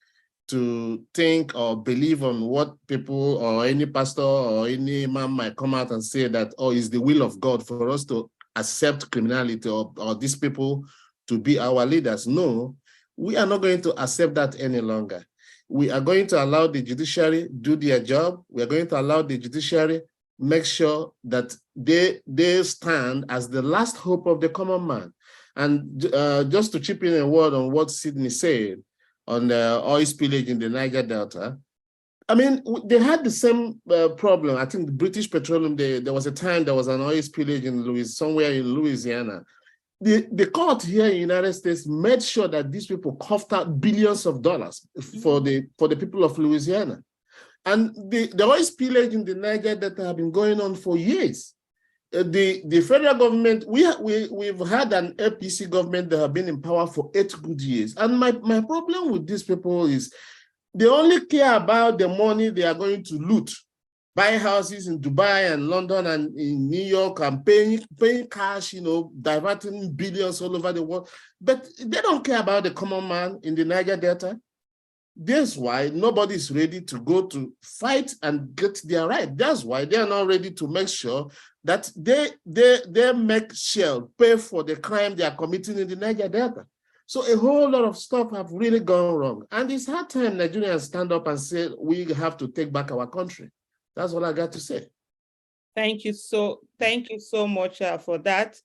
to think or believe on what people or any pastor or any imam might come out and say that, oh, it's the will of God for us to accept criminality or these people to be our leaders. No, we are not going to accept that any longer. We are going to allow the judiciary do their job. We are going to allow the judiciary make sure that they stand as the last hope of the common man. And just to chip in a word on what Sydney said on the oil spillage in the Niger Delta, I mean, they had the same problem. I think the British Petroleum, there was a time there was an oil spillage in somewhere in Louisiana. The court here in the United States made sure that these people coughed out billions of dollars for the people of Louisiana. And the oil spillage in the Niger Delta have been going on for years. The federal government, we've had an APC government that have been in power for 8 good years. And my problem with these people is they only care about the money they are going to loot, buy houses in Dubai and London and in New York and paying cash, diverting billions all over the world. But they don't care about the common man in the Niger Delta. That's why nobody is ready to go to fight and get their right. That's why they are not ready to make sure that they make Shell pay for the crime they are committing in the Niger Delta. So a whole lot of stuff have really gone wrong. And it's hard time Nigerians stand up and say, we have to take back our country. That's what I got to say. Thank you so much for that.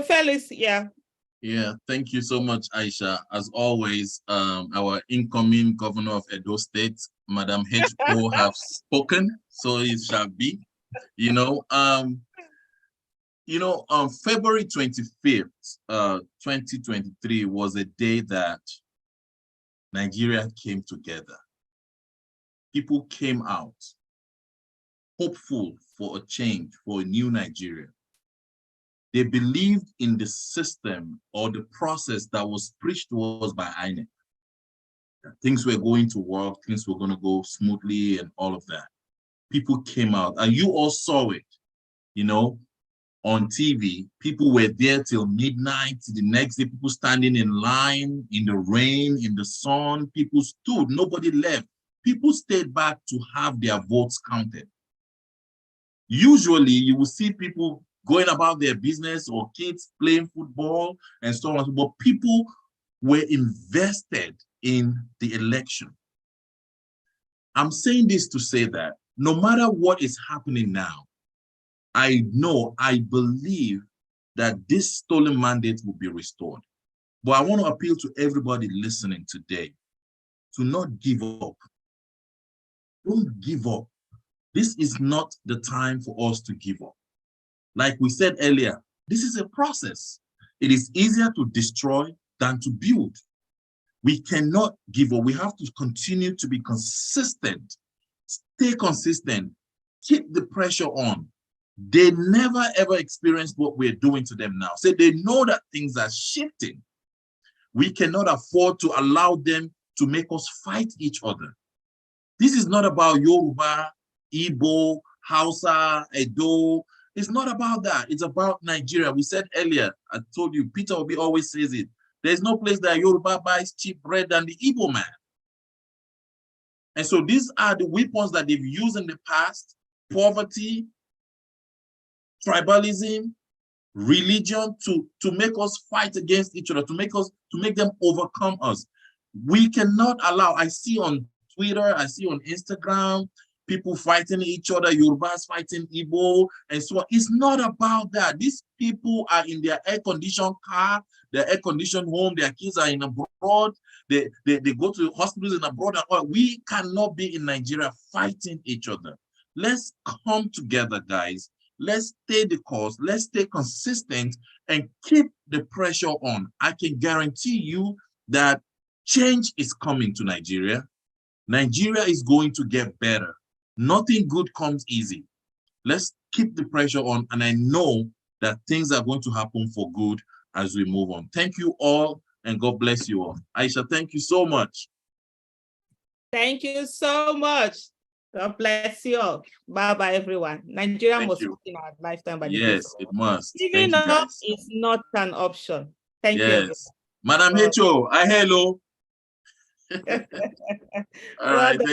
Felix, yeah. Yeah, thank you so much, Aisha. As always, our incoming governor of Edo State, Madam H.O. have spoken, so it shall be. February 25th, 2023 was a day that Nigeria came together. People came out hopeful for a change, for a new Nigeria. They believed in the system or the process that was preached to us by INEC. Things were going to work, things were going to go smoothly and all of that. People came out and you all saw it, on TV. People were there till midnight. The next day, people standing in line, in the rain, in the sun. People stood, nobody left. People stayed back to have their votes counted. Usually, you will see people going about their business or kids playing football and so on. But people were invested in the election. I'm saying this to say that no matter what is happening now, I believe that this stolen mandate will be restored. But I want to appeal to everybody listening today to not give up. Don't give up. This is not the time for us to give up. Like we said earlier, this is a process. It is easier to destroy than to build. We cannot give up. We have to continue to be consistent. Stay consistent. Keep the pressure on. They never ever experienced what we're doing to them now. So they know that things are shifting. We cannot afford to allow them to make us fight each other. This is not about Yoruba, Igbo, Hausa, Edo. It's not about that. It's about Nigeria. We said earlier, I told you, Peter Obi always says it. There's no place that Yoruba buys cheap bread than the Igbo man. And so these are the weapons that they've used in the past: poverty, tribalism, religion, to make us fight against each other, to make them overcome us. We cannot allow. I see on Twitter, I see on Instagram, people fighting each other, Yorubas fighting Igbo, and so on. It's not about that. These people are in their air-conditioned car, their air-conditioned home, their kids are in abroad, they go to hospitals in abroad. We cannot be in Nigeria fighting each other. Let's come together, guys. Let's stay the course. Let's stay consistent and keep the pressure on. I can guarantee you that change is coming to Nigeria. Nigeria is going to get better. Nothing good comes easy. Let's keep the pressure on, and I know that things are going to happen for good as we move on. Thank you all, and God bless you all. Aisha, thank you so much. Thank you so much. God bless you all. Bye-bye, everyone. Nigeria must work in our lifetime. Yes, it must. Giving up is not an option. Thank you, everyone. Madam Hecho, hello. All right.